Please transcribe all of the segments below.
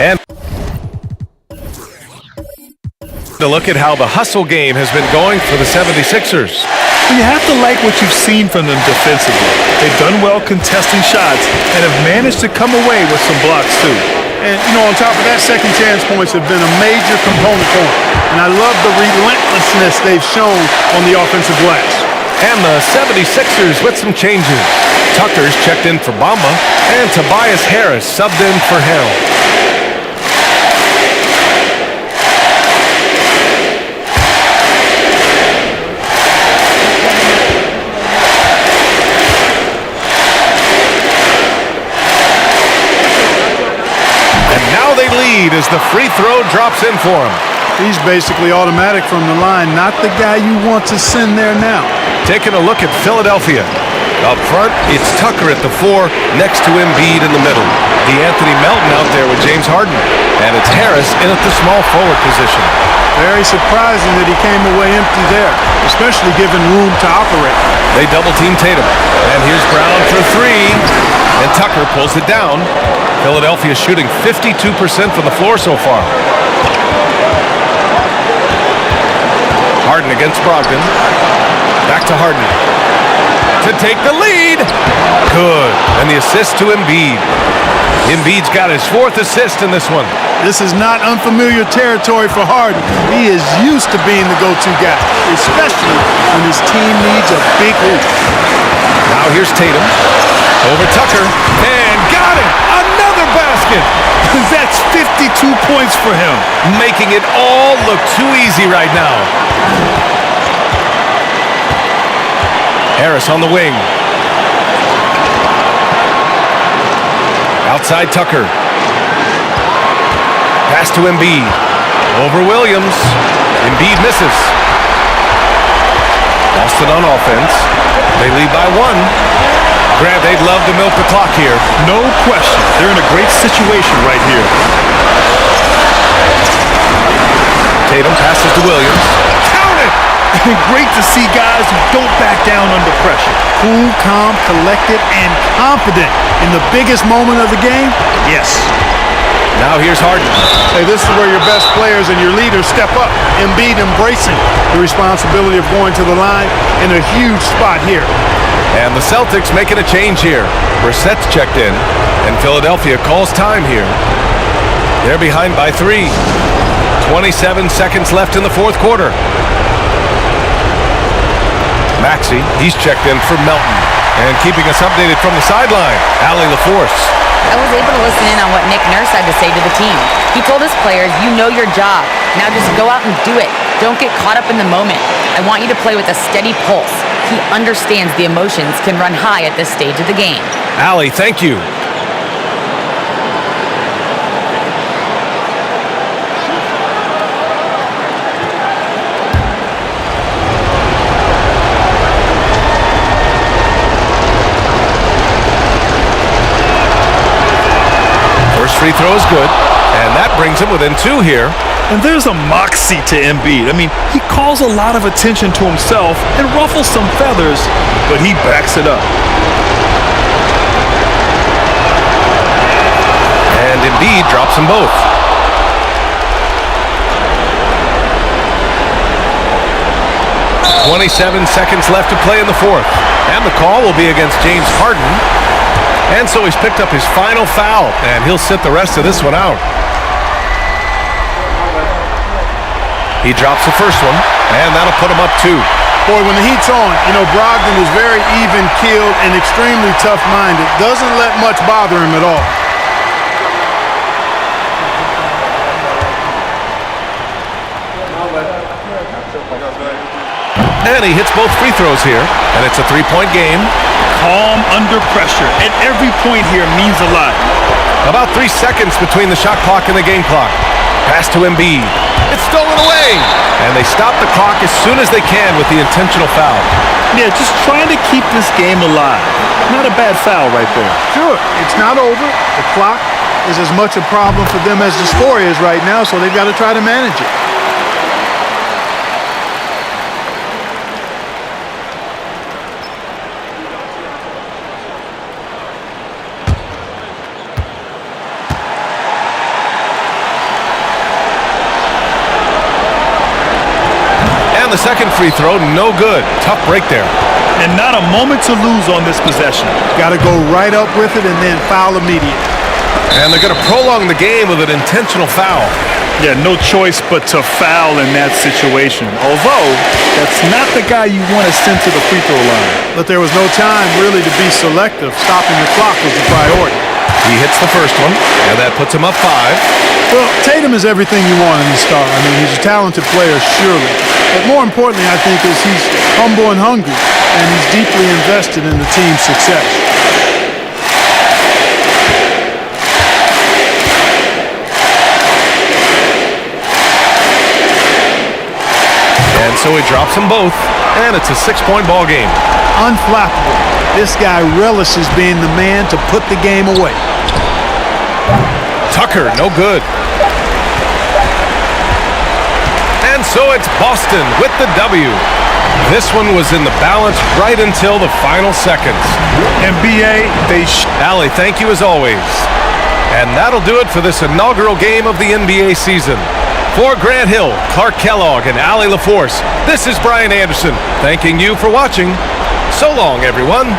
And to look at how the hustle game has been going for the 76ers. You have to like what you've seen from them defensively. They've done well contesting shots and have managed to come away with some blocks too. And, on top of that, second chance points have been a major component for them. And I love the relentlessness they've shown on the offensive glass. And the 76ers with some changes. Tucker's checked in for Bamba, and Tobias Harris subbed in for Harrell. As the free throw drops in for him. He's basically automatic from the line, not the guy you want to send there now. Taking a look at Philadelphia. Up front, it's Tucker at the 4, next to Embiid in the middle. Anthony Melton out there with James Harden. And it's Harris in at the small forward position. Very surprising that he came away empty there, especially given room to operate. They double-team Tatum. And here's Brown for 3. And Tucker pulls it down. Philadelphia shooting 52% from the floor so far. Harden against Brogdon. Back to Harden. To take the lead. Good. And the assist to Embiid. Embiid's got his 4th assist in this one. This is not unfamiliar territory for Harden. He is used to being the go-to guy, especially when his team needs a big hoop. Now here's Tatum. Over Tucker. And got it! Another basket! That's 52 points for him. Making it all look too easy right now. Harris on the wing. Outside Tucker. Pass to Embiid. Over Williams. Embiid misses. Boston on offense. They lead by 1. Grant, they'd love to milk the clock here. No question. They're in a great situation right here. Tatum passes to Williams. Count it! Great to see guys who don't back down under pressure. Cool, calm, collected, and confident in the biggest moment of the game? Yes. Now here's Harden. Hey, this is where your best players and your leaders step up. Embiid embracing the responsibility of going to the line in a huge spot here. And the Celtics making a change here. Brissett's checked in, and Philadelphia calls time here. They're behind by 3. 27 seconds left in the 4th quarter. Maxey, he's checked in for Melton. And keeping us updated from the sideline, Allie LaForce. I was able to listen in on what Nick Nurse had to say to the team. He told his players, you know your job. Now just go out and do it. Don't get caught up in the moment. I want you to play with a steady pulse. He understands the emotions can run high at this stage of the game. Allie, thank you. First free throw is good, and that brings him within 2 here. And there's a moxie to Embiid. I mean, he calls a lot of attention to himself and ruffles some feathers, but he backs it up. and Embiid drops them both. "27 seconds left to play in the fourth, and the call will be against James Harden. And so he's picked up his final foul, and he'll sit the rest of this one out. He drops the first one, and that'll put him up 2. Boy, when the heat's on, Brogdon is very even-keeled and extremely tough-minded. Doesn't let much bother him at all. And he hits both free throws here, and it's a 3-point game. Calm under pressure, and every point here means a lot. About 3 seconds between the shot clock and the game clock. Pass to Embiid. It's stolen away, and they stop the clock as soon as they can with the intentional foul. Yeah, just trying to keep this game alive. Not a bad foul right there. Sure, it's not over. The clock is as much a problem for them as the score is right now, so they've got to try to manage it. The second free throw, no good. Tough break there. And not a moment to lose on this possession. Got to go right up with it and then foul immediately. And they're going to prolong the game with an intentional foul. Yeah, no choice but to foul in that situation. Although, that's not the guy you want to send to the free throw line. But there was no time really to be selective. Stopping the clock was the priority. He hits the first one, and that puts him up 5. Well, Tatum is everything you want in a star. I mean, he's a talented player, surely. But more importantly, I think, is he's humble and hungry, and he's deeply invested in the team's success. And so he drops them both, and it's a 6-point ball game. Unflappable. This guy relishes being the man to put the game away. Tucker, no good. And so it's Boston with the W. This one was in the balance right until the final seconds. NBA, Allie, thank you as always. And that'll do it for this inaugural game of the NBA season. For Grant Hill, Clark Kellogg, and Allie LaForce, this is Brian Anderson, thanking you for watching. So long, everyone.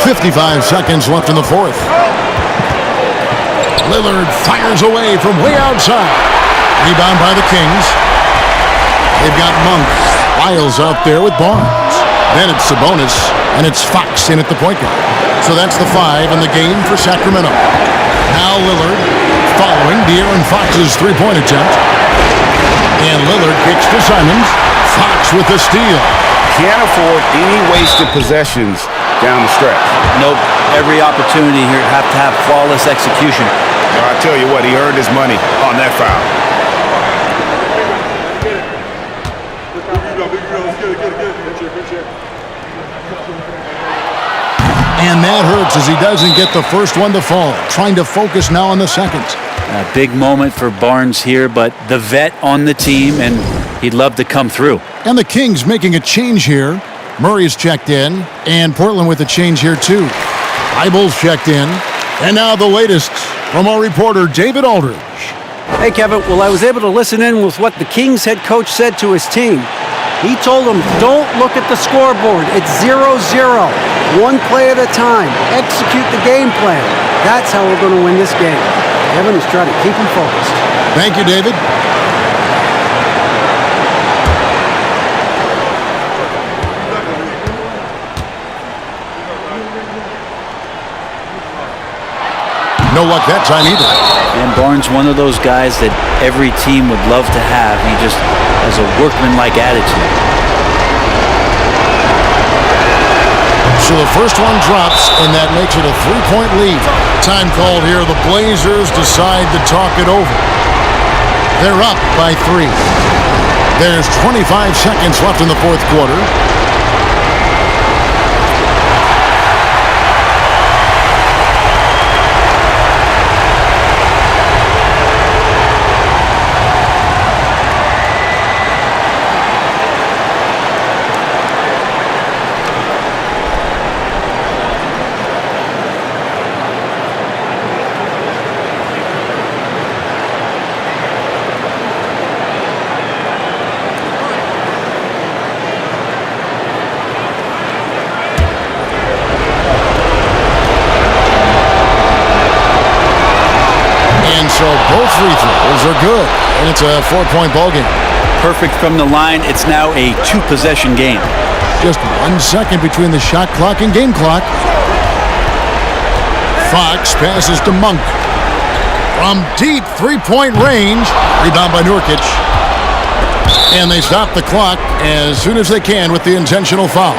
55 seconds left in the fourth. Lillard fires away from way outside. Rebound by the Kings. They've got Monk. Lyles out there with Barnes. Then it's Sabonis, and it's Fox in at the point guard. So that's the 5 in the game for Sacramento. Now Lillard following De'Aaron Fox's three-point attempt. And Lillard kicks to Simons. Fox with the steal. Can't afford any wasted possessions down the stretch. Nope. Every opportunity here have to have flawless execution. I tell you what, he earned his money on that foul. And that hurts as he doesn't get the first one to fall. Trying to focus now on the second. A big moment for Barnes here, but the vet on the team, and he'd love to come through. And the Kings making a change here. Murray's checked in, and Portland with a change here too. Eibel's checked in, and now the latest from our reporter David Aldridge. Hey, Kevin. Well, I was able to listen in with what the Kings head coach said to his team. He told them, don't look at the scoreboard. It's 0-0. One play at a time. Execute the game plan. That's how we're going to win this game. Kevin is trying to keep him focused. Thank you, David. No luck that time either. And Barnes, one of those guys that every team would love to have. He just has a workmanlike attitude. So the first one drops, and that makes it a three-point lead. Time called here. The Blazers decide to talk it over. They're up by 3. There's 25 seconds left in the fourth quarter. So both free throws are good, and it's a 4-point ball game. Perfect from the line. It's now a 2-possession game. Just 1 second between the shot clock and game clock. Fox passes to Monk. From deep three-point range. Rebound by Nurkic. And they stop the clock as soon as they can with the intentional foul.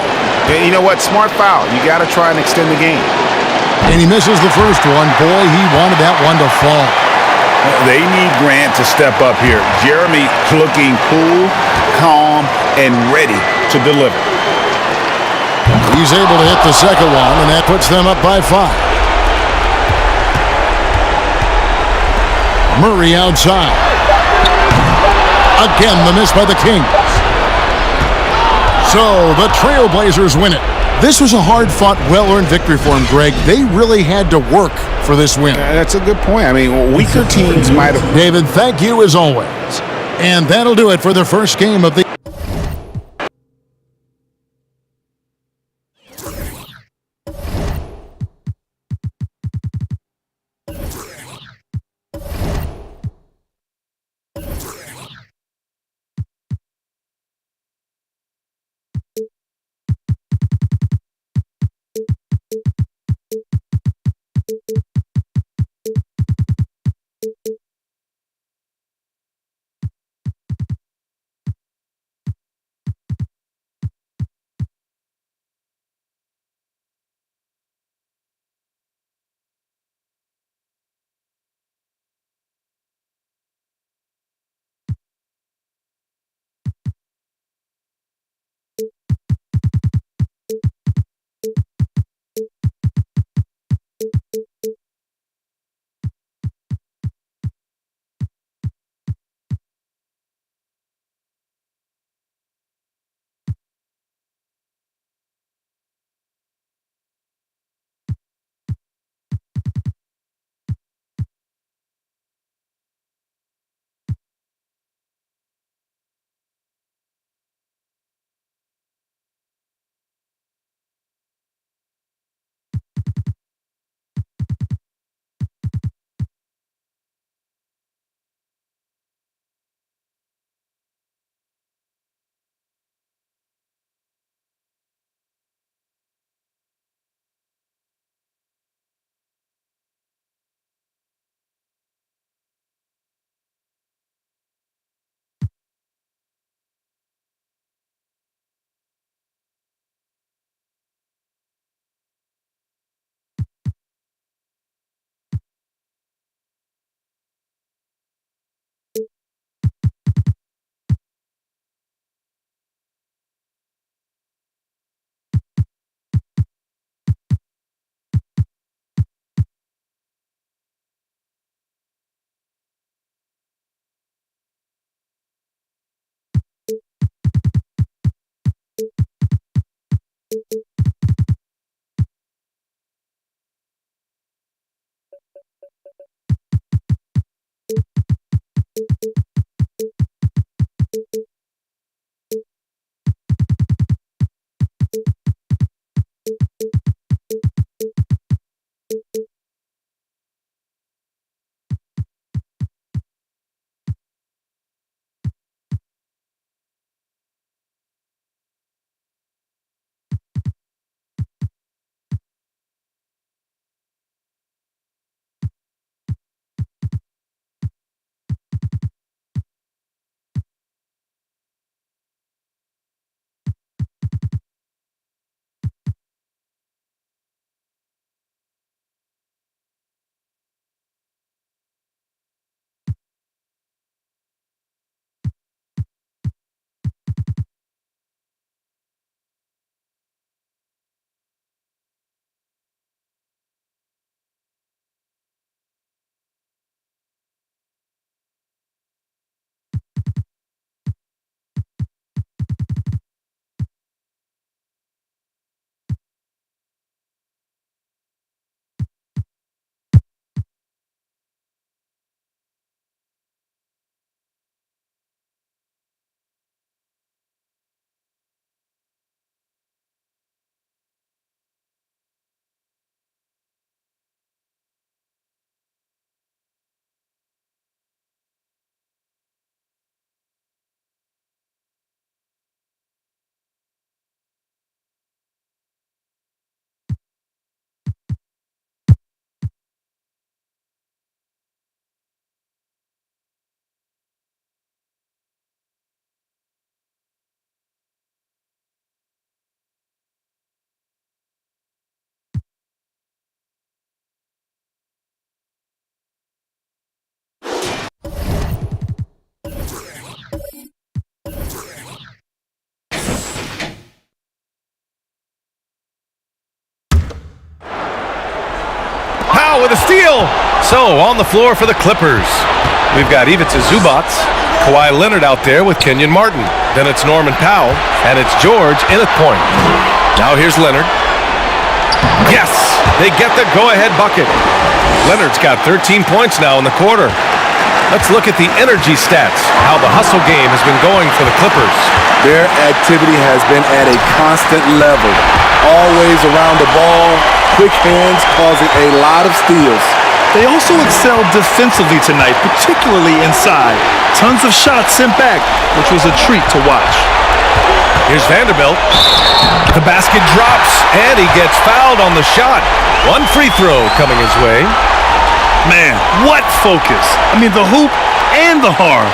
And you know what? Smart foul. You got to try and extend the game. And he misses the first one. Boy, he wanted that one to fall. They need Grant to step up here. Jeremy looking cool, calm, and ready to deliver. He's able to hit the second one, and that puts them up by 5. Murray outside. Again, the miss by the Kings. So the Trailblazers win it. This was a hard-fought, well-earned victory for them, Greg. They really had to work for this win. That's a good point. I mean, weaker teams might have... David, thank you as always. And that'll do it for the first game of the... Oh, with a steal. So, on the floor for the Clippers. We've got Ivica Zubac, Kawhi Leonard out there with Kenyon Martin. Then it's Norman Powell, and it's George in at point. Now here's Leonard. Yes, they get the go-ahead bucket. Leonard's got 13 points now in the quarter. Let's look at the energy stats, how the hustle game has been going for the Clippers. Their activity has been at a constant level. Always around the ball, quick hands causing a lot of steals. They also excelled defensively tonight, particularly inside. Tons of shots sent back, which was a treat to watch. Here's Vanderbilt. The basket drops, and he gets fouled on the shot. One free throw coming his way. Man, what focus. I mean, the hoop and the harm.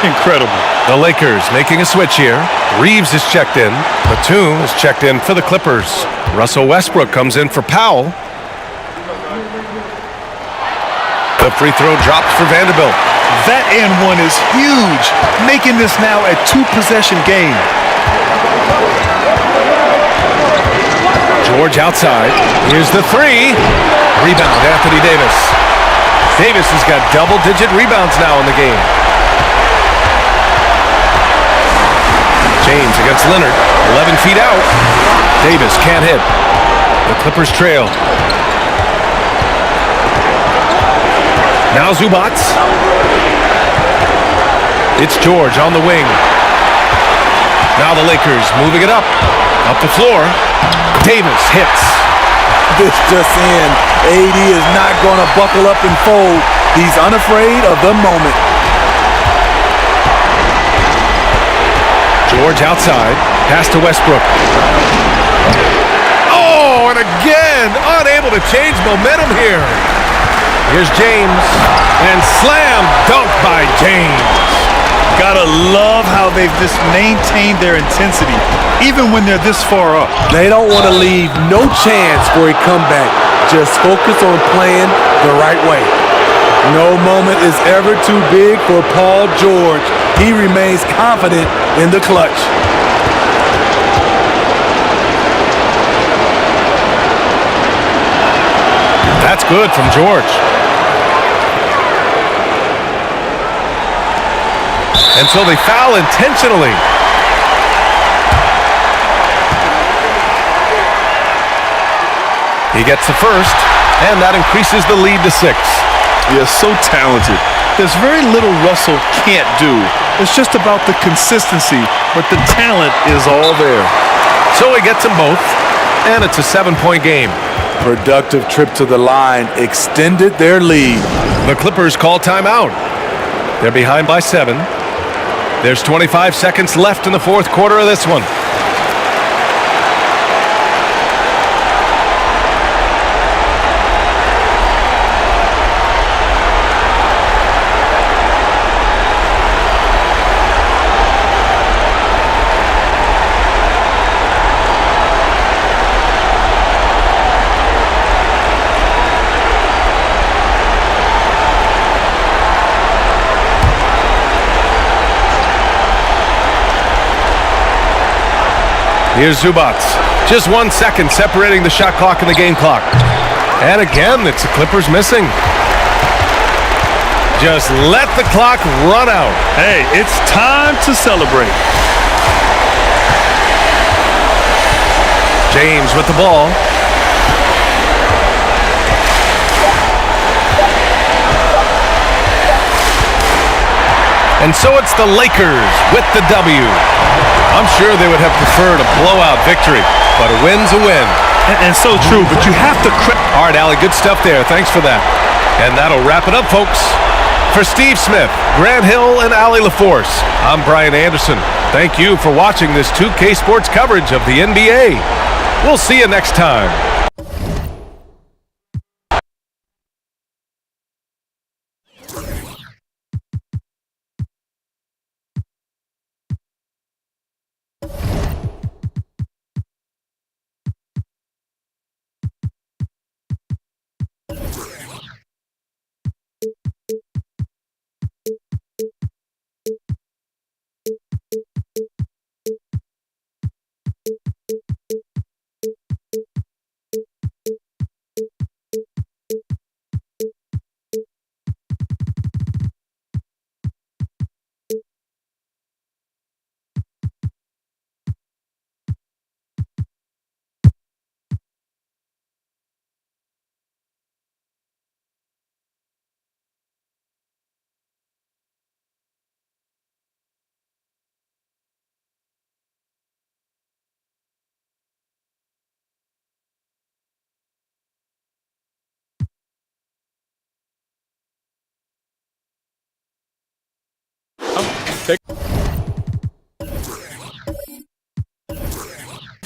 Incredible. The Lakers making a switch here. Reeves is checked in. Batum is checked in for the Clippers. Russell Westbrook comes in for Powell. The free throw drops for Vanderbilt. That and one is huge, making this now a two-possession game. George outside. Here's the three. Rebound, Anthony Davis. Davis has got double-digit rebounds now in the game. James against Leonard. 11 feet out. Davis can't hit. The Clippers trail. Now Zubac. It's George on the wing. Now the Lakers moving it up. Up the floor. Davis hits. This just in. AD is not going to buckle up and fold. He's unafraid of the moment. George outside. Pass to Westbrook. Oh, and again, unable to change momentum here. Here's James. And slam dunk by James. Gotta love how they've just maintained their intensity, even when they're this far up. They don't want to leave no chance for a comeback. Just focus on playing the right way. No moment is ever too big for Paul George. He remains confident in the clutch. That's good from George. And so they foul intentionally. He gets the first, and that increases the lead to 6. He is so talented. There's very little Russell can't do. It's just about the consistency, but the talent is all there. So he gets them both, and it's a 7-point game. Productive trip to the line extended their lead. The Clippers call timeout. They're behind by 7. There's 25 seconds left in the fourth quarter of this one. Here's Zubac. Just 1 second separating the shot clock and the game clock. And again, it's the Clippers missing. Just let the clock run out. Hey, it's time to celebrate. James with the ball. And so it's the Lakers with the W. I'm sure they would have preferred a blowout victory, but a win's a win. And so true, but you have to... All right, Allie, good stuff there. Thanks for that. And that'll wrap it up, folks. For Steve Smith, Grant Hill, and Allie LaForce, I'm Brian Anderson. Thank you for watching this 2K Sports coverage of the NBA. We'll see you next time.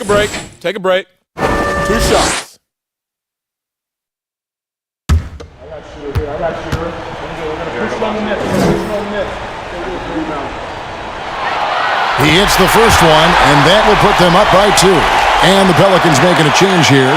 a break. Take a break. 2 shots. He hits the first one, and that will put them up by 2. And the Pelicans making a change here.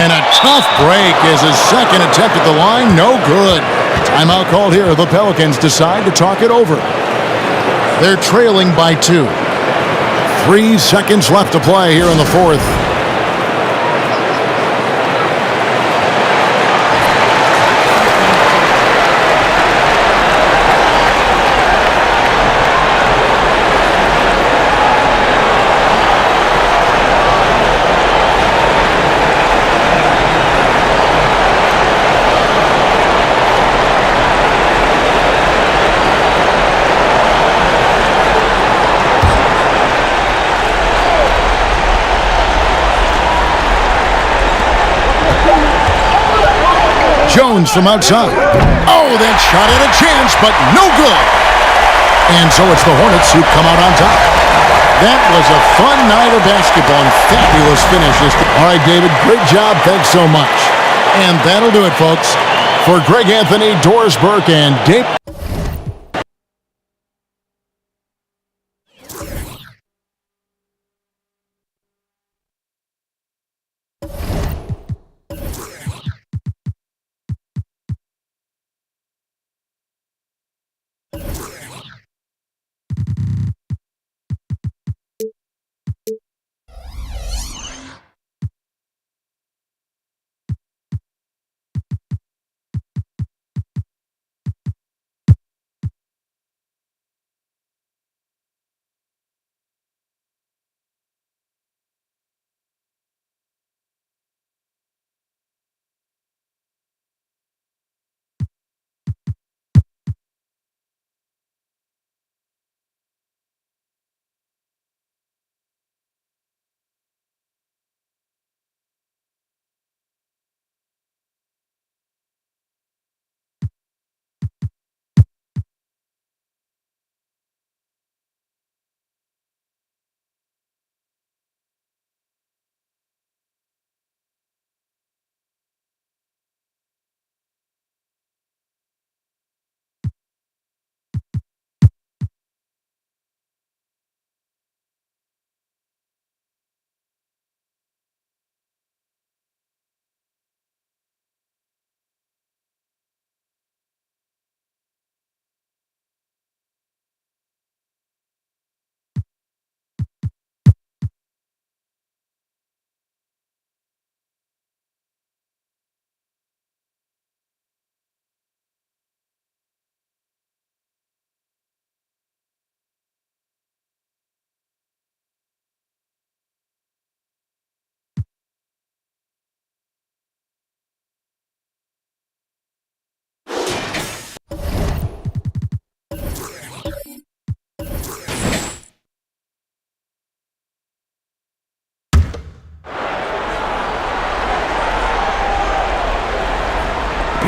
And a tough break is his second attempt at the line. No good. Timeout called here. The Pelicans decide to talk it over. They're trailing by 2. 3 seconds left to play here in the fourth. Jones from outside. Oh, that shot had a chance, but no good. And so it's the Hornets who come out on top. That was a fun night of basketball and fabulous finishes. All right, David, great job. Thanks so much. And that'll do it, folks. For Greg Anthony, Doris Burke, and Dave.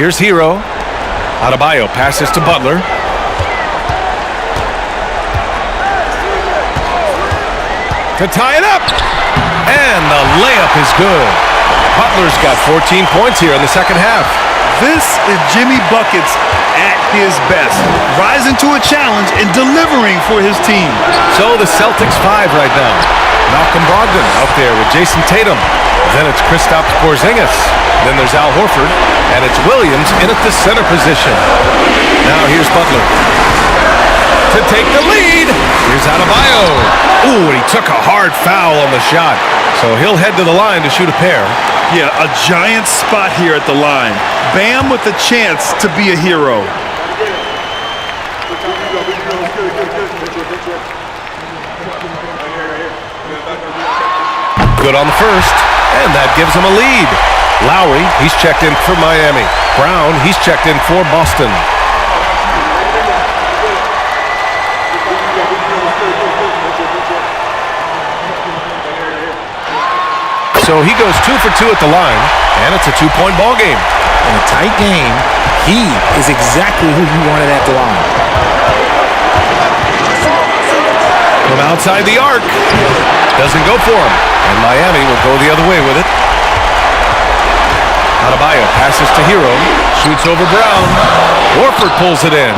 Here's Hero. Adebayo passes to Butler. To tie it up. And the layup is good. Butler's got 14 points here in the second half. This is Jimmy Buckets at his best, rising to a challenge and delivering for his team. So the Celtics 5 right now. Malcolm Brogdon out there with Jason Tatum. Then it's Kristaps Porzingis. Then there's Al Horford. And it's Williams in at the center position. Now here's Butler. To take the lead. Here's Adebayo. Ooh, and he took a hard foul on the shot. So he'll head to the line to shoot a pair. Yeah, a giant spot here at the line. Bam with the chance to be a hero. Good on the first, and that gives him a lead. Lowry, he's checked in for Miami. Brown, he's checked in for Boston. So he goes 2 for 2 at the line, And it's a two-point ball game. In a tight game, he is exactly who you wanted at the line. From outside the arc. Doesn't go for him. And Miami will go the other way with it. Adebayo passes to Hero. Shoots over Brown. Horford pulls it in.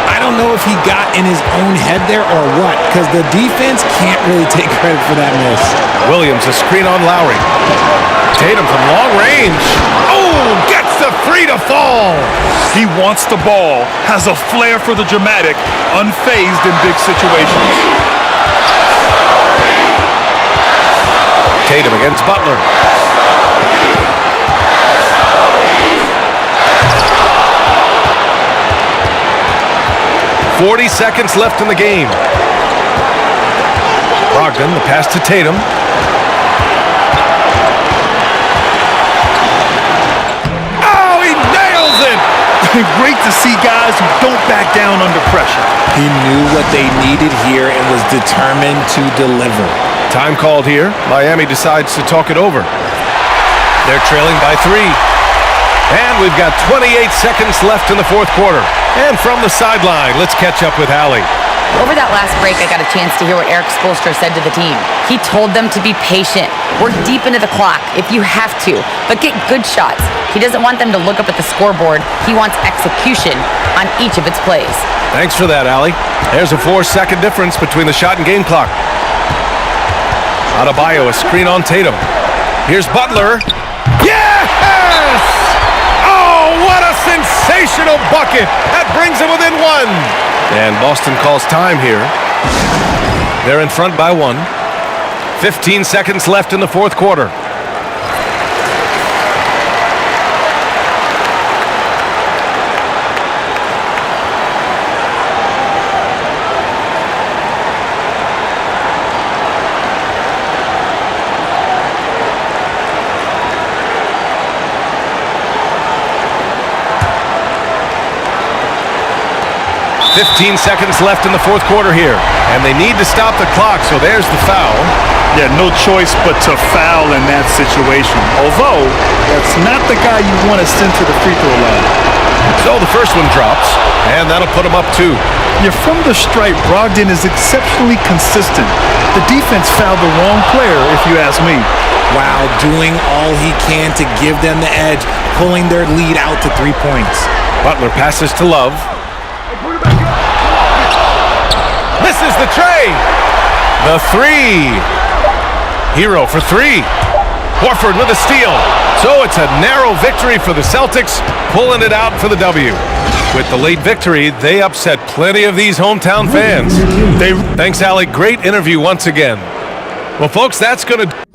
I don't know if he got in his own head there or what, because the defense can't really take credit for that miss. Williams, a screen on Lowry. Tatum from long range. Oh, gets the three to fall. He wants the ball, has a flair for the dramatic, unfazed in big situations. Tatum against Butler. 40 seconds left in the game. Brogdon, the pass to Tatum. Oh, he nails it! Great to see guys who don't back down under pressure. He knew what they needed here and was determined to deliver. Time called here. Miami decides to talk it over. They're trailing by 3. And we've got 28 seconds left in the fourth quarter. And from the sideline, let's catch up with Allie. Over that last break, I got a chance to hear what Eric Spoelstra said to the team. He told them to be patient. Work deep into the clock if you have to, but get good shots. He doesn't want them to look up at the scoreboard. He wants execution on each of its plays. Thanks for that, Allie. There's a 4-second difference between the shot and game clock. Adebayo, a screen on Tatum. Here's Butler. Yes! Oh, what a sensational bucket! That brings it within 1. And Boston calls time here. They're in front by 1. 15 seconds left in the fourth quarter. Fifteen seconds left in the fourth quarter here. And they need to stop the clock, so there's the foul. Yeah, no choice but to foul in that situation. Although, that's not the guy you want to send to the free throw line. So the first one drops, and that'll put him up 2. Yeah, from the stripe, Brogdon is exceptionally consistent. The defense fouled the wrong player, if you ask me. While doing all he can to give them the edge, pulling their lead out to 3 points. Butler passes to Love. Misses the tray. The 3. Hero for 3. Horford with a steal. So it's a narrow victory for the Celtics, pulling it out for the W. With the late victory, they upset plenty of these hometown fans. Thanks, Allie. Great interview once again. Well, folks, that's going to...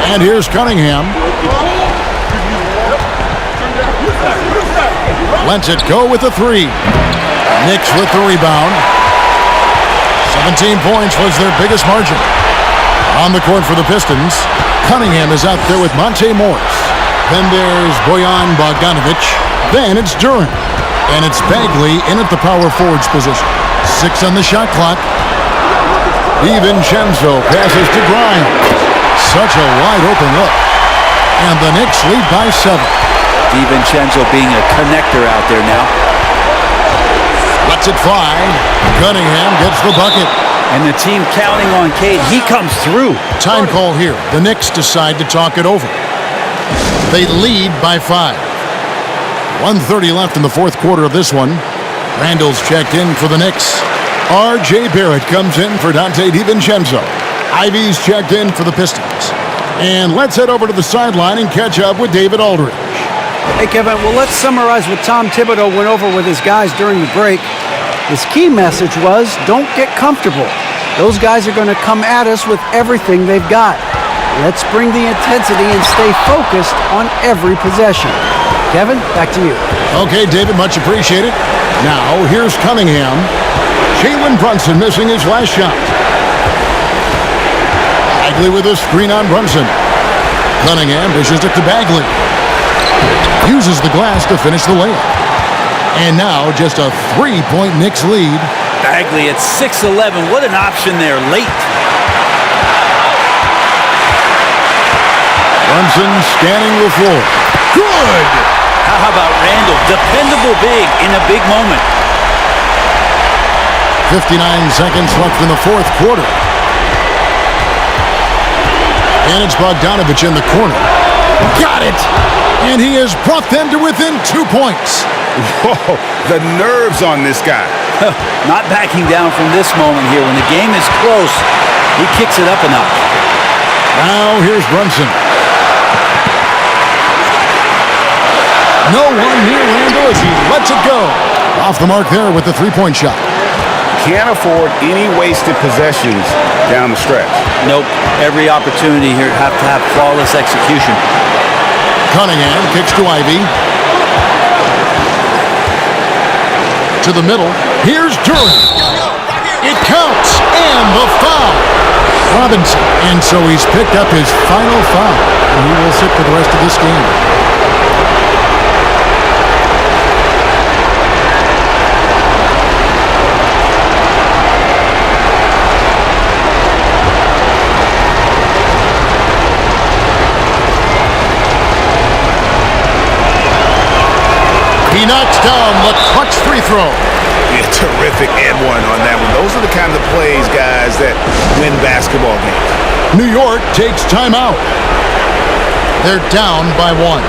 And here's Cunningham. Lets it go with the 3. Knicks with the rebound. 17 points was their biggest margin. On the court for the Pistons, Cunningham is out there with Monte Morris. Then there's Bojan Bogdanovic. Then it's Duran. And it's Bagley in at the power forwards position. 6 on the shot clock. DiVincenzo passes to Grimes. Such a wide-open look. And the Knicks lead by 7. DiVincenzo being a connector out there now. Lets it fly. Cunningham gets the bucket. And the team counting on Cade. He comes through. Time call here. The Knicks decide to talk it over. They lead by 5. 1:30 left in the fourth quarter of this one. Randall's checked in for the Knicks. R.J. Barrett comes in for Dante DiVincenzo. Ivy's checked in for the Pistons. And let's head over to the sideline and catch up with David Aldridge. Hey, Kevin, well, let's summarize what Tom Thibodeau went over with his guys during the break. His key message was, don't get comfortable. Those guys are going to come at us with everything they've got. Let's bring the intensity and stay focused on every possession. Kevin, back to you. Okay, David, much appreciated. Now, here's Cunningham. Jalen Brunson missing his last shot. Bagley with a screen on Brunson. Cunningham dishes it to Bagley. Uses the glass to finish the layup. And now just a 3-point Knicks lead. Bagley at 6'11". What an option there late. Brunson scanning the floor. Good! How about Randall? Dependable big in a big moment. 59 seconds left in the fourth quarter. And it's Bogdanovich in the corner. Got it! And he has brought them to within 2 points. Whoa, the nerves on this guy. Not backing down from this moment here. When the game is close, he kicks it up a notch. Now here's Brunson. No one near Randall as he lets it go. Off the mark there with the three-point shot. Can't afford any wasted possessions down the stretch. Nope. Every opportunity here have to have flawless execution. Cunningham kicks to Ivy. To the middle. Here's Durant. It counts. And the foul. Robinson. And so he's picked up his final foul. And he will sit for the rest of this game. He knocks down the clutch free throw. Yeah, terrific and one on that one. Those are the kind of plays, guys, that win basketball games. New York takes timeout. They're down by 1.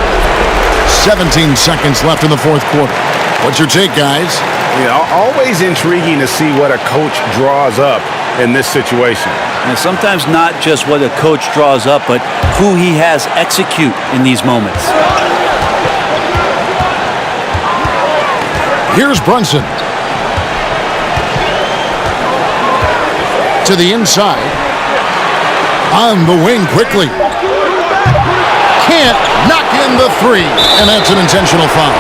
17 seconds left in the fourth quarter. What's your take, guys? You know, always intriguing to see what a coach draws up in this situation. And sometimes not just what a coach draws up, but who he has execute in these moments. Here's Brunson. To the inside. On the wing quickly. Can't knock in the three. And that's an intentional foul.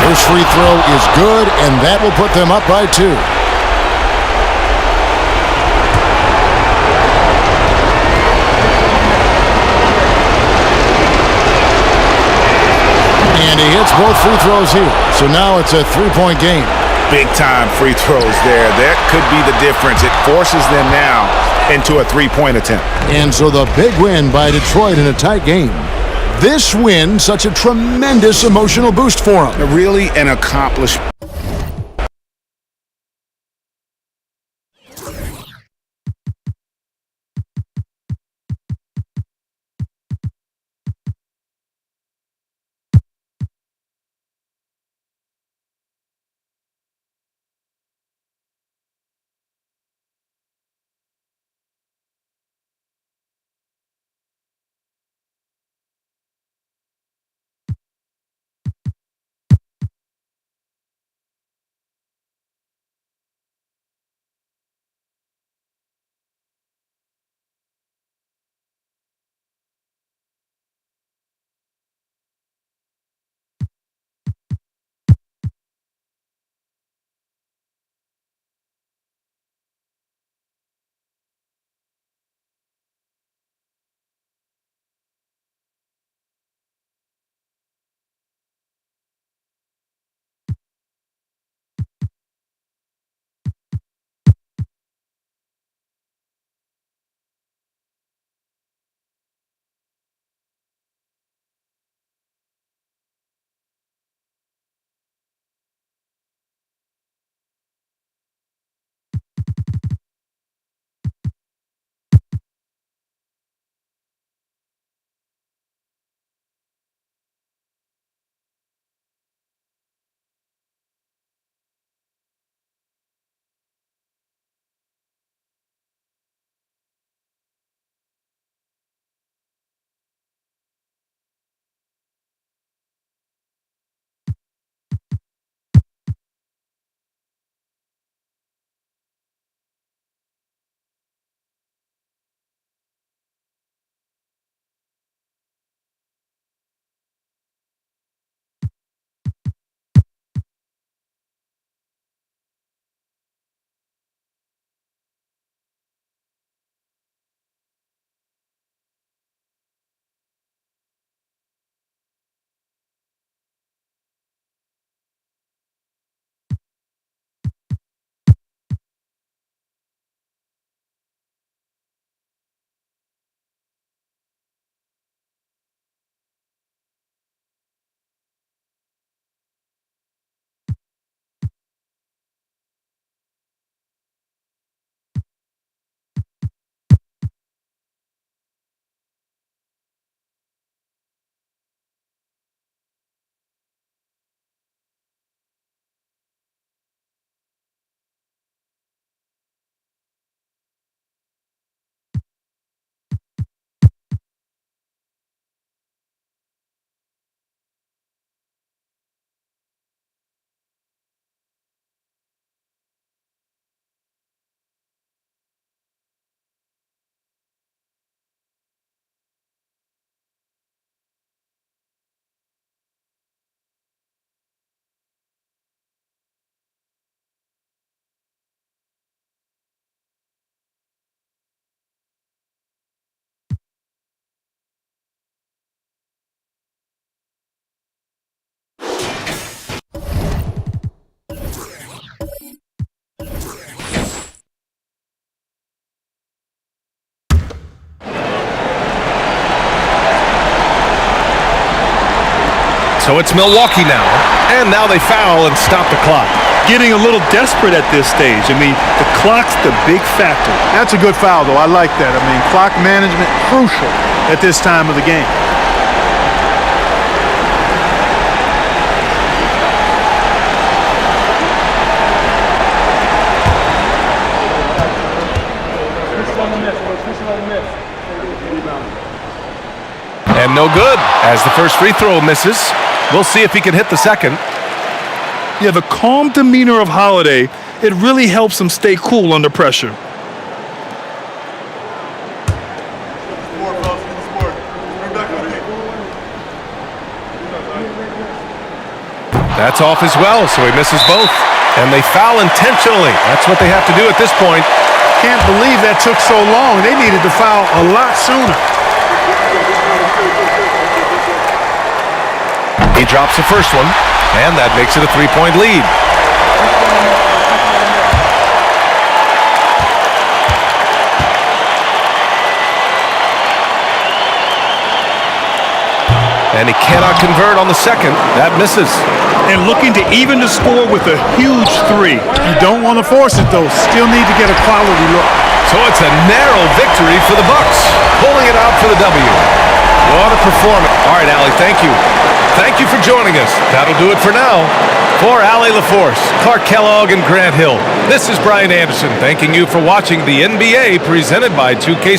First free throw is good, and that will put them up by 2. And he hits both free throws here. So now it's a 3-point game. Big-time free throws there. That could be the difference. It forces them now into a 3-point attempt. And so the big win by Detroit in a tight game. This win, such a tremendous emotional boost for them. Really an accomplished So it's Milwaukee now. And now they foul and stop the clock. Getting a little desperate at this stage. I mean, the clock's the big factor. That's a good foul, though. I like that. I mean, clock management crucial at this time of the game. And no good, as the first free throw misses. We'll see if he can hit the second. Yeah, the calm demeanor of Holiday, it really helps him stay cool under pressure. That's off as well, so he misses both. And they foul intentionally. That's what they have to do at this point. Can't believe that took so long. They needed to foul a lot sooner. He drops the first one, and that makes it a three-point lead. And he cannot convert on the second. That misses. And looking to even the score with a huge three. You don't want to force it, though. Still need to get a quality look. So it's a narrow victory for the Bucks, pulling it out for the W. What a performance. All right, Allie, thank you. Thank you for joining us. That'll do it for now. For Allie LaForce, Clark Kellogg, and Grant Hill, this is Brian Anderson thanking you for watching the NBA presented by 2K.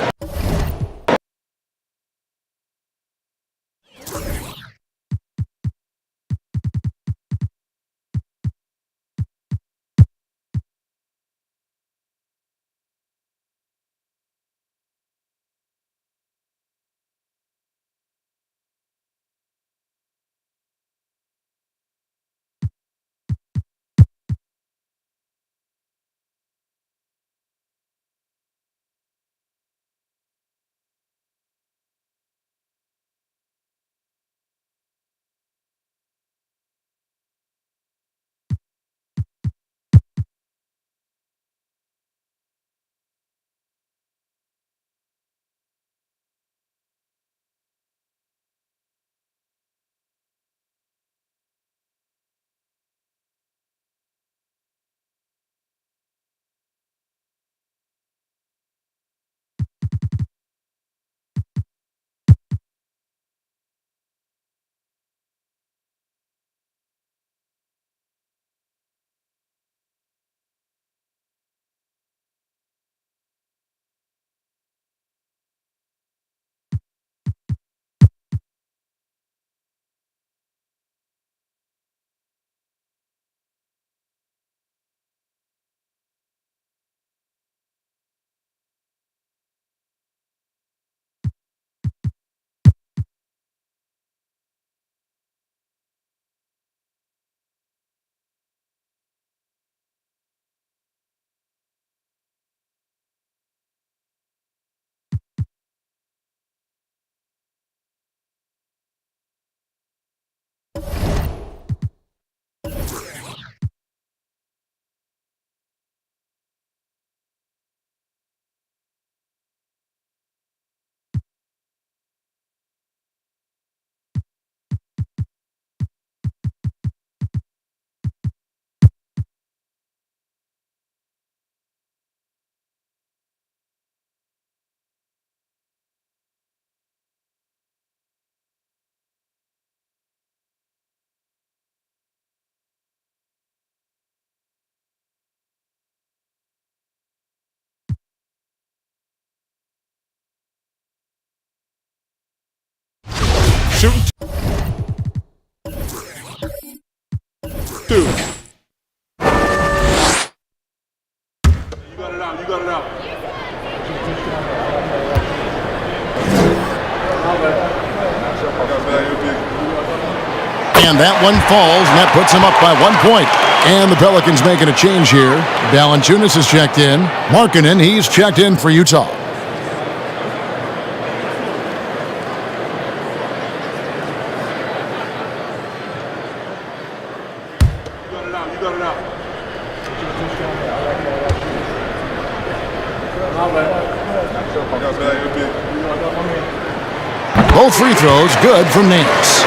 Shoot. Two. You got it out. You got it out. And that one falls, and that puts him up by 1 point. And the Pelicans making a change here. Valanciunas is checked in. Markkanen, he's checked in for Utah. Both free throws good from Nance.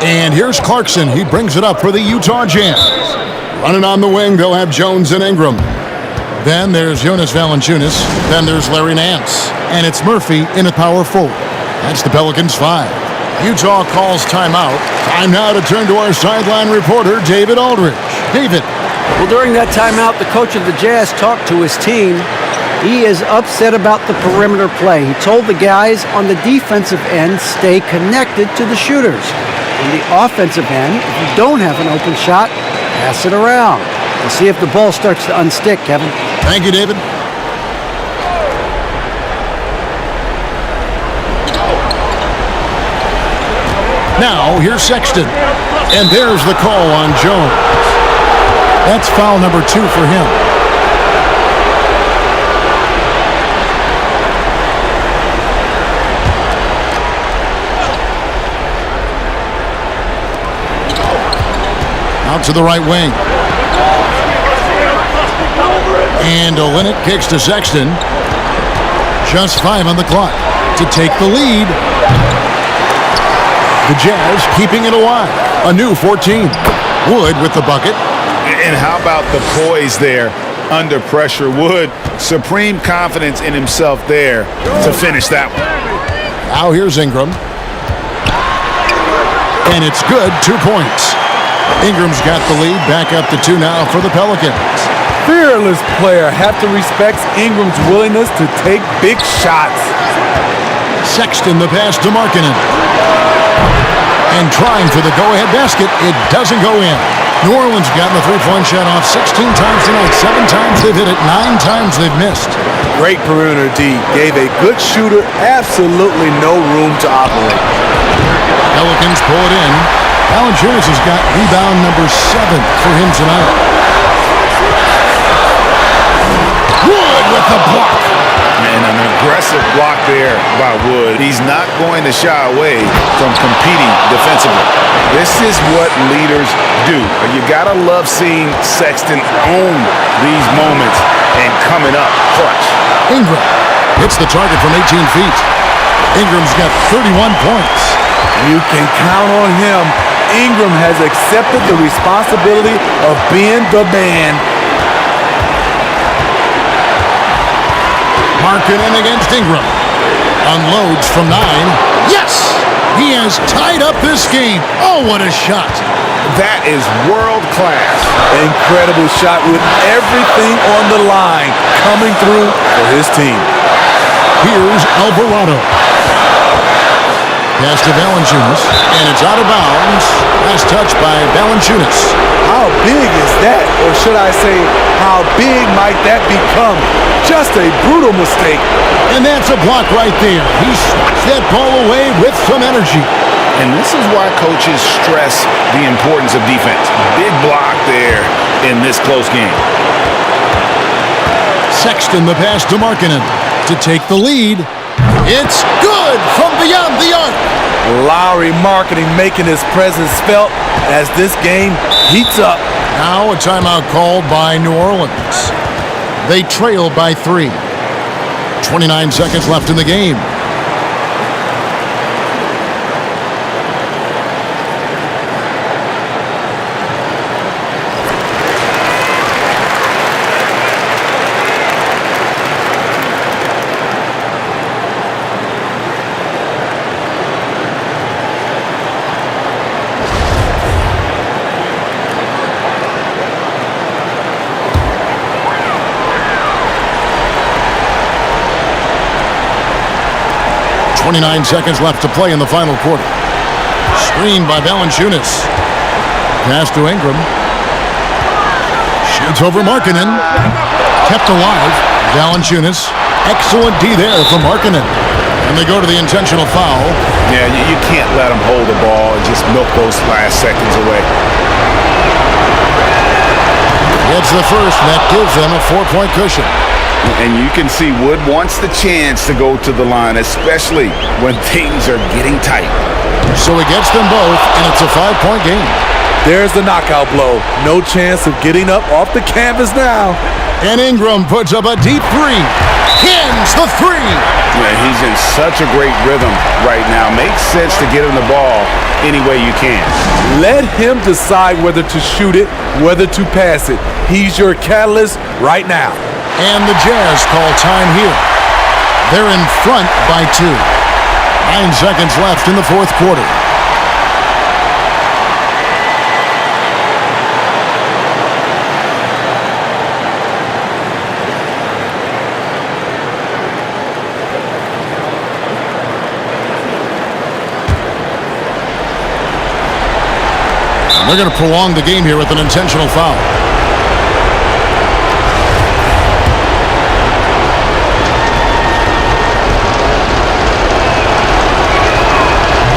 And here's Clarkson. He brings it up for the Utah Jazz. Running on the wing, they'll have Jones and Ingram. Then there's Jonas Valanciunas. Then there's Larry Nance. And it's Murphy in at power forward. That's the Pelicans 5. Utah calls timeout. Time now to turn to our sideline reporter, David Aldridge. David. Well, during that timeout, the coach of the Jazz talked to his team. He is upset about the perimeter play. He told the guys on the defensive end, stay connected to the shooters. On the offensive end, if you don't have an open shot, pass it around. We'll see if the ball starts to unstick, Kevin. Thank you, David. Now, here's Sexton. And there's the call on Jones. That's foul number 2 for him. Out to the right wing. And Olynyk kicks to Sexton. Just 5 on the clock to take the lead. The Jazz keeping it alive. A new 14. Wood with the bucket. And how about the poise there under pressure? Wood, supreme confidence in himself there to finish that one. Now here's Ingram. And it's good. 2 points. Ingram's got the lead. Back up to 2 now for the Pelicans. Fearless player. Have to respect Ingram's willingness to take big shots. Sexton the pass to Markkanen. And trying for the go-ahead basket. It doesn't go in. New Orleans gotten the three-point shot off 16 times tonight. 7 times they've hit it. 9 times they've missed. Great perimeter D. Gave a good shooter absolutely no room to operate. Pelicans pull it in. Valanciunas has got rebound number 7 for him tonight. Wood with the block. And an aggressive block there by Wood. He's not going to shy away from competing defensively. This is what leaders do. You gotta love seeing Sexton own these moments and coming up clutch. Ingram hits the target from 18 feet. Ingram's got 31 points. You can count on him. Ingram has accepted the responsibility of being the man. Markkanen against Ingram. Unloads from 9. Yes! He has tied up this game. Oh, what a shot. That is world class. Incredible shot with everything on the line coming through for his team. Here's Alvarado. Pass to Valanciunas, and it's out of bounds. Last touch by Valanciunas. How big is that? Or should I say, how big might that become? Just a brutal mistake. And that's a block right there. He swats that ball away with some energy. And this is why coaches stress the importance of defense. Big block there in this close game. Sexton the pass to Markkanen to take the lead. It's good from beyond the arc. Lowry Markkanen making his presence felt as this game heats up. Now a timeout called by New Orleans. They trail by 3. 29 seconds left in the game. .29 seconds left to play in the final quarter. Screen by Valanciunas. Pass to Ingram. Shoots over Markkanen. Kept alive. Valanciunas. Excellent D there from Markkanen. And they go to the intentional foul. Yeah, you can't let him hold the ball and just milk those last seconds away. Gets the first, and that gives them a 4-point cushion. And you can see Wood wants the chance to go to the line, especially when things are getting tight. So he gets them both, and it's a 5-point game. There's the knockout blow. No chance of getting up off the canvas now. And Ingram puts up a deep three. Hins the three. Man, he's in such a great rhythm right now. Makes sense to get him the ball any way you can. Let him decide whether to shoot it, whether to pass it. He's your catalyst right now. And the Jazz call time here. They're in front by 2. 9 seconds left in the fourth quarter. They're going to prolong the game here with an intentional foul.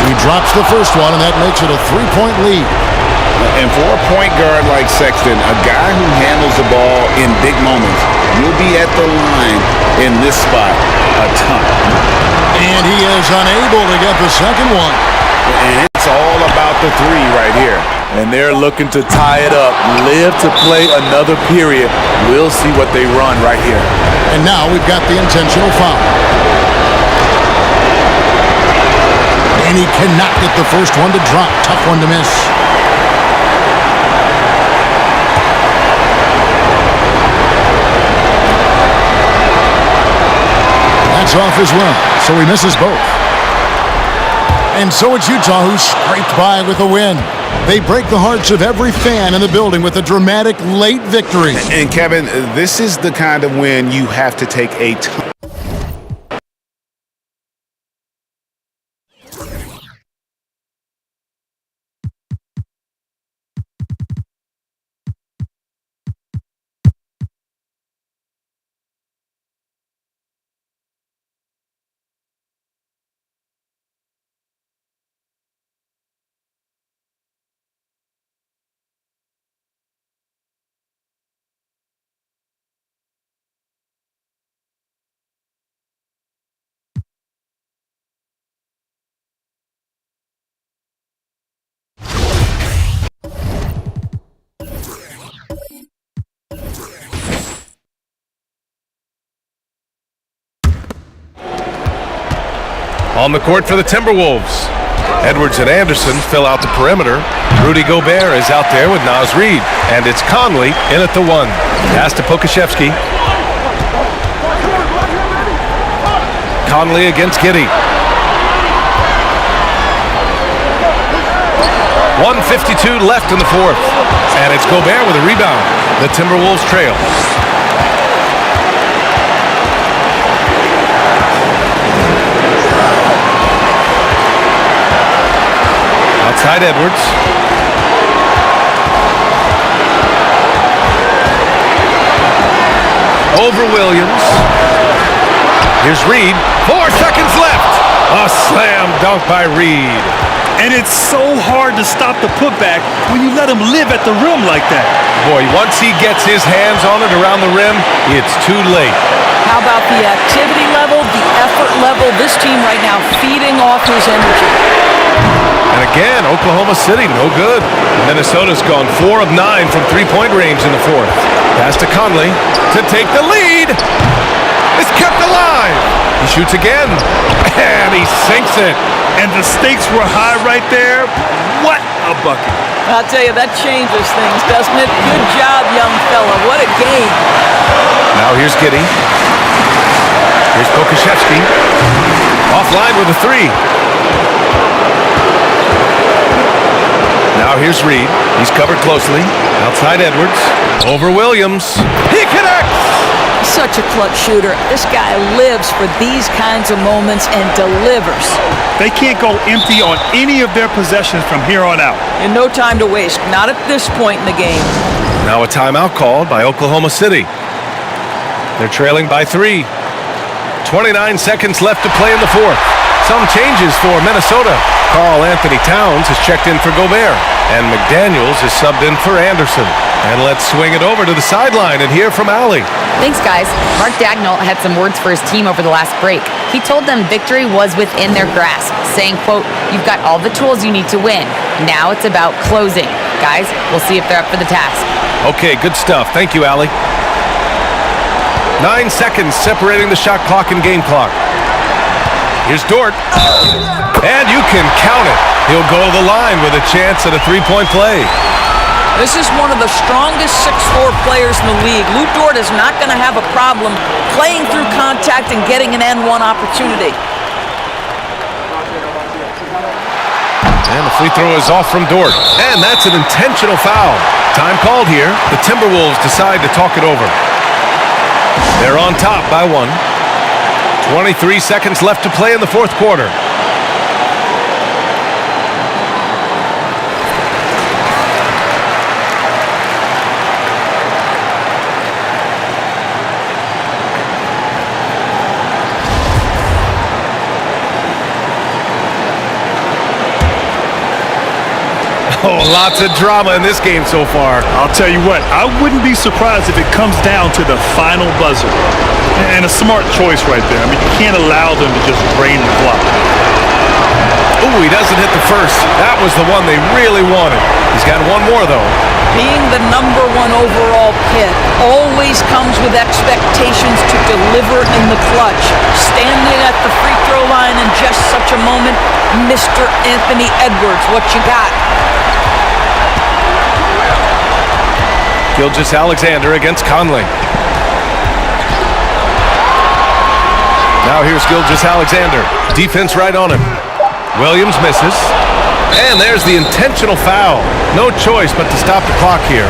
He drops the first one, and that makes it a 3-point lead. And for a point guard like Sexton, a guy who handles the ball in big moments, you'll be at the line in this spot a ton. And he is unable to get the second one. And it's all about the three right here. And they're looking to tie it up, live to play another period. We'll see what they run right here. And now we've got the intentional foul. And he cannot get the first one to drop. Tough one to miss. That's off as well, so he misses both. And so it's Utah who scraped by with a win. They break the hearts of every fan in the building with a dramatic late victory. And Kevin, this is the kind of win you have to take a ton. On the court for the Timberwolves, Edwards and Anderson fill out the perimeter. Rudy Gobert is out there with Naz Reid. And it's Conley in at the 1. Pass to Pokashevsky. Conley against Giddey. 1:52 left in the fourth. And it's Gobert with a rebound. The Timberwolves trail. Outside Edwards. Over Williams. Here's Reid. 4 seconds left. A slam dunk by Reid. And it's so hard to stop the putback when you let him live at the rim like that. Boy, once he gets his hands on it around the rim, it's too late. How about the activity level, the effort level? This team right now feeding off his energy. And again, Oklahoma City, no good. Minnesota's gone 4 of 9 from three-point range in the fourth. Pass to Conley to take the lead. It's kept alive. He shoots again, and he sinks it. And the stakes were high right there. What a bucket. I'll tell you, that changes things, doesn't it? Good job, young fella. What a game. Now here's Giddey. Here's Pokashevsky. Offline with a 3. Now here's Reid. He's covered closely. Outside Edwards. Over Williams. He connects! Such a clutch shooter. This guy lives for these kinds of moments and delivers. They can't go empty on any of their possessions from here on out. And no time to waste. Not at this point in the game. Now a timeout called by Oklahoma City. They're trailing by 3. 29 seconds left to play in the fourth. Some changes for Minnesota. Karl Anthony Towns has checked in for Gobert, and McDaniels is subbed in for Anderson. And let's swing it over to the sideline and hear from Allie. Thanks, guys. Mark Dagnall had some words for his team over the last break. He told them victory was within their grasp, saying, quote, "You've got all the tools you need to win. Now it's about closing." Guys, we'll see if they're up for the task. Okay, good stuff. Thank you, Allie. 9 seconds separating the shot clock and game clock. Here's Dort. And you can count it. He'll go to the line with a chance at a three-point play. This is one of the strongest 6'4" players in the league. Lou Dort is not going to have a problem playing through contact and getting an N1 opportunity. And the free throw is off from Dort. And that's an intentional foul. Time called here. The Timberwolves decide to talk it over. They're on top by 1. 23 seconds left to play in the fourth quarter. Oh, lots of drama in this game so far. I'll tell you what, I wouldn't be surprised if it comes down to the final buzzer. And a smart choice right there. I mean, you can't allow them to just drain the clock. Ooh, he doesn't hit the first. That was the one they really wanted. He's got one more, though. Being the #1 overall pick always comes with expectations to deliver in the clutch. Standing at the free throw line in just such a moment, Mr. Anthony Edwards, what you got? Gilgeous-Alexander against Conley. Now here's Gilgeous-Alexander. Defense right on him. Williams misses. And there's the intentional foul. No choice but to stop the clock here.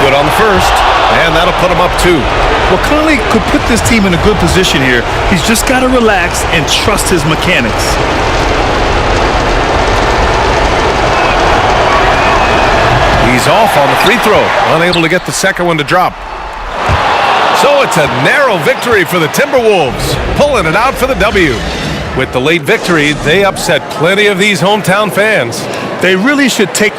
Good on the first. And that'll put him up 2. Well, Conley could put this team in a good position here. He's just got to relax and trust his mechanics. He's off on the free throw. Unable to get the second one to drop. So it's a narrow victory for the Timberwolves, pulling it out for the W. With the late victory, they upset plenty of these hometown fans. They really should take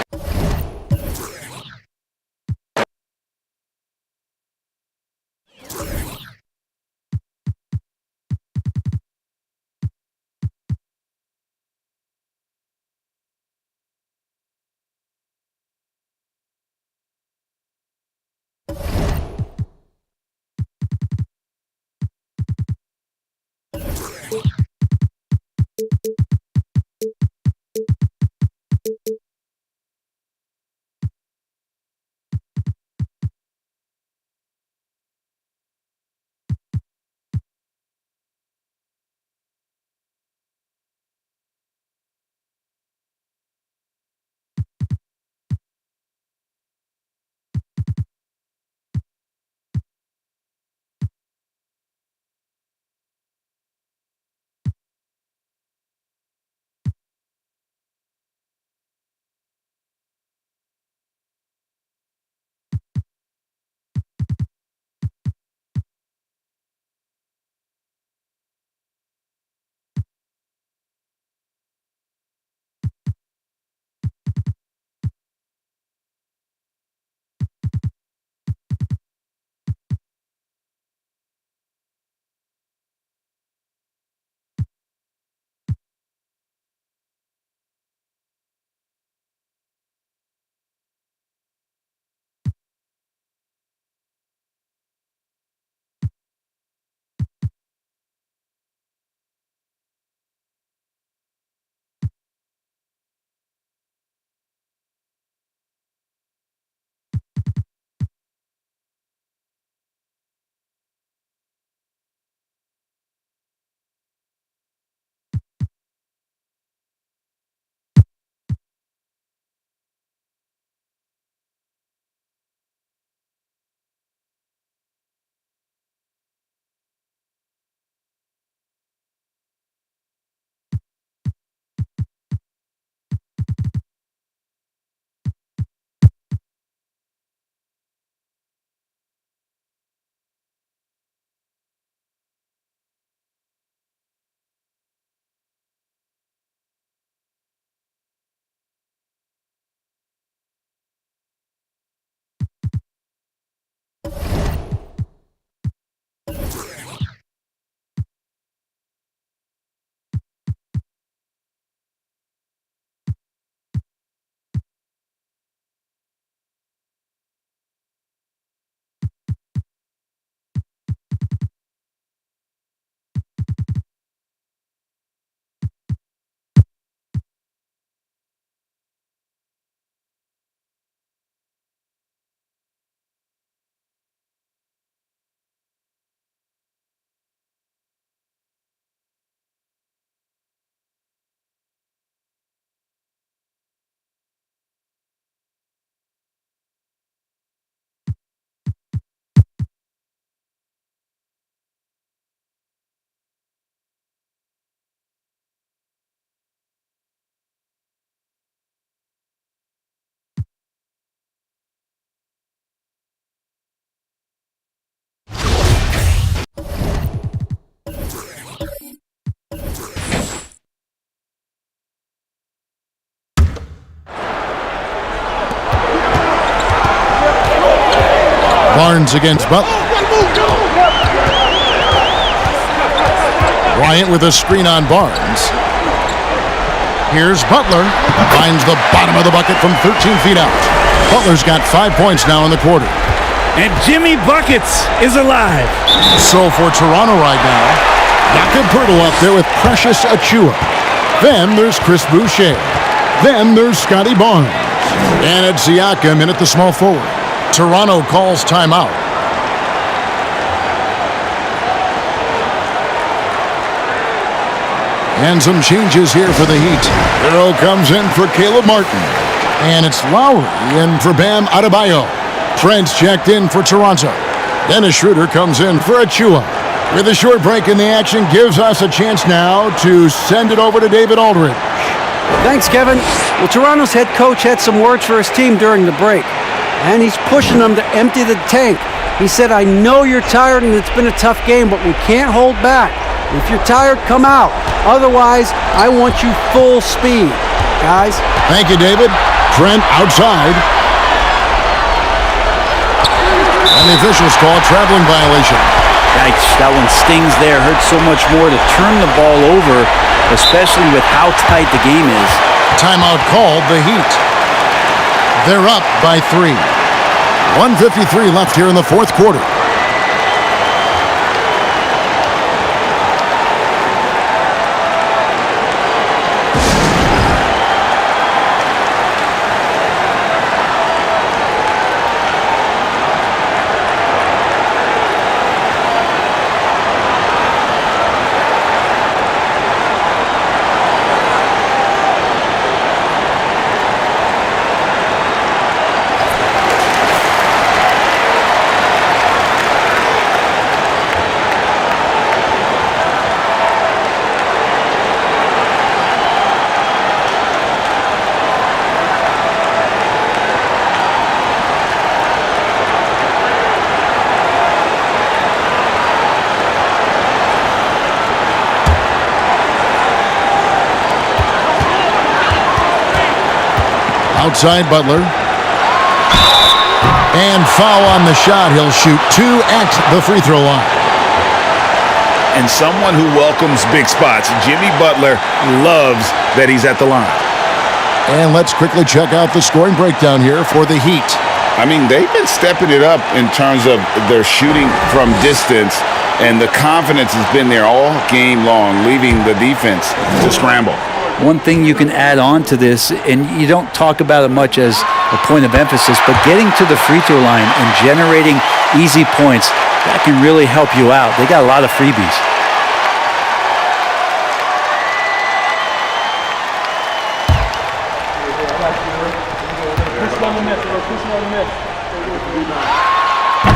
Barnes against Butler. Bryant with a screen on Barnes. Here's Butler. Finds the bottom of the bucket from 13 feet out. Butler's got 5 points now in the quarter. And Jimmy Buckets is alive. So for Toronto right now, Jakob Poeltl up there with Precious Achiuwa. Then there's Chris Boucher. Then there's Scotty Barnes. And it's Siakam in at the small forward. Toronto calls timeout. And some changes here for the Heat. Hero comes in for Caleb Martin. And it's Lowry in for Bam Adebayo. Trent's checked in for Toronto. Dennis Schroeder comes in for Achiuwa. With a short break in the action, gives us a chance now to send it over to David Aldridge. Thanks, Kevin. Well, Toronto's head coach had some words for his team during the break, and he's pushing them to empty the tank. He said, I know you're tired and it's been a tough game, but we can't hold back. If you're tired, come out. Otherwise, I want you full speed, guys. Thank you, David. Trent outside. And the officials call a traveling violation. Yikes, that one stings there. Hurt so much more to turn the ball over, especially with how tight the game is. Timeout called the Heat. They're up by 3. 1:53 left here in the fourth quarter. Outside Butler. And foul on the shot. He'll shoot 2 at the free throw line. And someone who welcomes big spots. Jimmy Butler loves that he's at the line. And let's quickly check out the scoring breakdown here for the Heat. I mean, they've been stepping it up in terms of their shooting from distance, and the confidence has been there all game long, leaving the defense to scramble. One thing you can add on to this, and you don't talk about it much as a point of emphasis, but getting to the free throw line and generating easy points, that can really help you out. They got a lot of freebies.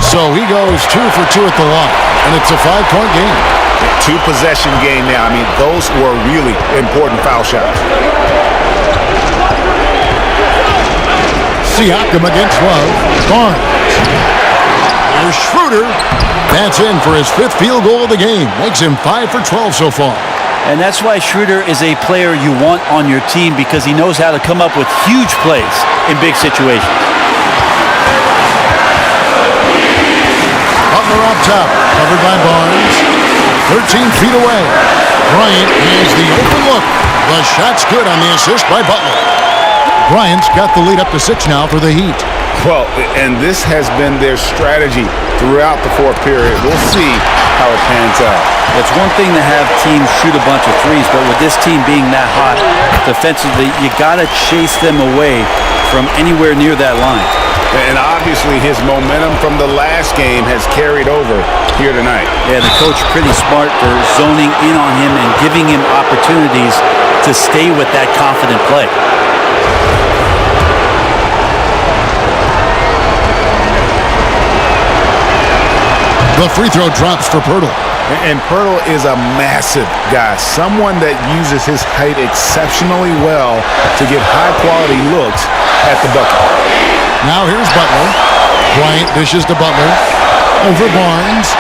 So he goes 2 for 2 at the line, and it's a 5-point game. 2-possession game now. I mean, those were really important foul shots. Siakam against Love. Barnes. Here's Schroeder. That's in for his 5th field goal of the game. Makes him 5 for 12 so far. And that's why Schroeder is a player you want on your team, because he knows how to come up with huge plays in big situations. Butler up top, covered by Barnes. 13 feet away. Bryant has the open look. The shot's good on the assist by Butler. Bryant's got the lead up to 6 now for the Heat. Well, and this has been their strategy throughout the fourth period. We'll see how it pans out. It's one thing to have teams shoot a bunch of threes, but with this team being that hot defensively, you got to chase them away from anywhere near that line. And obviously his momentum from the last game has carried over here tonight. Yeah, the coach pretty smart for zoning in on him and giving him opportunities to stay with that confident play. The free throw drops for Poeltl. And Poeltl is a massive guy, someone that uses his height exceptionally well to get high-quality looks at the bucket. Now here's Butler. Bryant dishes to Butler. Over Barnes.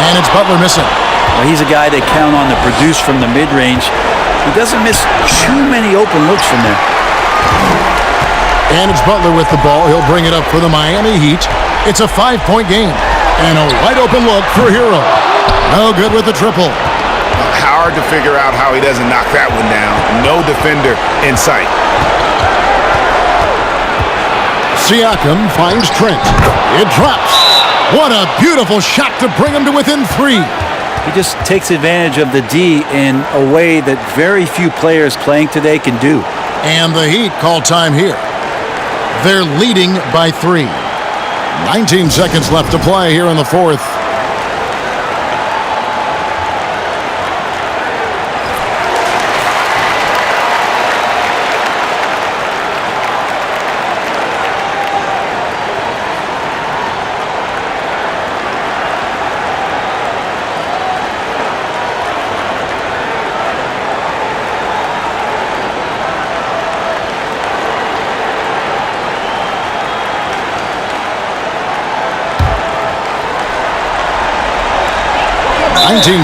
And it's Butler missing. Well, he's a guy they count on to produce from the mid-range. He doesn't miss too many open looks from there. And it's Butler with the ball. He'll bring it up for the Miami Heat. It's a 5-point game. And a wide open look for Hero. No good with the triple. Hard to figure out how he doesn't knock that one down. No defender in sight. Siakam finds Trent. It drops. What a beautiful shot to bring him to within 3. He just takes advantage of the D in a way that very few players playing today can do. And the Heat call time here. They're leading by 3. 19 seconds left to play here in the fourth.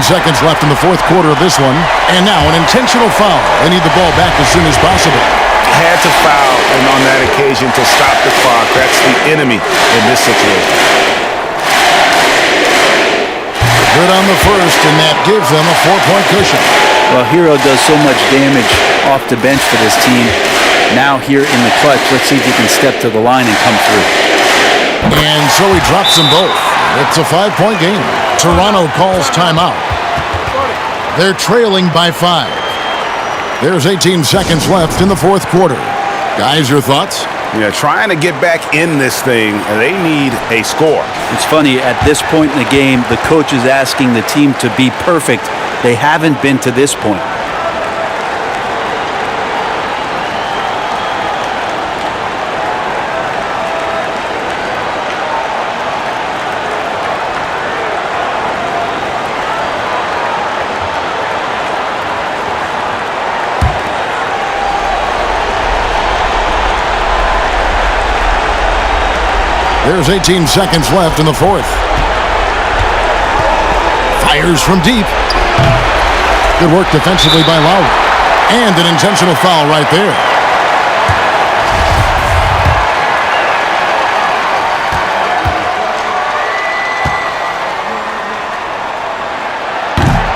Seconds left in the fourth quarter of this one. And now an intentional foul. They need the ball back as soon as possible. Had to foul, and on that occasion to stop the clock. That's the enemy in this situation. Good on the first, and that gives them a 4-point cushion. Well, Hero does so much damage off the bench for this team. Now here in the clutch, let's see if he can step to the line and come through. And so he drops them both. It's a 5-point game. Toronto calls timeout. They're trailing by 5. There's 18 seconds left in the fourth quarter. Guys, your thoughts? Yeah, trying to get back in this thing, they need a score. It's funny, at this point in the game, the coach is asking the team to be perfect. They haven't been to this point. There's 18 seconds left in the fourth. Fires from deep. Good work defensively by Lowry. And an intentional foul right there.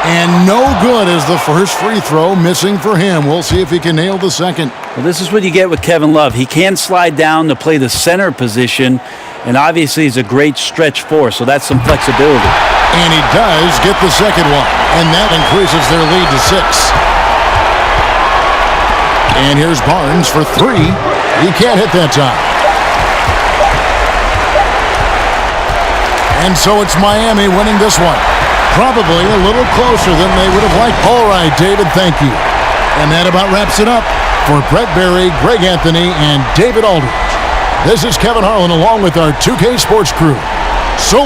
And no good as the first free throw missing for him. We'll see if he can nail the second. Well, this is what you get with Kevin Love. He can slide down to play the center position, and obviously he's a great stretch four, so that's some flexibility. And he does get the second one, and that increases their lead to 6. And here's Barnes for 3. He can't hit that time. And so it's Miami winning this one. Probably a little closer than they would have liked. All right, David, thank you. And that about wraps it up for Brett Berry, Greg Anthony, and David Aldridge. This is Kevin Harlan along with our 2K Sports crew. So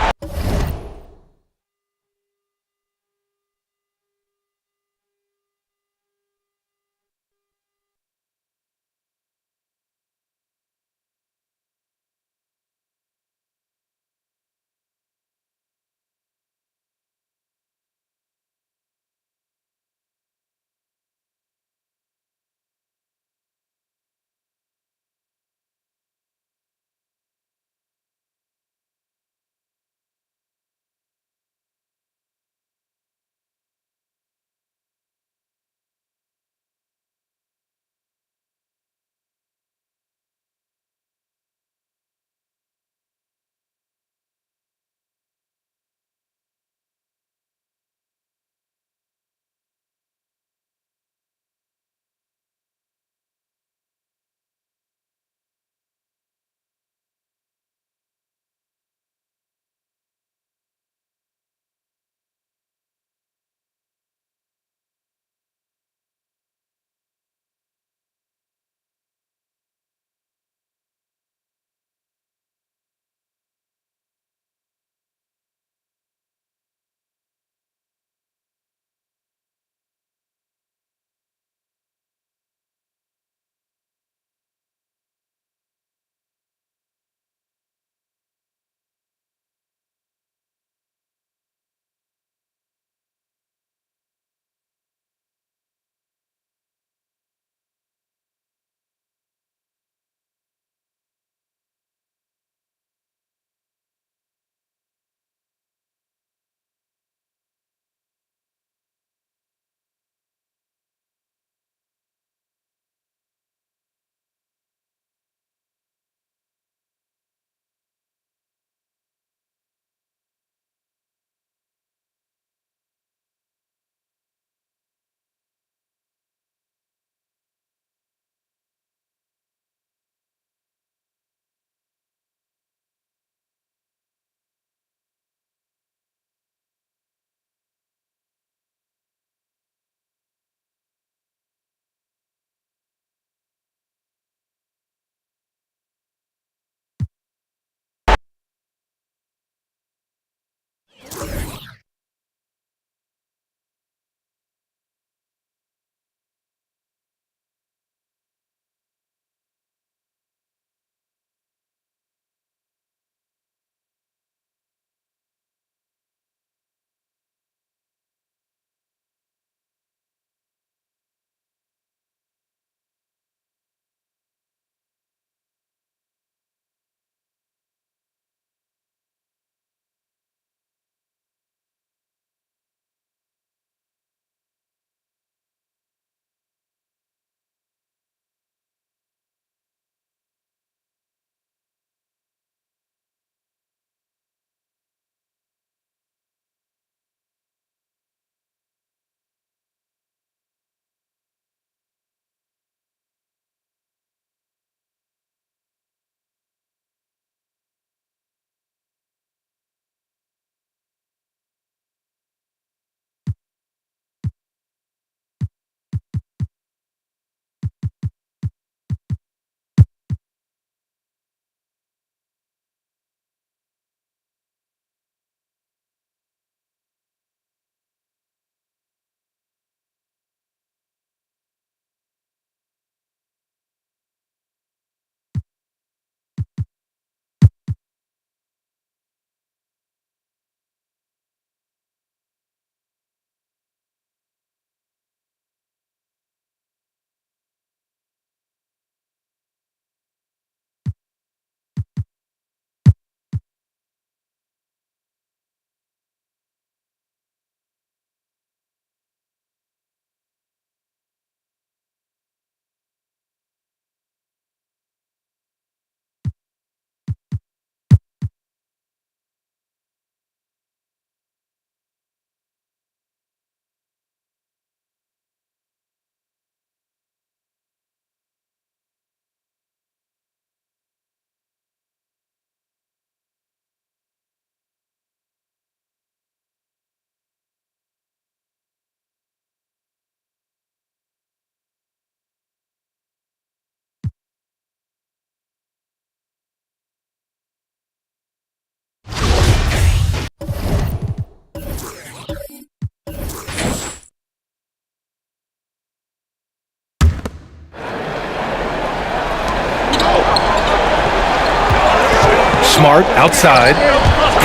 Hart outside.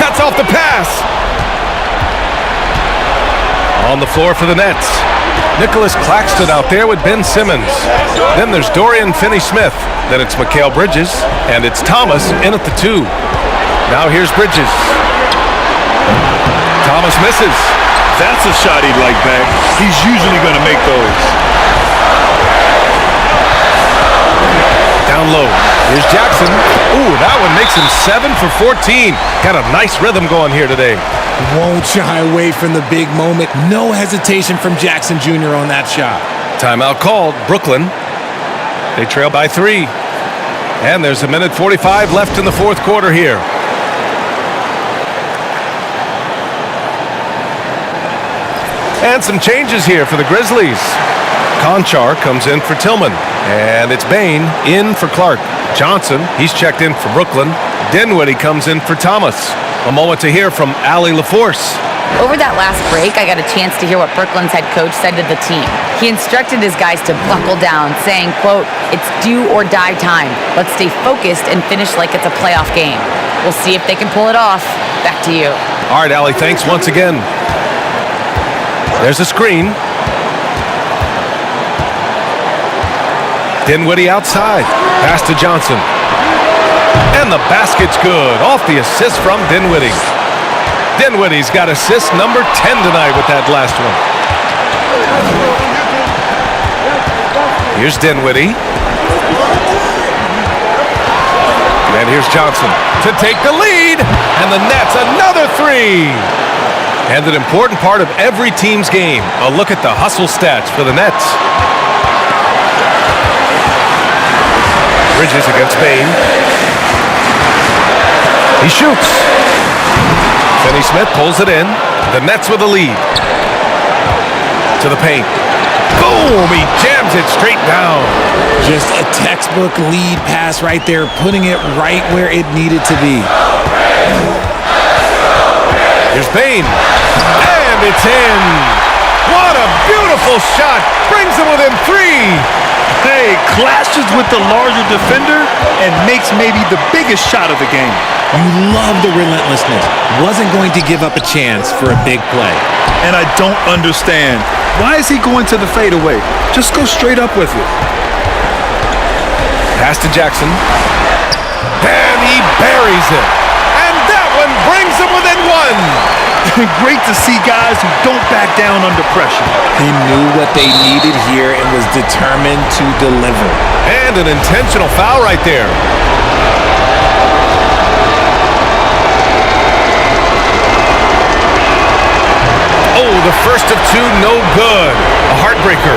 Cuts off the pass. On the floor for the Nets. Nicholas Claxton out there with Ben Simmons. Then there's Dorian Finney-Smith. Then it's Mikal Bridges. And it's Thomas in at the 2. Now here's Bridges. Thomas misses. That's a shot he'd like back. He's usually going to make those. Down low. Here's Jackson. Ooh, that one makes him 7 for 14. Got a nice rhythm going here today. Won't shy away from the big moment. No hesitation from Jackson Jr. on that shot. Timeout called. Brooklyn. They trail by 3. And there's 1:45 left in the fourth quarter here. And some changes here for the Grizzlies. Conchar comes in for Tillman. And it's Bain in for Clark. Johnson, he's checked in for Brooklyn. Dinwiddie comes in for Thomas. A moment to hear from Allie LaForce. Over that last break, I got a chance to hear what Brooklyn's head coach said to the team. He instructed his guys to buckle down, saying, quote, "It's do or die time. Let's stay focused and finish like it's a playoff game. We'll see if they can pull it off." Back to you. All right, Allie, thanks once again. There's a screen. Dinwiddie outside. Pass to Johnson. And the basket's good. Off the assist from Dinwiddie. Dinwiddie's got assist number 10 tonight with that last one. Here's Dinwiddie. And here's Johnson to take the lead. And the Nets another 3. And an important part of every team's game. A look at the hustle stats for the Nets. Bridges against Bain. He shoots. Finney-Smith pulls it in. The Nets with a lead. To the paint. Boom! He jams it straight down. Just a textbook lead pass right there, putting it right where it needed to be. Here's Bain. And it's in. What a beautiful shot. Brings them within 3. Hey, clashes with the larger defender and makes maybe the biggest shot of the game. You love the relentlessness. Wasn't going to give up a chance for a big play. And I don't understand. Why is he going to the fadeaway? Just go straight up with it. Pass to Jackson. And he buries it. And that one brings them within 1. Great to see guys who don't back down under pressure. He knew what they needed here and was determined to deliver. And an intentional foul right there. Oh, the first of 2, no good. A heartbreaker.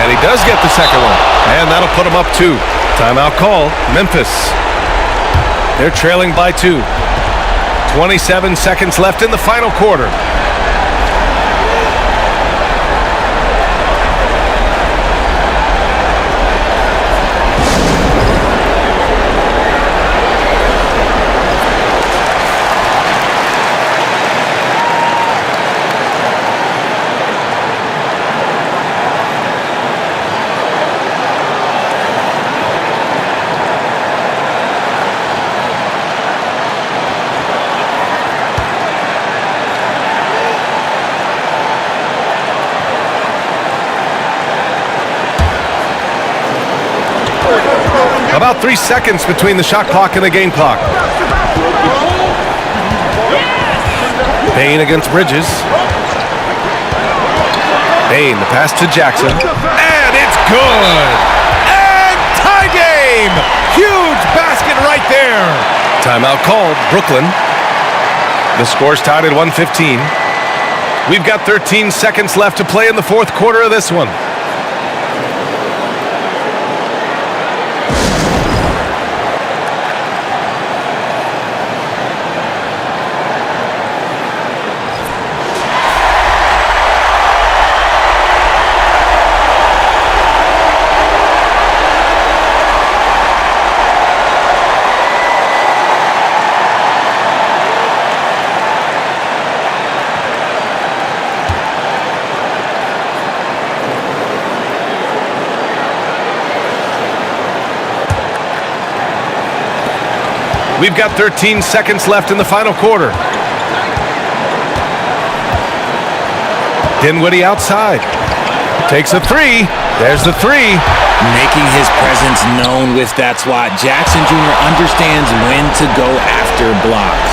And he does get the second one. And that'll put him up 2. Timeout call, Memphis. They're trailing by 2. 27 seconds left in the final quarter. About 3 seconds between the shot clock and the game clock. Bain against Bridges. Bain, the pass to Jackson. And it's good! And tie game! Huge basket right there! Timeout called, Brooklyn. The score's tied at 1:15. We've got 13 seconds left to play in the fourth quarter of this one. We've got 13 seconds left in the final quarter. Dinwiddie outside. Takes a three. There's the three. Making his presence known with that swat. Jackson Jr. understands when to go after blocks.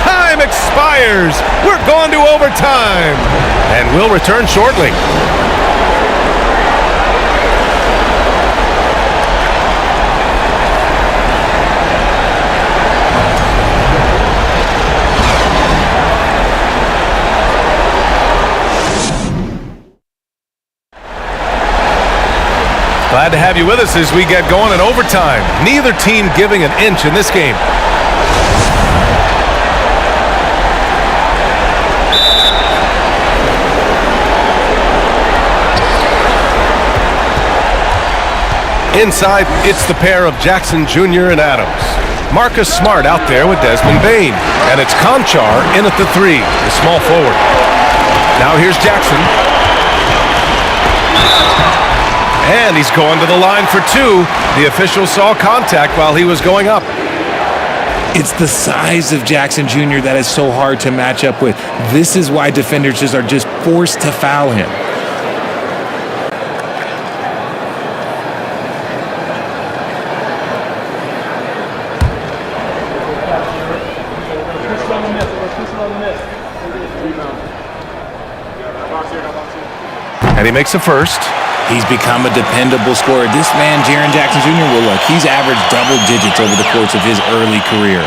Time expires. We're going to overtime. And we'll return shortly. Glad to have you with us as we get going in overtime. Neither team giving an inch in this game. Inside, it's the pair of Jackson Jr. and Adams. Marcus Smart out there with Desmond Bane. And it's Conchar in at the three, the small forward. Now here's Jackson. And he's going to the line for two. The official saw contact while he was going up. It's the size of Jackson Jr. that is so hard to match up with. This is why defenders are just forced to foul him. And he makes the first. He's become a dependable scorer. This man, Jaren Jackson Jr., well, look, he's averaged double digits over the course of his early career.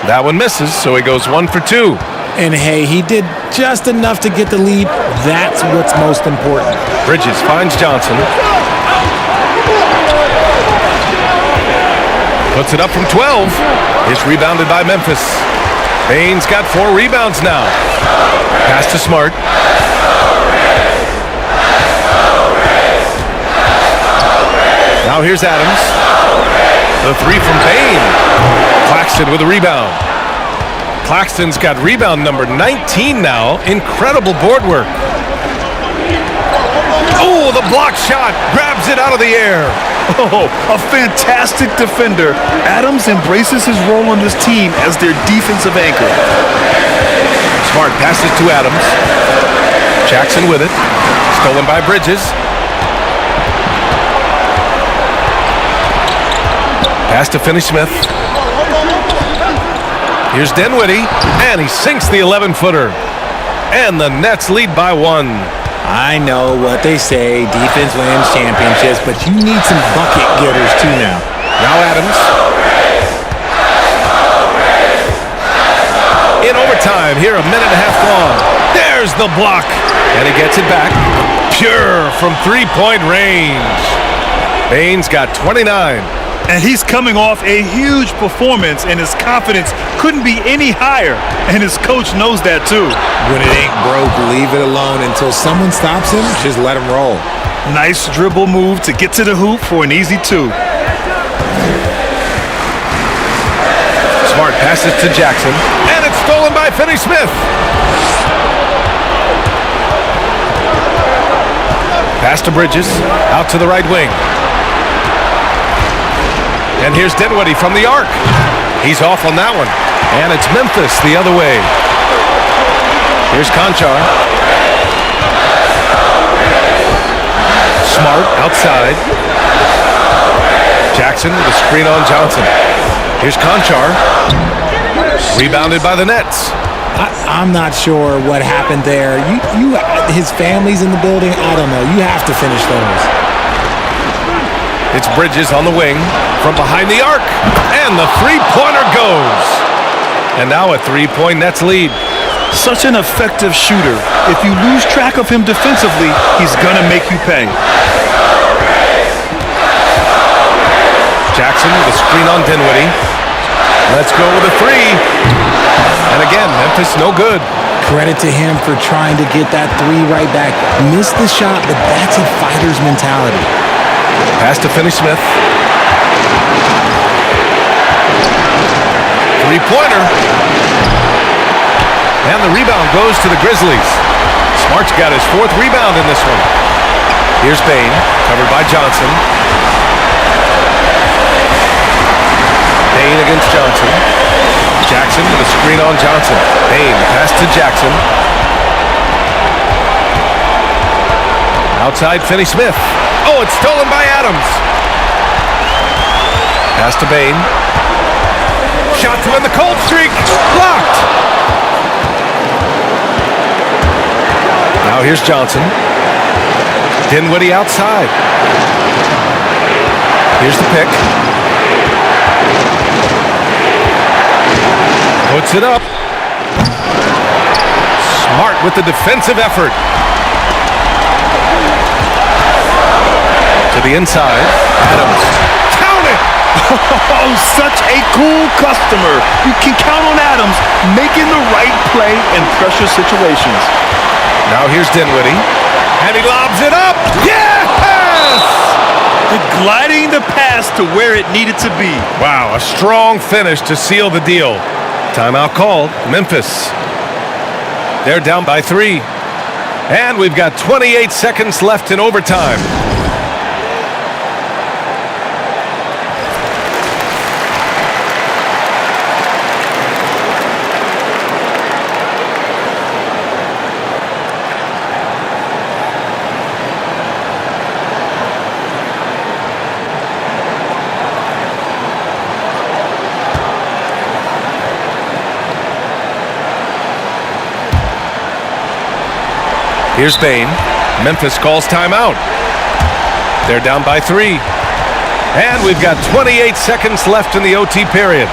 That one misses, so he goes 1 for 2. And hey, he did just enough to get the lead. That's what's most important. Bridges finds Johnson. Puts it up from 12. It's rebounded by Memphis. Bane's got 4 rebounds now. Pass to Smart. Now here's Adams. The three from Bane. Claxton with a rebound. Claxton's got rebound number 19 now. Incredible board work. Oh, the block shot. Grabs it out of the air. Oh, a fantastic defender. Adams embraces his role on this team as their defensive anchor. Smart passes to Adams. Jackson with it. Stolen by Bridges. Pass to Finney-Smith. Here's Dinwiddie, and he sinks the 11-footer. And the Nets lead by 1. I know what they say, defense wins championships, but you need some bucket getters too now. Now Adams. In overtime, here a minute and a half gone. There's the block, and he gets it back. Pure from three-point range. Bane's got 29. And he's coming off a huge performance, and his confidence couldn't be any higher. And his coach knows that too. When it ain't broke, leave it alone until someone stops him. Just let him roll. Nice dribble move to get to the hoop for an easy 2. Smart passes to Jackson, and it's stolen by Finney-Smith. Pass to Bridges, out to the right wing. And here's Dinwiddie from the arc. He's off on that one. And it's Memphis the other way. Here's Conchar. Smart outside. Jackson with a screen on Johnson. Here's Conchar. Rebounded by the Nets. I'm not sure what happened there. His family's in the building. I don't know. You have to finish those. It's Bridges on the wing from behind the arc, and the three-pointer goes. And now a three-point Nets lead. Such an effective shooter. If you lose track of him defensively, he's gonna make you pay. Jackson with a screen on Dinwiddie. Let's go with a three. And again, Memphis no good. Credit to him for trying to get that three right back. Missed the shot, but that's a fighter's mentality. Pass to Finney-Smith. Three-pointer. And the rebound goes to the Grizzlies. Smart's got his 4th rebound in this one. Here's Bain, covered by Johnson. Bain against Johnson. Jackson with a screen on Johnson. Bain, pass to Jackson. Outside Finney-Smith. Oh, it's stolen by Adams. Pass to Bain. Shot to end the cold streak. Blocked. Now here's Johnson. Dinwiddie outside. Here's the pick. Puts it up. Smart with the defensive effort. To the inside. Adams. Count it! Oh, such a cool customer. You can count on Adams making the right play in pressure situations. Now here's Dinwiddie. And he lobs it up. Yes! Gliding the pass to where it needed to be. Wow, a strong finish to seal the deal. Timeout called. Memphis. They're down by 3. And we've got 28 seconds left in overtime. Here's Bain. Memphis calls timeout. They're down by 3. And we've got 28 seconds left in the OT period.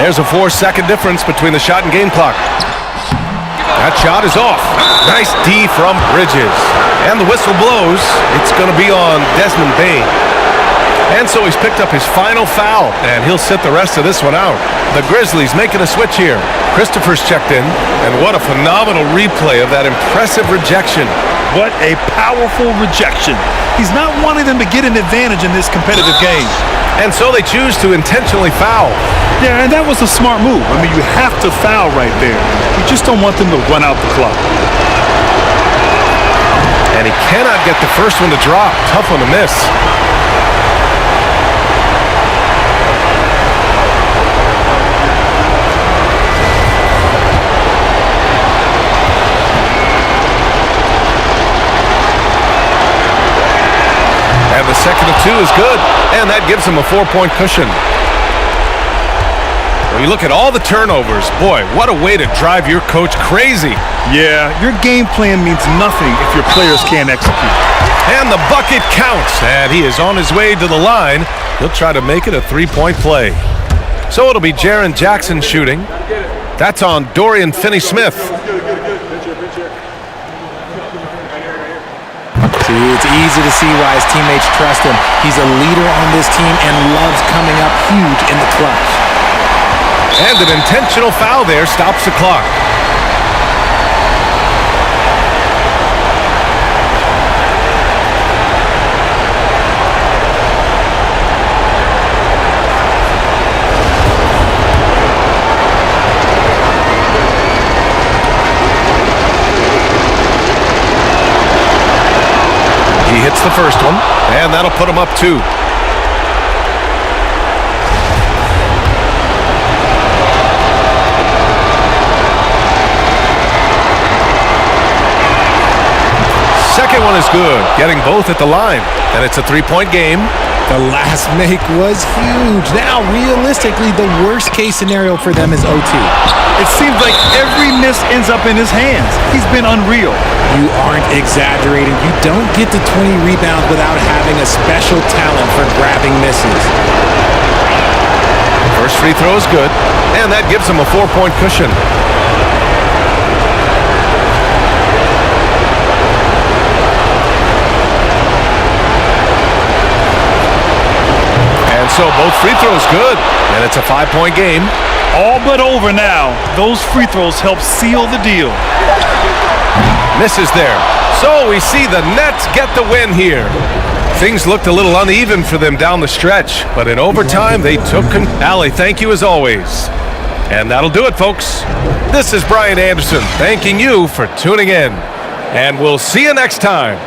There's a 4-second difference between the shot and game clock. That shot is off. Nice D from Bridges. And the whistle blows. It's going to be on Desmond Bain. And so he's picked up his final foul, and he'll sit the rest of this one out. The Grizzlies making a switch here. Christopher's checked in, and what a phenomenal replay of that impressive rejection. What a powerful rejection. He's not wanting them to get an advantage in this competitive game. And so they choose to intentionally foul. Yeah, and that was a smart move. I mean, you have to foul right there. You just don't want them to run out the clock. And he cannot get the first one to drop. Tough one to miss. And the second of 2 is good. And that gives him a 4-point cushion. When you look at all the turnovers, boy, what a way to drive your coach crazy. Yeah, your game plan means nothing if your players can't execute. And the bucket counts, and he is on his way to the line. He'll try to make it a 3-point play. So it'll be Jaren Jackson shooting. That's on Dorian Finney-Smith. See, it's easy to see why his teammates trust him. He's a leader on this team and loves coming up huge in the clutch. And an intentional foul there stops the clock. He hits the first one, and that'll put him up 2. Second one is good, getting both at the line. And it's a 3-point game. The last make was huge. Now, realistically, the worst case scenario for them is OT. It seems like every miss ends up in his hands. He's been unreal. You aren't exaggerating. You don't get to 20 rebounds without having a special talent for grabbing misses. First free throw is good, and that gives him a 4-point cushion. And so both free throws good, and it's a 5-point game. All but over now. Those free throws help seal the deal. Misses there. So we see the Nets get the win here. Things looked a little uneven for them down the stretch, but in overtime they took Allie, thank you as always. And that'll do it, folks. This is Brian Anderson thanking you for tuning in. And we'll see you next time.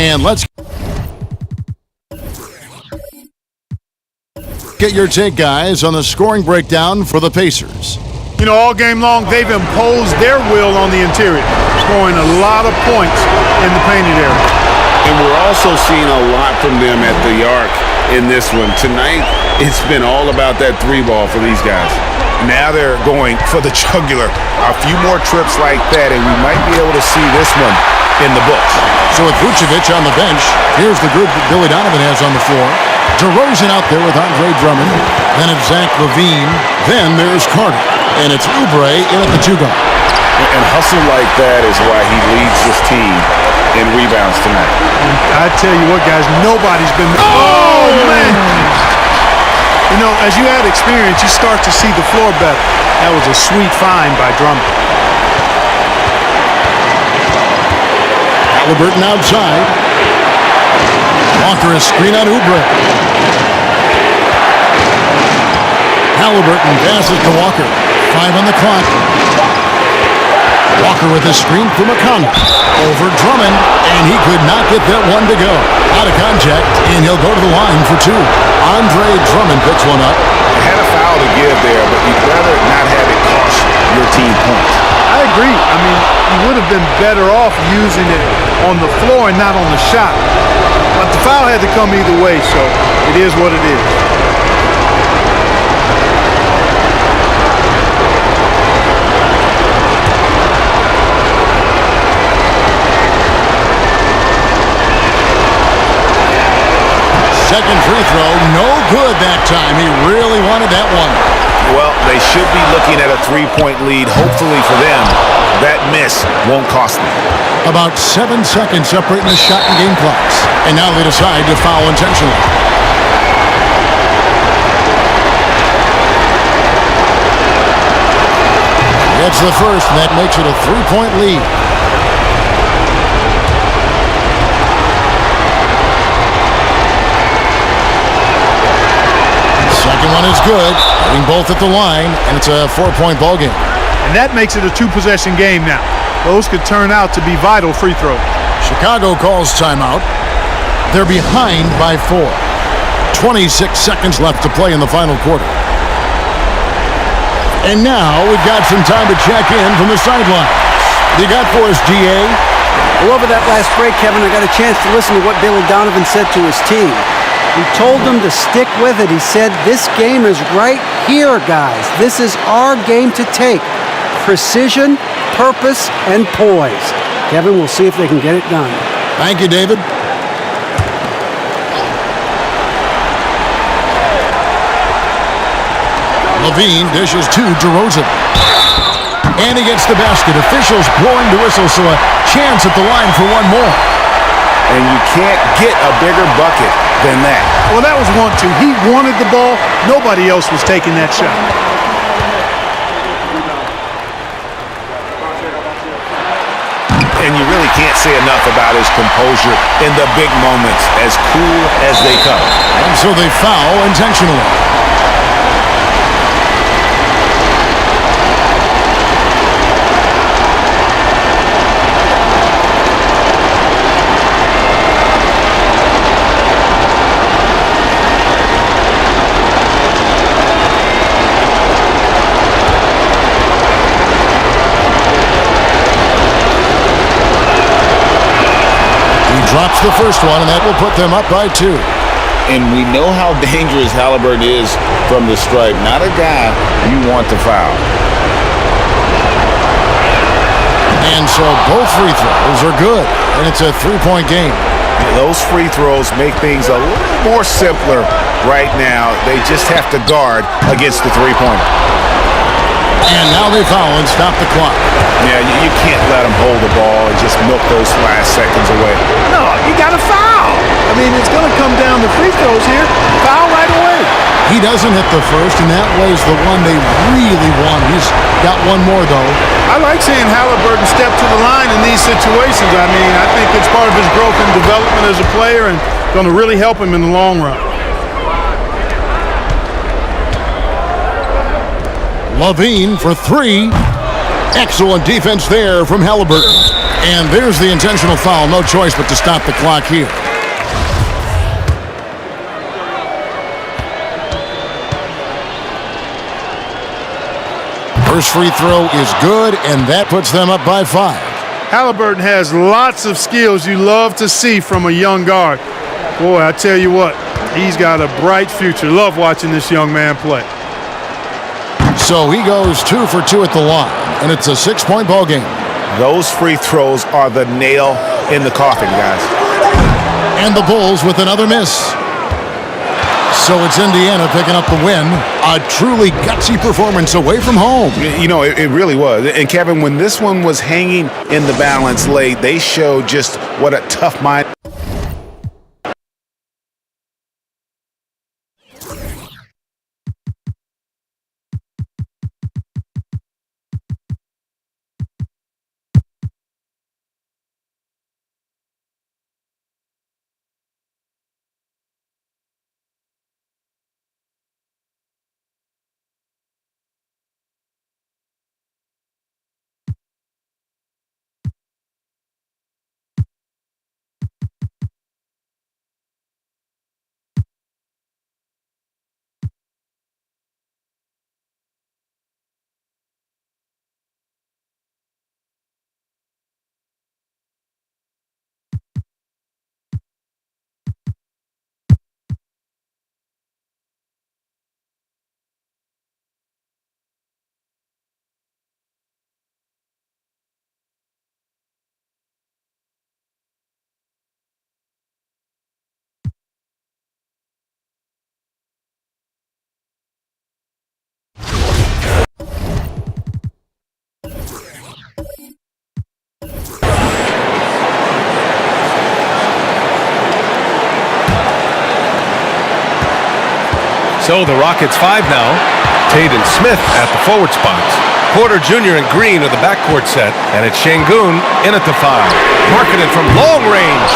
And let's get your take, guys, on the scoring breakdown for the Pacers. You know, all game long, they've imposed their will on the interior, scoring a lot of points in the painted area. And we're also seeing a lot from them at the arc in this one. Tonight, it's been all about that three ball for these guys. Now they're going for the jugular. A few more trips like that, and we might be able to see this one in the books. So with Vucevic on the bench, here's the group that Billy Donovan has on the floor. DeRozan out there with Andre Drummond. Then it's Zach LaVine. Then there's Carter. And it's Oubre in at the 2 guard. And hustle like that is why he leads this team in rebounds tonight. I tell you what, guys, nobody's been... Oh, man! You know, as you add experience, you start to see the floor better. That was a sweet find by Drummond. Halliburton outside. Walker is screen on Oubre. Halliburton passes to Walker. 5 on the clock. Walker with a screen for McConnell. Over Drummond, and he could not get that one to go. Out of contact, and he'll go to the line for 2. Andre Drummond picks one up. Had a foul to give there, but you'd rather not have it cost your team points. I agree. I mean, you would have been better off using it on the floor and not on the shot. But the foul had to come either way, so it is what it is. Second free throw, no good that time. He really wanted that one. Well, they should be looking at a 3-point lead. Hopefully for them, that miss won't cost them. About 7 seconds separating the shot and game clocks. And now they decide to foul intentionally. It's the first, and that makes it a 3-point lead. Second one is good, hitting both at the line, and it's a 4-point ball game. And that makes it a 2-possession game now. Those could turn out to be vital free throws. Chicago calls timeout. They're behind by 4. 26 seconds left to play in the final quarter. And now we've got some time to check in from the sideline. You got for us, GA? Well, over that last break, Kevin, I got a chance to listen to what Billy Donovan said to his team. He told them to stick with it. He said, this game is right here, guys. This is our game to take. Precision, purpose, and poise. Kevin, we'll see if they can get it done. Thank you, David. LaVine dishes to DeRozan. And he gets the basket. Officials blowing the whistle, so a chance at the line for one more. And you can't get a bigger bucket than that. Well, that was 1-2. He wanted the ball. Nobody else was taking that shot. And you really can't say enough about his composure in the big moments, as cool as they come. And so they foul intentionally. Drops the first one, and that will put them up by 2. And we know how dangerous Halliburton is from the stripe. Not a guy you want to foul. And so both free throws are good, and it's a 3-point game. Those free throws make things a little more simpler right now. They just have to guard against the three-pointer. And now they foul and stop the clock. Yeah, you can't let them hold the ball and just milk those last seconds away. No, you got to foul. I mean, it's going to come down to free throws here. Foul right away. He doesn't hit the first, and that was the one they really want. He's got one more, though. I like seeing Halliburton step to the line in these situations. I mean, I think it's part of his growth and development as a player and going to really help him in the long run. LaVine for 3. Excellent defense there from Halliburton. And there's the intentional foul. No choice but to stop the clock here. First free throw is good, and that puts them up by 5. Halliburton has lots of skills you love to see from a young guard. Boy, I tell you what, he's got a bright future. Love watching this young man play. So he goes 2 for 2 at the line, and it's a 6-point ball game. Those free throws are the nail in the coffin, guys. And the Bulls with another miss. So it's Indiana picking up the win. A truly gutsy performance away from home. You know, it really was. And Kevin, when this one was hanging in the balance late, they showed just what a tough mind. So the Rockets 5 now. Tate and Smith at the forward spots. Porter Jr. and Green are the backcourt set, and it's Şengün in at the 5. Markkanen from long range.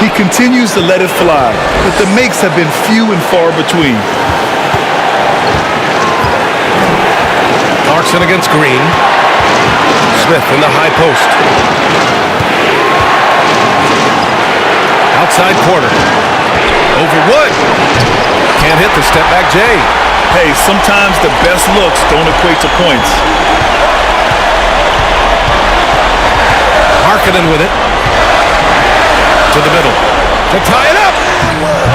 He continues to let it fly, but the makes have been few and far between. Clarkson against Green. Smith in the high post. Outside Porter. Over Wood. Can't hit the step back Jay. Hey, sometimes the best looks don't equate to points. Markkanen with it. To the middle. To tie it up.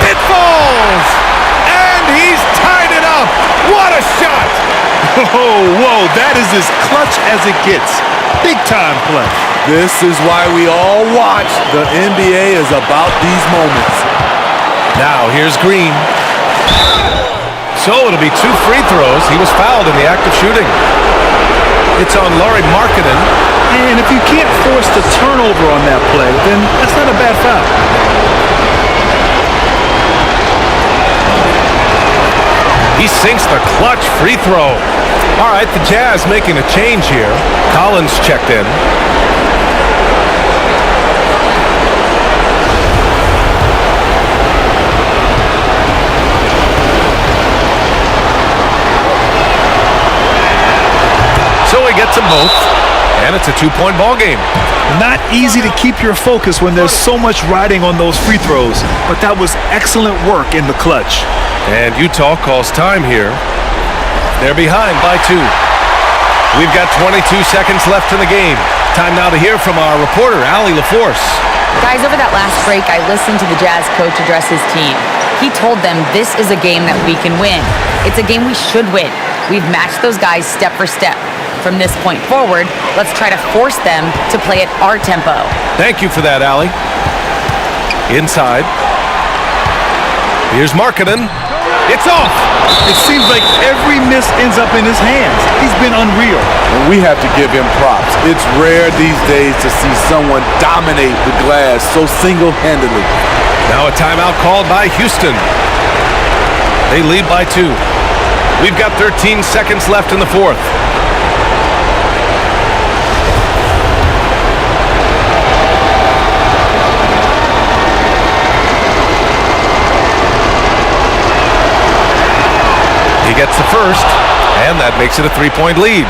It falls. And he's tied it up. What a shot. Whoa, that is as clutch as it gets. Big time play. This is why we all watch. The NBA is about these moments. Now here's Green. So it'll be 2 free throws. He was fouled in the act of shooting. It's on Lauri Markkanen. And if you can't force the turnover on that play, then that's not a bad foul. He sinks the clutch free throw. All right, the Jazz making a change here. Collins checked in. So he gets them both, and it's a 2-point ball game. Not easy to keep your focus when there's so much riding on those free throws, but that was excellent work in the clutch. And Utah calls time here. They're behind by 2. We've got 22 seconds left in the game. Time now to hear from our reporter, Allie LaForce. Guys, over that last break, I listened to the Jazz coach address his team. He told them this is a game that we can win. It's a game we should win. We've matched those guys step for step. From this point forward, let's try to force them to play at our tempo. Thank you for that, Allie. Inside. Here's Markkanen. It's off. It seems like every miss ends up in his hands. He's been unreal. And we have to give him props. It's rare these days to see someone dominate the glass so single-handedly. Now a timeout called by Houston. They lead by 2. We've got 13 seconds left in the 4th. He gets the first, and that makes it a 3-point lead.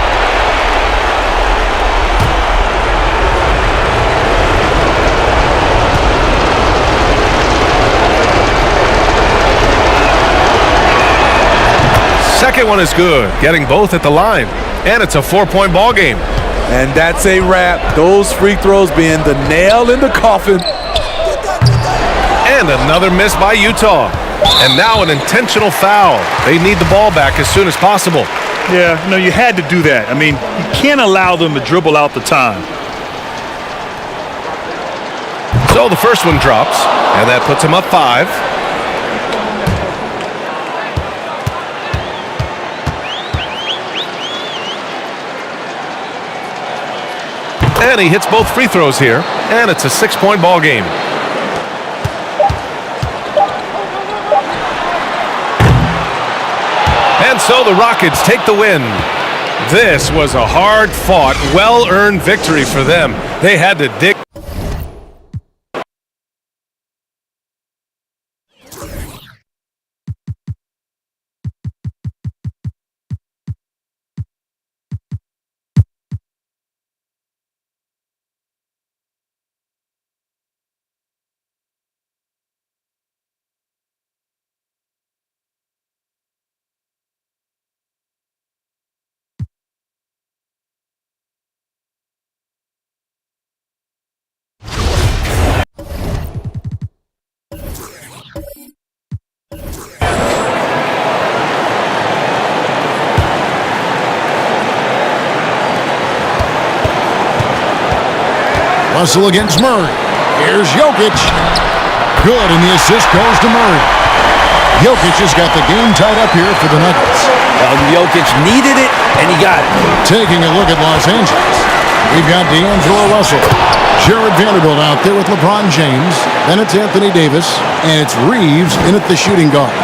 second one is good, getting both at the line. And it's a 4-point ball game. And that's a wrap. Those free throws being the nail in the coffin. And another miss by Utah. And now an intentional foul. They need the ball back as soon as possible. Yeah, no, you had to do that. I mean, you can't allow them to dribble out the time. So the first one drops, and that puts him up 5. And he hits both free throws here, and it's a 6-point ball game. And so the Rockets take the win. This was a hard-fought, well-earned victory for them. They had to dig. Russell against Murray. Here's Jokic. Good, and the assist goes to Murray. Jokic has got the game tied up here for the Nuggets. Well, Jokic needed it, and he got it. Taking a look at Los Angeles. We've got D'Angelo Russell. Jared Vanderbilt out there with LeBron James. Then it's Anthony Davis, and it's Reeves in at the shooting guard.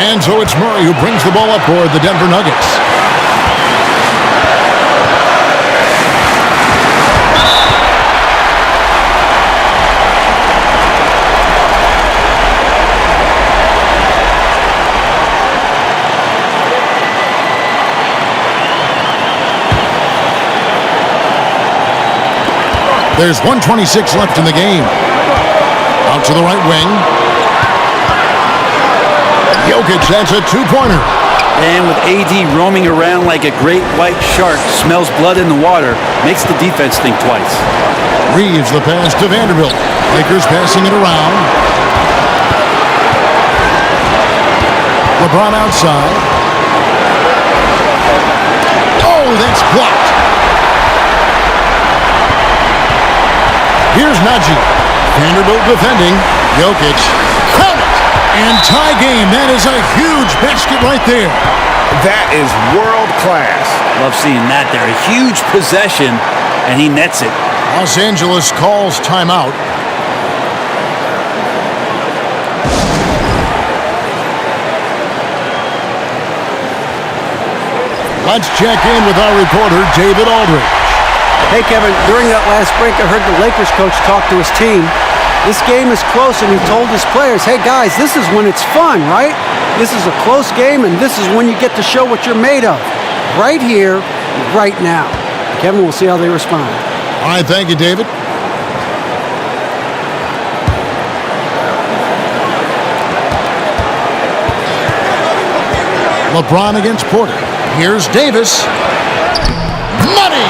And so it's Murray who brings the ball up for the Denver Nuggets. There's 1:26 left in the game. Out to the right wing. Jokic, that's a two-pointer. And with AD roaming around like a great white shark, smells blood in the water, makes the defense think twice. Reeves the pass to Vanderbilt. Lakers passing it around. LeBron outside. Oh, that's blocked. Here's Najee. Vanderbilt defending. Jokic. Count it! And tie game. That is a huge basket right there. That is world class. Love seeing that there. A huge possession, and he nets it. Los Angeles calls timeout. Let's check in with our reporter, David Aldridge. Hey, Kevin, during that last break, I heard the Lakers coach talk to his team. This game is close, and he told his players, hey, guys, this is when it's fun, right? This is a close game, and this is when you get to show what you're made of. Right here, right now. Kevin, we'll see how they respond. All right, thank you, David. LeBron against Porter. Here's Davis. Money!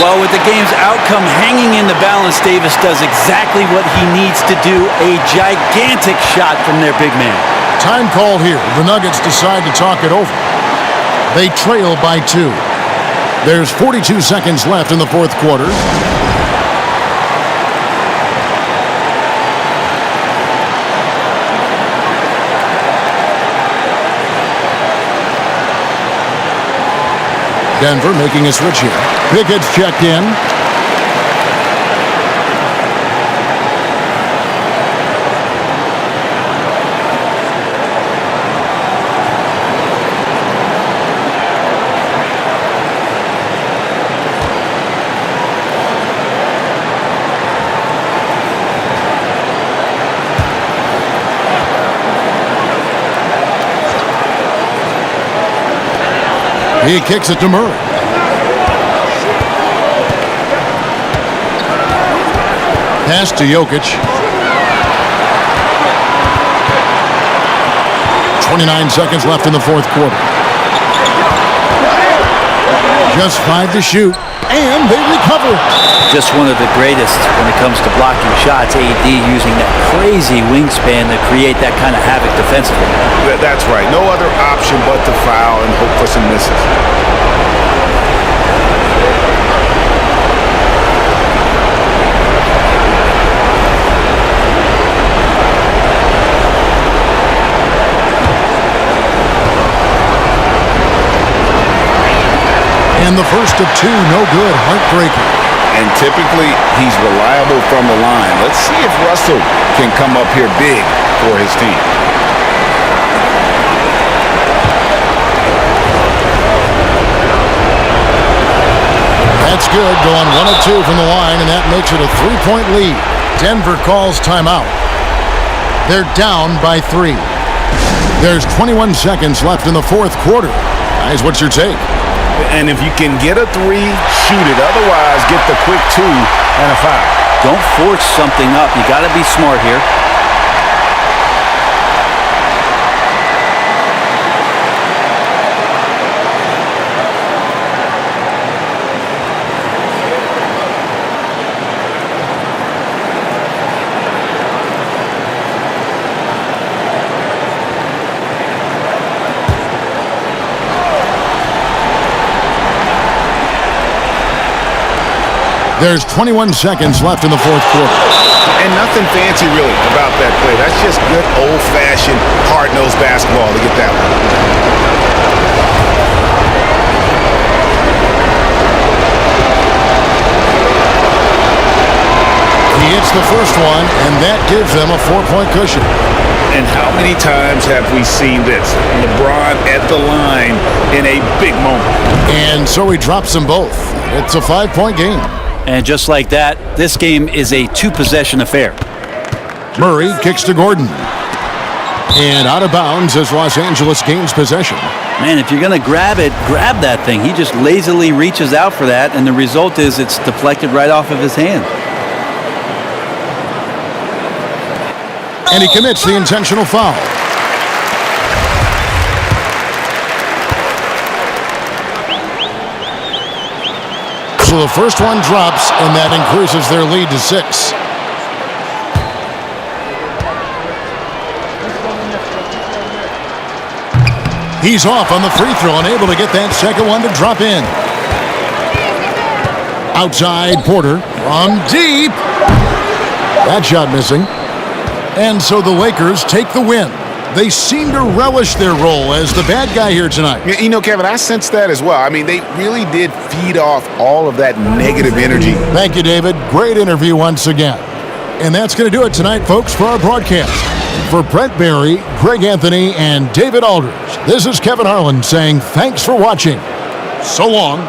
Well, with the game's outcome hanging in the balance, Davis does exactly what he needs to do. A gigantic shot from their big man. Time called here. The Nuggets decide to talk it over. They trail by 2. There's 42 seconds left in the fourth quarter. Denver making a switch here. Pickett's checked in. He kicks it to Murray. Pass to Jokic. 29 seconds left in the fourth quarter. Just 5 to shoot, and they recover. Just one of the greatest when it comes to blocking shots. AD using that crazy wingspan to create that kind of havoc defensively. That's right. No other option but to foul and hope for some misses. And the first of 2, no good. Heartbreaker. And typically, he's reliable from the line. Let's see if Russell can come up here big for his team. That's good. Going 1 of 2 from the line, and that makes it a 3-point lead. Denver calls timeout. They're down by 3. There's 21 seconds left in the fourth quarter. Guys, what's your take? And if you can get a 3, shoot it. Otherwise, get the quick 2 and a foul. Don't force something up. You got to be smart here. There's 21 seconds left in the fourth quarter. And nothing fancy really about that play. That's just good old-fashioned hard-nosed basketball to get that one. He hits the first one, and that gives them a 4-point cushion. And how many times have we seen this? LeBron at the line in a big moment. And so he drops them both. It's a 5-point game. And just like that, this game is a 2-possession affair. Murray kicks to Gordon. And out of bounds as Los Angeles gains possession. Man, if you're going to grab it, grab that thing. He just lazily reaches out for that, and the result is it's deflected right off of his hand. And he commits the intentional foul. So the first one drops, and that increases their lead to 6. He's off on the free throw and able to get that second one to drop in. Outside, Porter from deep. That shot missing. And so the Lakers take the win. They seem to relish their role as the bad guy here tonight. You know, Kevin, I sense that as well. I mean, they really did feed off all of that negative energy. Thank you, David. Great interview once again. And that's going to do it tonight, folks, for our broadcast. For Brent Barry, Greg Anthony, and David Aldridge, this is Kevin Harlan saying thanks for watching. So long.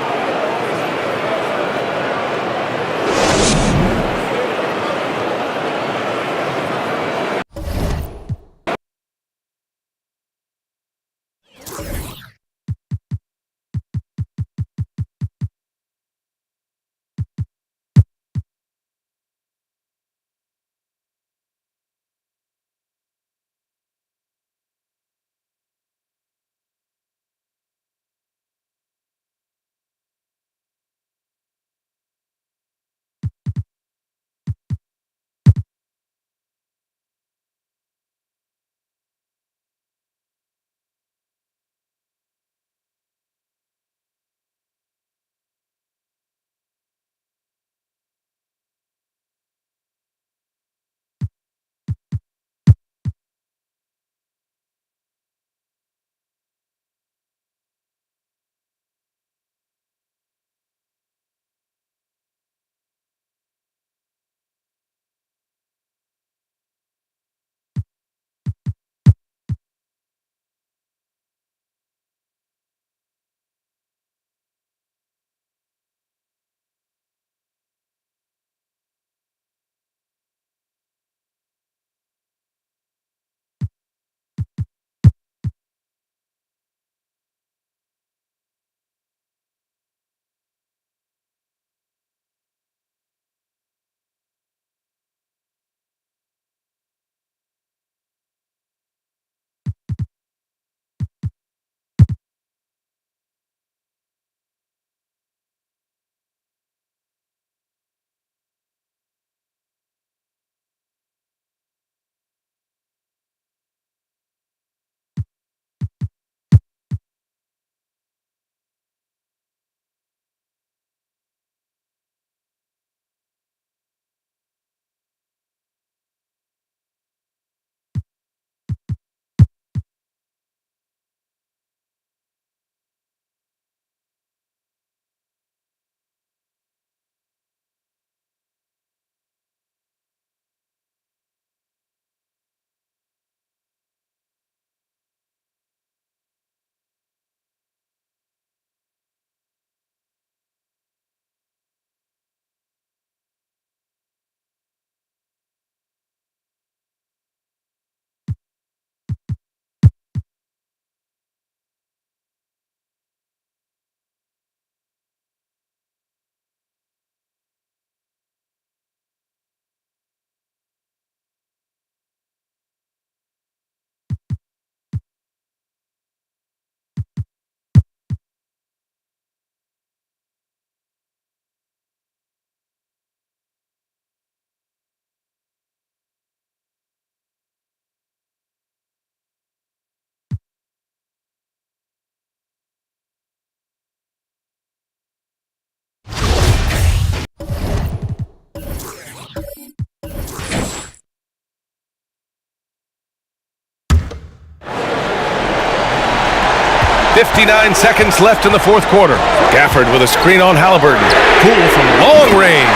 59 seconds left in the fourth quarter. Gafford with a screen on Halliburton. Poole from long range.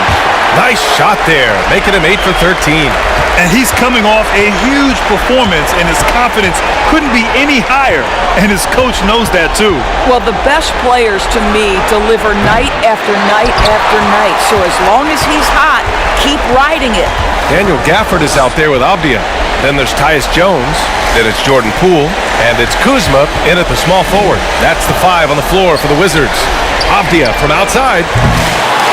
Nice shot there, making him 8 for 13. And he's coming off a huge performance, and his confidence couldn't be any higher. And his coach knows that too. Well, the best players to me deliver night after night after night. So as long as he's hot, keep riding it. Daniel Gafford is out there with Abdia. Then there's Tyus Jones. Then it's Jordan Poole. And it's Kuzma in at the small forward. That's the 5 on the floor for the Wizards. Abdia from outside.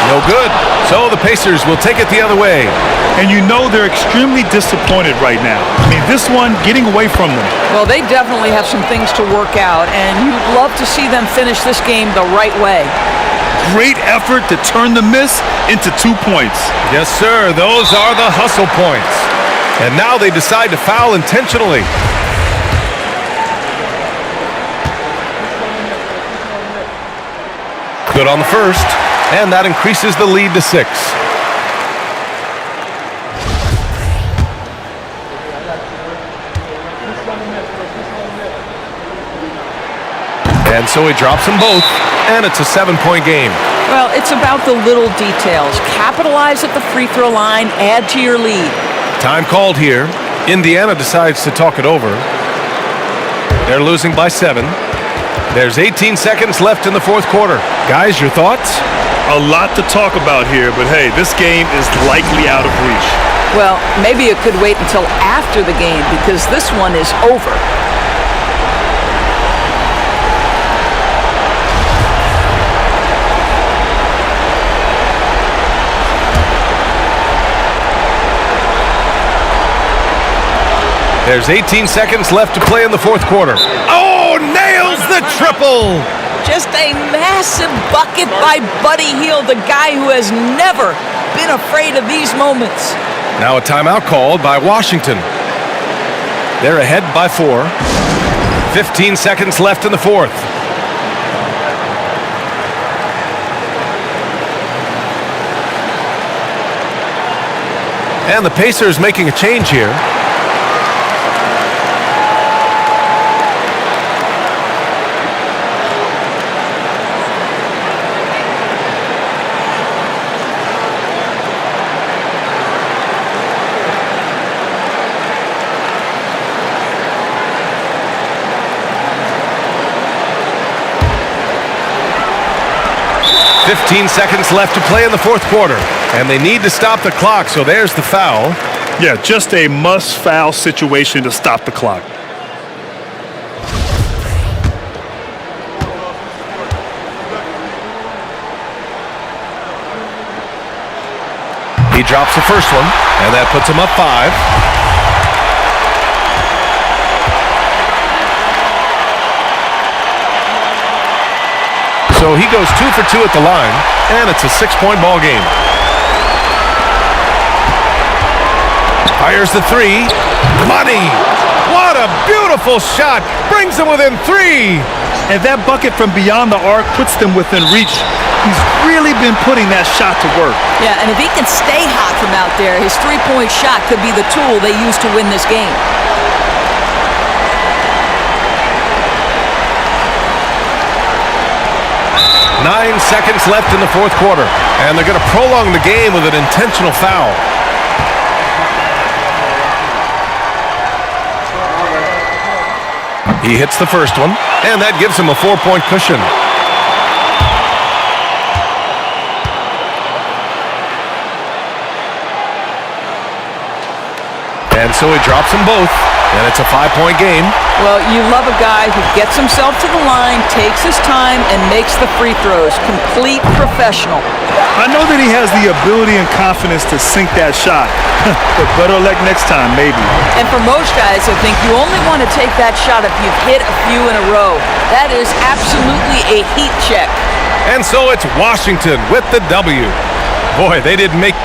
No good. So the Pacers will take it the other way. And you know they're extremely disappointed right now. I mean, this one getting away from them. Well, they definitely have some things to work out, and you'd love to see them finish this game the right way. Great effort to turn the miss into 2 points. Yes, sir. Those are the hustle points. And now they decide to foul intentionally. Good on the first, and that increases the lead to 6. And so he drops them both, and it's a 7-point game. Well, it's about the little details. Capitalize at the free throw line, add to your lead. Time called here. Indiana decides to talk it over. They're losing by 7. There's 18 seconds left in the fourth quarter. Guys, your thoughts? A lot to talk about here, but hey, this game is likely out of reach. Well, maybe it could wait until after the game because this one is over. There's 18 seconds left to play in the fourth quarter. Oh, nails the triple! Just a massive bucket by Buddy Hield, the guy who has never been afraid of these moments. Now a timeout called by Washington. They're ahead by 4. 15 seconds left in the fourth. And the Pacers making a change here. Fifteen seconds left to play in the fourth quarter. And they need to stop the clock, so there's the foul. Yeah, just a must-foul situation to stop the clock. He drops the first one, and that puts him up 5. So he goes 2 for 2 at the line, and it's a 6-point ball game. Fires the 3. Money! What a beautiful shot! Brings them within 3. And that bucket from beyond the arc puts them within reach. He's really been putting that shot to work. Yeah, and if he can stay hot from out there, his three-point shot could be the tool they use to win this game. Nine seconds left in the fourth quarter, and they're going to prolong the game with an intentional foul. He hits the first one, and that gives him a 4-point cushion. And so he drops them both, and it's a 5-point game. Well, you love a guy who gets himself to the line, takes his time, and makes the free throws. Complete professional. I know that he has the ability and confidence to sink that shot, but better luck next time, maybe. And for most guys, I think you only want to take that shot if you've hit a few in a row. That is absolutely a heat check. And so it's Washington with the W. Boy, they didn't make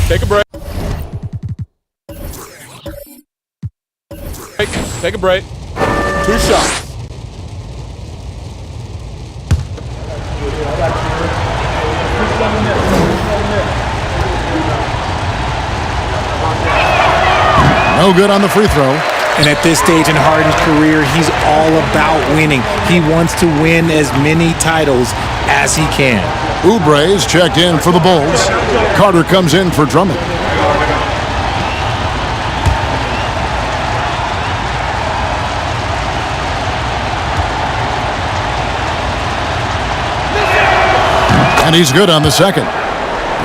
Take a break. Take a break. 2 shots. No good on the free throw. And at this stage in Harden's career, he's all about winning. He wants to win as many titles as he can. Oubre is checked in for the Bulls. Carter comes in for Drummond. And he's good on the second.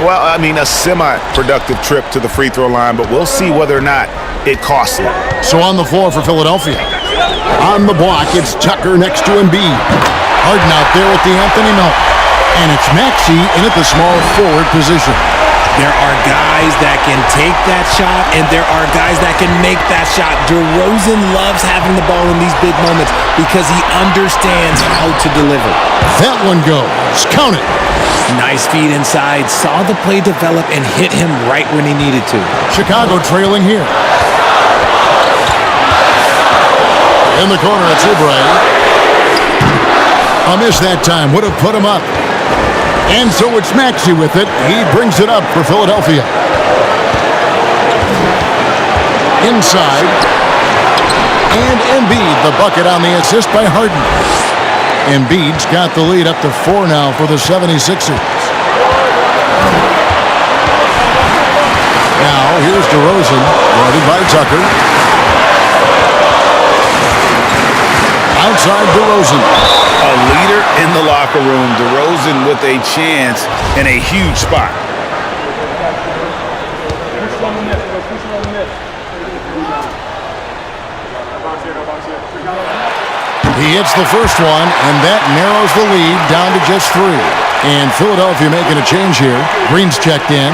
Well, I mean, a semi-productive trip to the free throw line, but we'll see whether or not it costs him. So on the floor for Philadelphia. On the block, it's Tucker next to Embiid. Harden out there with the Anthony Melt. And it's Maxey in at the small forward position. There are guys that can take that shot, and there are guys that can make that shot. DeRozan loves having the ball in these big moments because he understands how to deliver. That one goes. Count it. Nice feed inside, saw the play develop, and hit him right when he needed to. Chicago trailing here. In the corner, it's Oubre. A miss that time. Would have put him up. And so it's Maxey with it. He brings it up for Philadelphia. Inside. And Embiid, the bucket on the assist by Harden. Embiid's got the lead up to 4 now for the 76ers. Now, here's DeRozan, guarded by Tucker. Outside DeRozan. A leader in the locker room. DeRozan with a chance in a huge spot. He hits the first one, and that narrows the lead down to just 3. And Philadelphia making a change here. Green's checked in.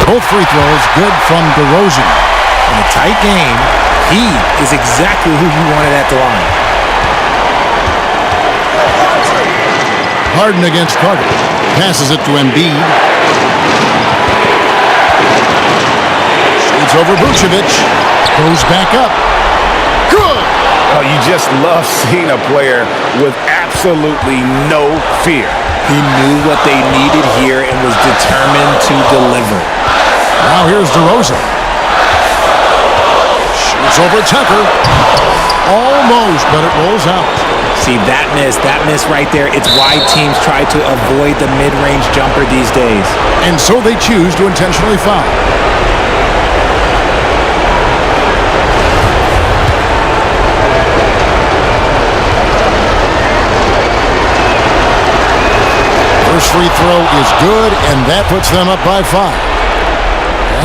Both free throws good from DeRozan. In a tight game, he is exactly who you wanted at the line. Harden against Carter. Passes it to Embiid. Shoots over Vucevic. Goes back up. Good! Oh, you just love seeing a player with absolutely no fear. He knew what they needed here and was determined to deliver. Now here's DeRozan. Shoots over Tucker. Almost, but it rolls out. See, that miss right there, it's why teams try to avoid the mid-range jumper these days. And so they choose to intentionally foul. First free throw is good, and that puts them up by 5.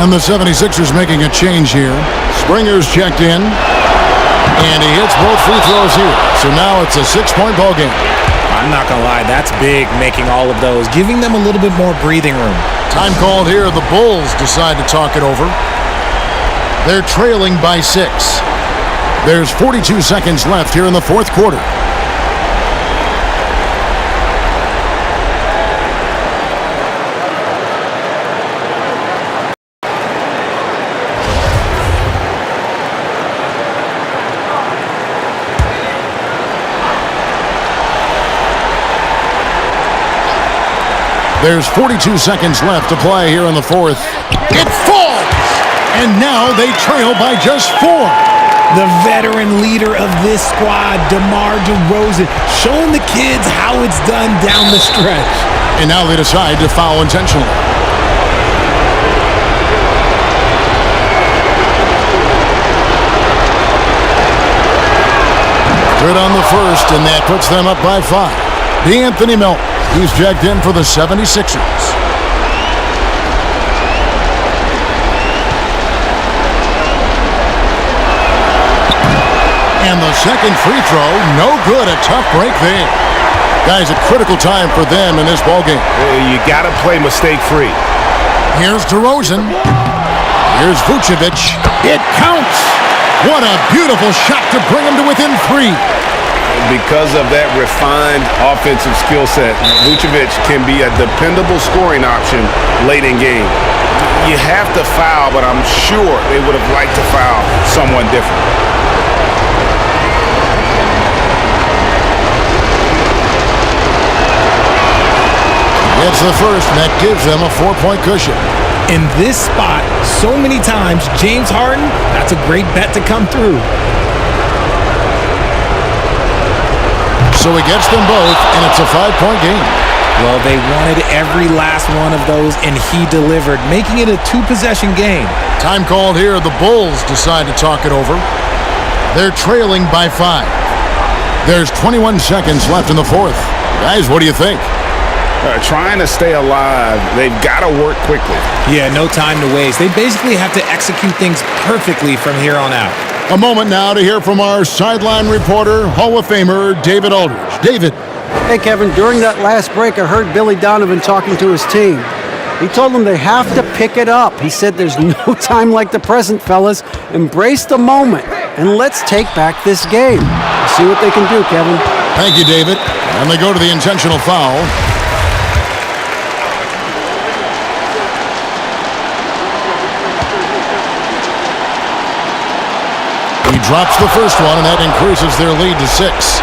And the 76ers making a change here. Springer's checked in. And he hits both free throws here. So now it's a 6-point ball game. I'm not going to lie, that's big, making all of those, giving them a little bit more breathing room. Time called here. The Bulls decide to talk it over. They're trailing by 6. There's 42 seconds left here in the fourth quarter. There's 42 seconds left to play here in the fourth. It falls! And now they trail by just 4. The veteran leader of this squad, DeMar DeRozan, showing the kids how it's done down the stretch. And now they decide to foul intentionally. Good on the first, and that puts them up by 5. D'Anthony Melt. He's checked in for the 76ers. And the second free throw, no good. A tough break there. Guys, a critical time for them in this ballgame. You got to play mistake-free. Here's DeRozan. Here's Vucevic. It counts. What a beautiful shot to bring him to within 3. Because of that refined offensive skill set, Vucevic can be a dependable scoring option late in game. You have to foul, but I'm sure they would have liked to foul someone different. It's the first, and that gives them a 4-point cushion. In this spot, so many times, James Harden, that's a great bet to come through. So he gets them both, and it's a 5-point game. Well, they wanted every last one of those, and he delivered, making it a 2-possession game. Time called here. The Bulls decide to talk it over. They're trailing by 5. There's 21 seconds left in the fourth. Guys, what do you think? Trying to stay alive, they've got to work quickly. Yeah, no time to waste. They basically have to execute things perfectly from here on out. A moment now to hear from our sideline reporter, Hall of Famer David Aldridge. David. Hey, Kevin, during that last break, I heard Billy Donovan talking to his team. He told them they have to pick it up. He said there's no time like the present, fellas. Embrace the moment, and let's take back this game. See what they can do, Kevin. Thank you, David. And they go to the intentional foul. He drops the first one, and that increases their lead to 6.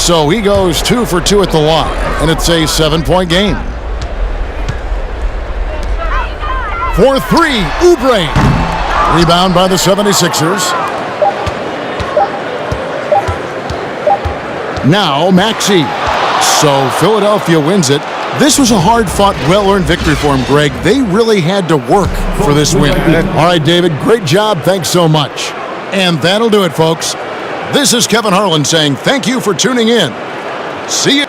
So he goes 2 for 2 at the line, and it's a 7-point game. For 3, Oubre. Rebound by the 76ers. Now Maxey. So Philadelphia wins it. This was a hard-fought, well-earned victory for him, Greg. They really had to work for this win. All right, David, great job. Thanks so much. And that'll do it, folks. This is Kevin Harlan saying thank you for tuning in. See you.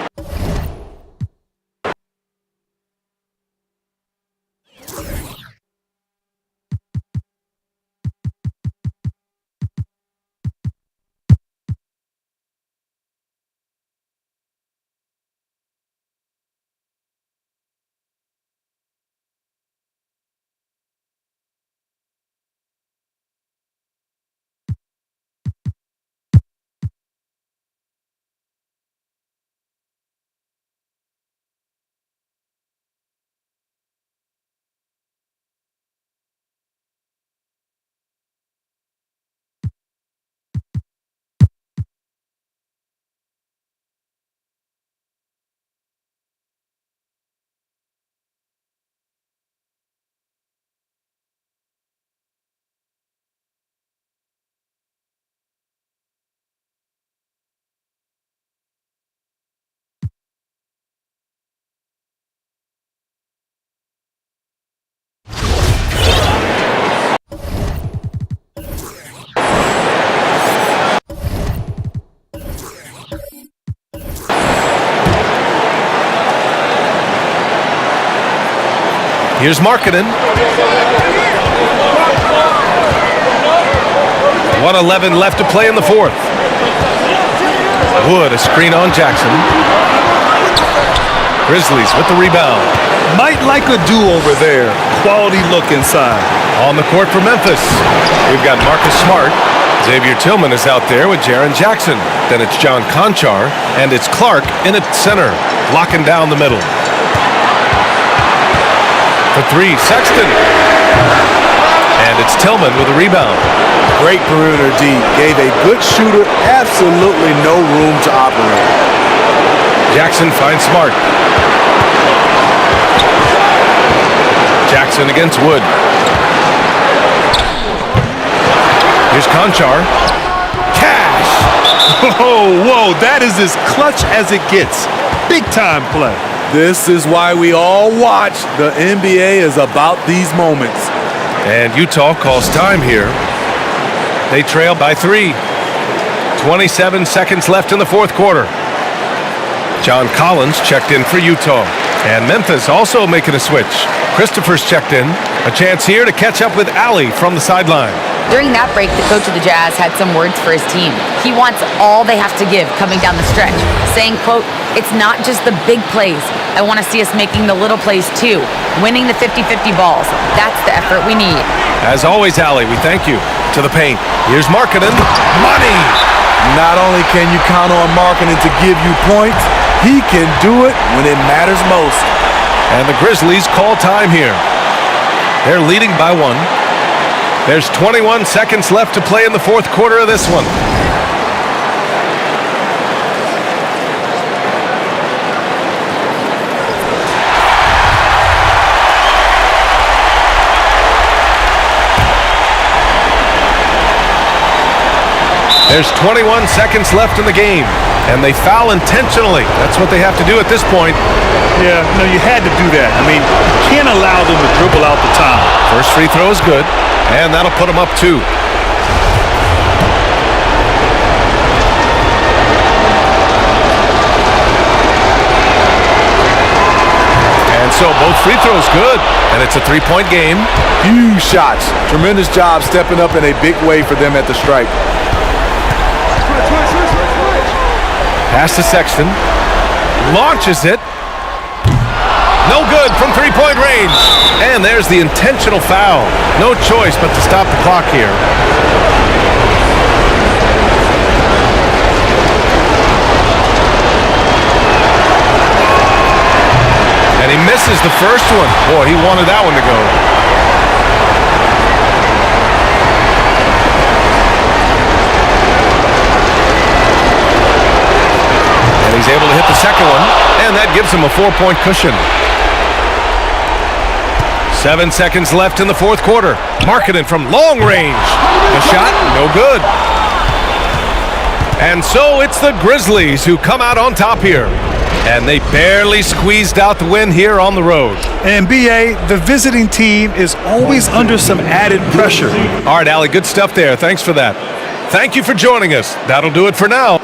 Here's Markkanen. 1:11 left to play in the fourth. Wood, a screen on Jackson. Grizzlies with the rebound. Might like a do-over there. Quality look inside. On the court for Memphis, we've got Marcus Smart. Xavier Tillman is out there with Jaren Jackson. Then it's John Conchar, and it's Clark in at center, locking down the middle. For 3, Sexton. And it's Tillman with a rebound. Great perimeter D. Gave a good shooter absolutely no room to operate. Jackson finds Smart. Jackson against Wood. Here's Conchar. Cash! Whoa, that is as clutch as it gets. Big time play. This is why we all watch. The NBA is about these moments. And Utah calls time here. They trail by 3. 27 seconds left in the fourth quarter. John Collins checked in for Utah. And Memphis also making a switch. Christopher's checked in. A chance here to catch up with Allie from the sideline. During that break, the coach of the Jazz had some words for his team. He wants all they have to give coming down the stretch, saying, quote, It's not just the big plays. I want to see us making the little plays too, winning the 50-50 balls. That's the effort we need. As always, Allie, we thank you. To the paint. Here's Markkanen. Money! Not only can you count on Markkanen to give you points, he can do it when it matters most. And the Grizzlies call time here. They're leading by 1. There's 21 seconds left to play in the fourth quarter of this one. There's 21 seconds left in the game, and they foul intentionally. That's what they have to do at this point. Yeah, no, you had to do that. I mean, you can't allow them to dribble out the time. First free throw is good, and that'll put them up 2. And so both free throws good, and it's a 3-point game. Huge shots. Tremendous job stepping up in a big way for them at the stripe. Pass to Sexton. Launches it. No good from 3-point range. And there's the intentional foul. No choice but to stop the clock here. And he misses the first one. Boy, he wanted that one to go. And he's able to hit the second one, and that gives him a 4-point cushion. 7 seconds left in the fourth quarter. Markkanen from long range. The shot, no good. And so it's the Grizzlies who come out on top here. And they barely squeezed out the win here on the road. And B.A., the visiting team is always under some added pressure. All right, Allie, good stuff there. Thanks for that. Thank you for joining us. That'll do it for now.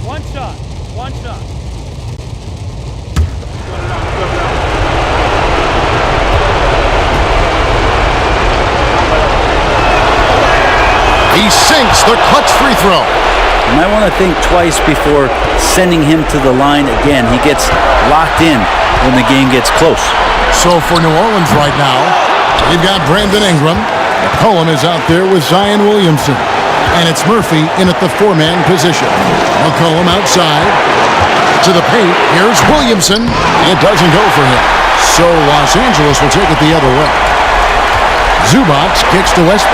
One shot. He sinks the clutch free throw. You might want to think twice before sending him to the line again. He gets locked in when the game gets close. So for New Orleans right now, you've got Brandon Ingram. McCollum is out there with Zion Williamson. And it's Murphy in at the 4-man position. McCollum outside to the paint. Here's Williamson. It doesn't go for him. So Los Angeles will take it the other way. Zubac kicks to Westbrook.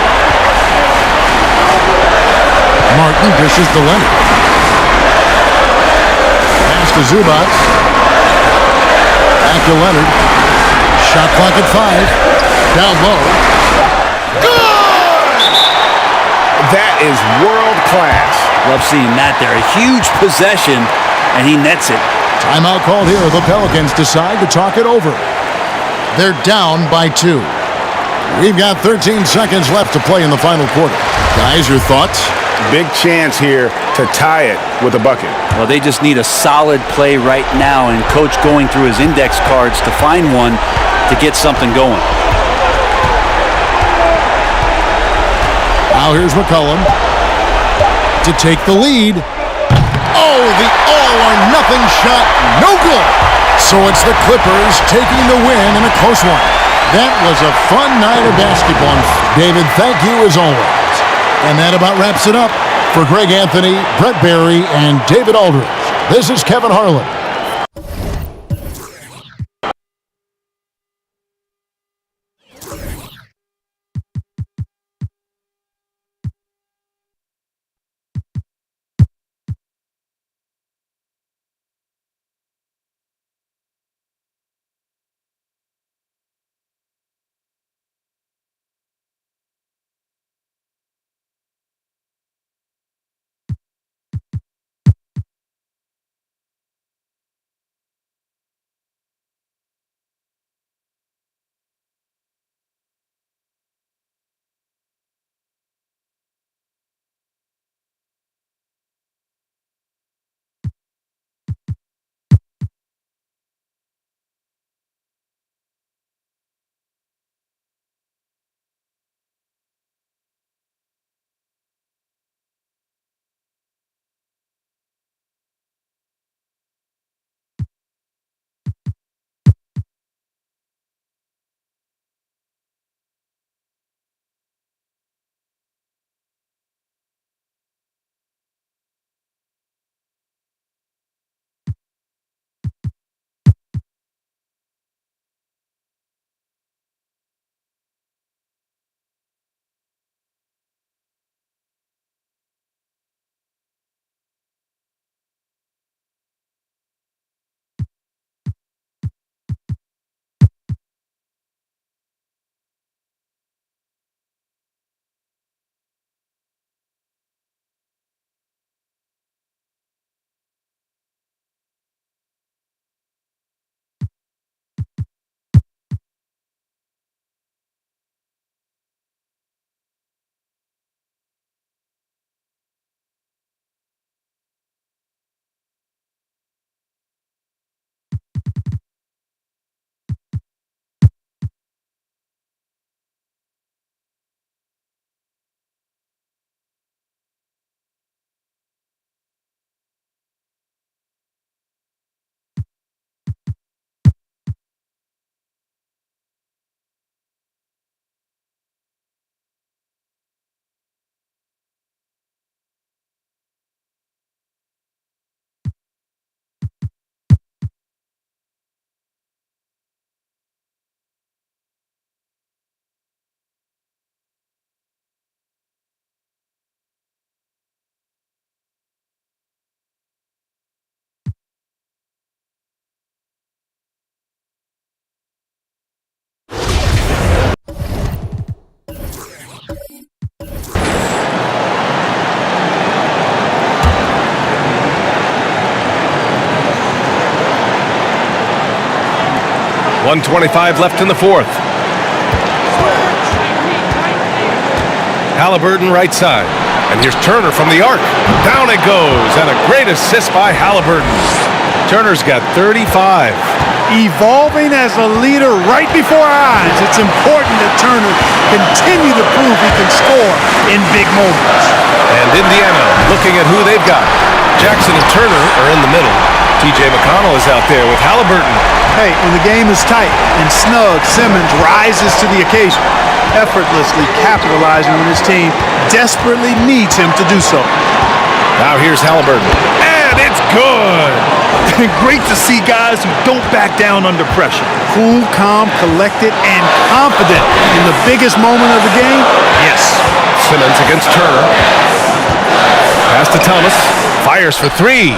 Martin dishes to Leonard. Pass to Zubac. Back to Leonard. Shot clock at 5. Down low. Good! That is world class. Love seeing that there. A huge possession, and he nets it. Timeout called here. The Pelicans decide to talk it over. They're down by 2. We've got 13 seconds left to play in the final quarter. Guys, your thoughts? Big chance here to tie it with a bucket. Well, they just need a solid play right now, and Coach going through his index cards to find one to get something going. Now here's McCollum to take the lead. Oh, the all-or-nothing shot, no good. So it's the Clippers taking the win in a close one. That was a fun night of basketball. David, thank you as always. And that about wraps it up. For Greg Anthony, Brett Barry, and David Aldridge, this is Kevin Harlan. 1:25 left in the fourth. Halliburton right side. And here's Turner from the arc. Down it goes, and a great assist by Halliburton. Turner's got 35. Evolving as a leader right before our eyes. It's important that Turner continue to prove he can score in big moments. And Indiana looking at who they've got. Jackson and Turner are in the middle. T.J. McConnell is out there with Halliburton. Hey, when the game is tight and snug, Simmons rises to the occasion, effortlessly capitalizing when his team desperately needs him to do so. Now here's Halliburton. And it's good! Great to see guys who don't back down under pressure. Cool, calm, collected, and confident in the biggest moment of the game. Yes. Simmons against Turner. Pass to Thomas. Fires for three.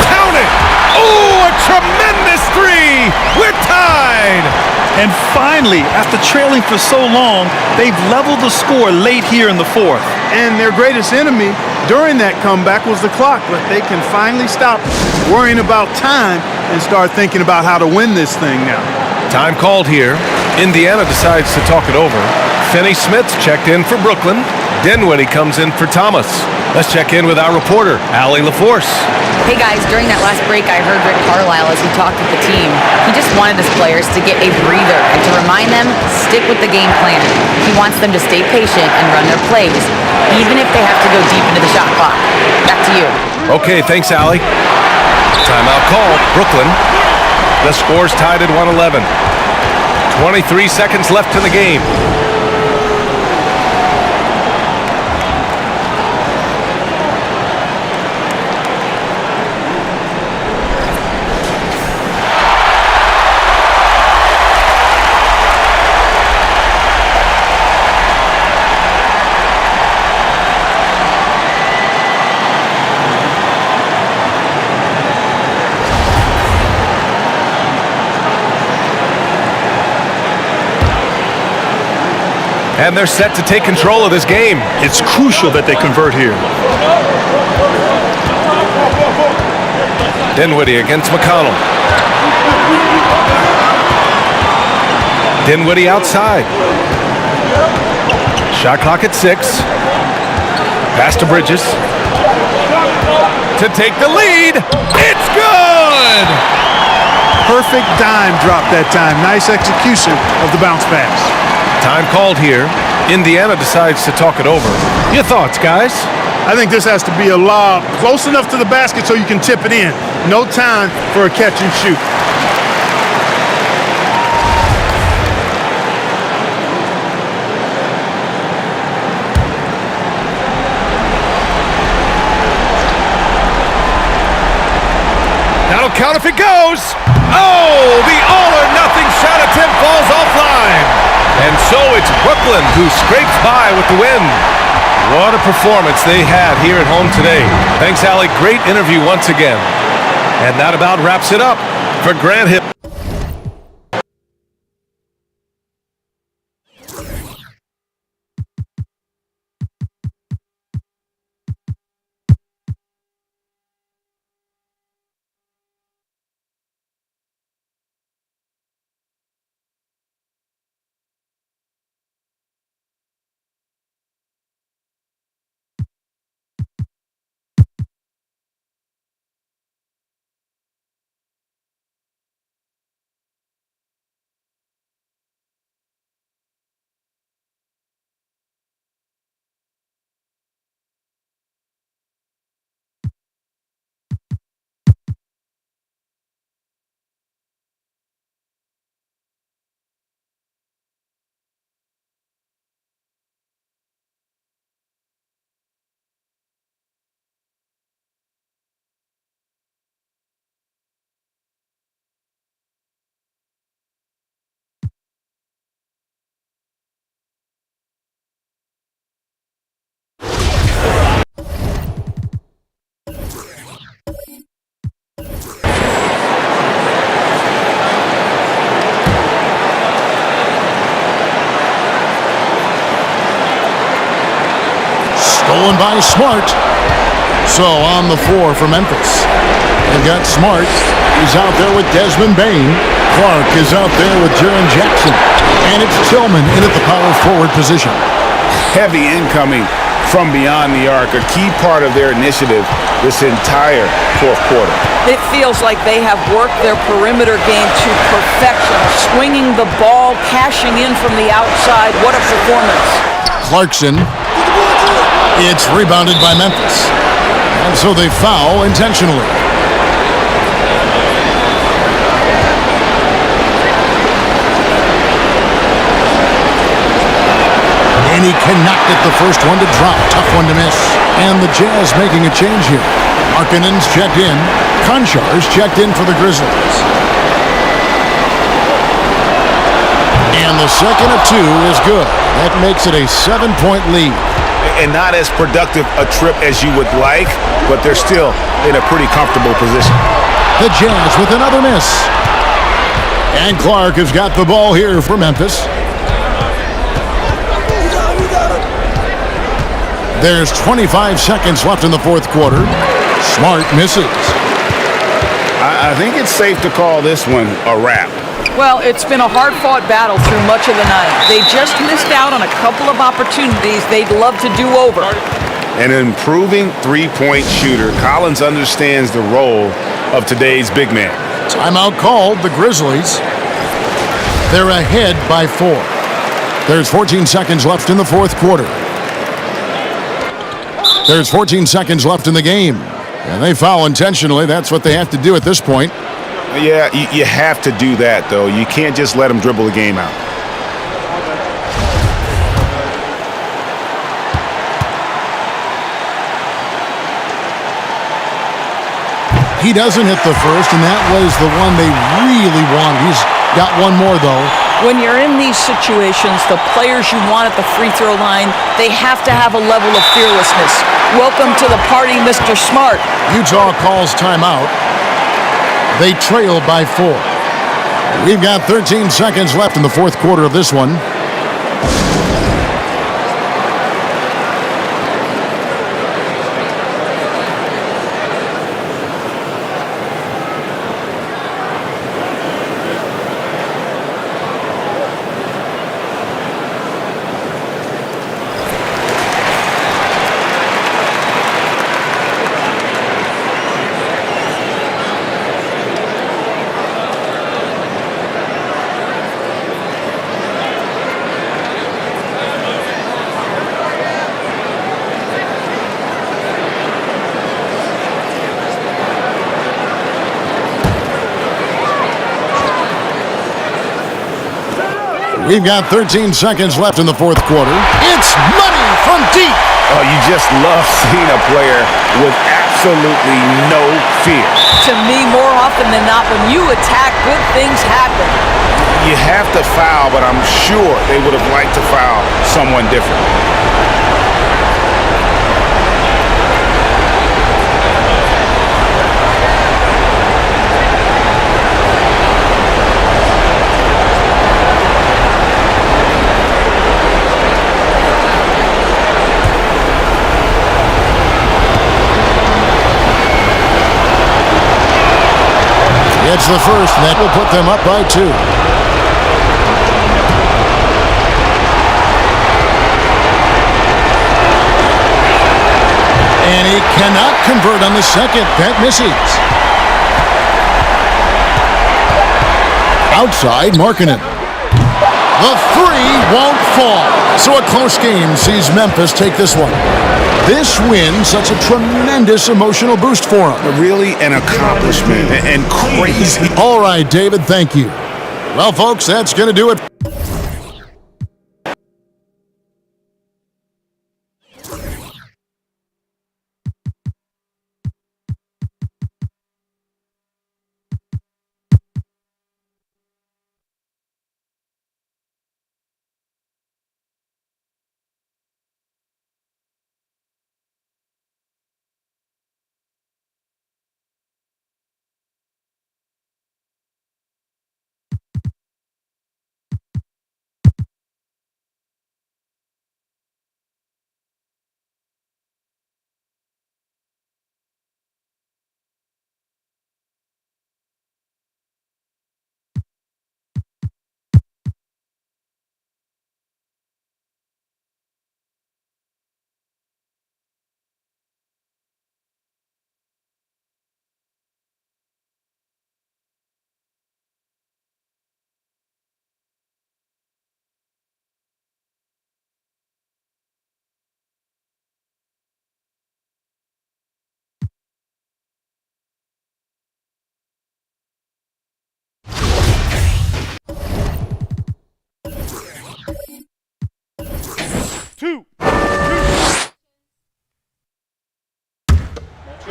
Count it! Oh, a tremendous three! We're tied! And finally, after trailing for so long, they've leveled the score late here in the fourth. And their greatest enemy during that comeback was the clock, but they can finally stop worrying about time and start thinking about how to win this thing now. Time called here. Indiana decides to talk it over. Finney Smith's checked in for Brooklyn. Dinwiddie comes in for Thomas. Let's check in with our reporter, Allie LaForce. Hey guys, during that last break, I heard Rick Carlisle as he talked with the team. He just wanted his players to get a breather and to remind them, stick with the game plan. He wants them to stay patient and run their plays, even if they have to go deep into the shot clock. Back to you. Okay, thanks, Allie. Timeout called. Brooklyn. The score's tied at 111. 23 seconds left in the game. And they're set to take control of this game. It's crucial that they convert here. Dinwiddie against McConnell. Dinwiddie outside. Shot clock at 6. Pass to Bridges. To take the lead. It's good! Perfect dime drop that time. Nice execution of the bounce pass. Time called here. Indiana decides to talk it over. Your thoughts, guys? I think this has to be a lob close enough to the basket so you can tip it in. No time for a catch and shoot. That'll count if it goes. Oh, the all-or-nothing shot attempt falls offline. And so it's Brooklyn who scrapes by with the win. What a performance they had here at home today. Thanks, Allie. Great interview once again. And that about wraps it up for Grant Hill. Stolen by Smart. So on the floor for Memphis. They've got Smart. He's out there with Desmond Bain. Clark is out there with Jaren Jackson. And it's Tillman in at the power forward position. Heavy incoming from beyond the arc, a key part of their initiative this entire fourth quarter. It feels like they have worked their perimeter game to perfection, swinging the ball, cashing in from the outside. What a performance. Clarkson. It's rebounded by Memphis. And so they foul intentionally. And he cannot get the first one to drop. Tough one to miss. And the Jazz making a change here. Markkanen's checked in. Konchar's checked in for the Grizzlies. And the second of two is good. That makes it a 7-point lead. And not as productive a trip as you would like, but they're still in a pretty comfortable position. The Jazz with another miss. And Clark has got the ball here for Memphis. There's 25 seconds left in the fourth quarter. Smart misses. I think it's safe to call this one a wrap. Well, it's been a hard-fought battle through much of the night. They just missed out on a couple of opportunities they'd love to do over. An improving three-point shooter, Collins understands the role of today's big man. Timeout called, the Grizzlies. They're ahead by 4. There's 14 seconds left in the fourth quarter. There's 14 seconds left in the game. And they foul intentionally. That's what they have to do at this point. Yeah, you have to do that, though. You can't just let them dribble the game out. He doesn't hit the first, and that was the one they really wanted. He's got one more, though. When you're in these situations, the players you want at the free throw line, they have to have a level of fearlessness. Welcome to the party, Mr. Smart. Utah calls timeout. They trail by 4. We've got 13 seconds left in the fourth quarter of this one. We've got 13 seconds left in the fourth quarter. It's money from deep. Oh, you just love seeing a player with absolutely no fear. To me, more often than not, when you attack, good things happen. You have to foul, but I'm sure they would have liked to foul someone different. It's the first, and that will put them up by 2. And he cannot convert on the second. That misses. Outside, Markkanen. The three won't fall. So a close game sees Memphis take this one. This win, such a tremendous emotional boost for them. Really an accomplishment and crazy. All right, David, thank you. Well, folks, that's going to do it. 2. Get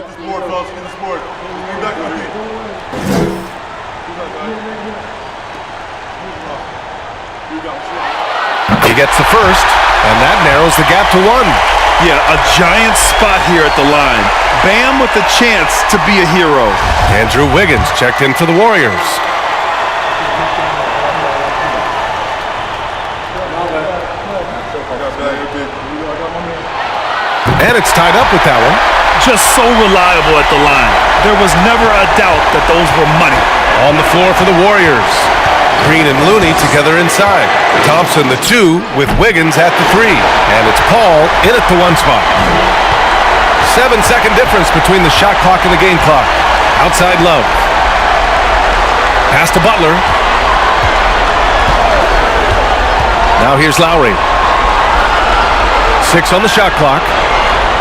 this board, fellas. Get this board. Get back on your feet. He gets the first, and that narrows the gap to 1. Yeah, a giant spot here at the line. Bam with the chance to be a hero. Andrew Wiggins checked in for the Warriors. And it's tied up with that one. Just so reliable at the line. There was never a doubt that those were money. On the floor for the Warriors. Green and Looney together inside. Thompson the 2 with Wiggins at the 3. And it's Paul in at the 1 spot. 7-second difference between the shot clock and the game clock. Outside Love. Pass to Butler. Now here's Lowry. 6 on the shot clock.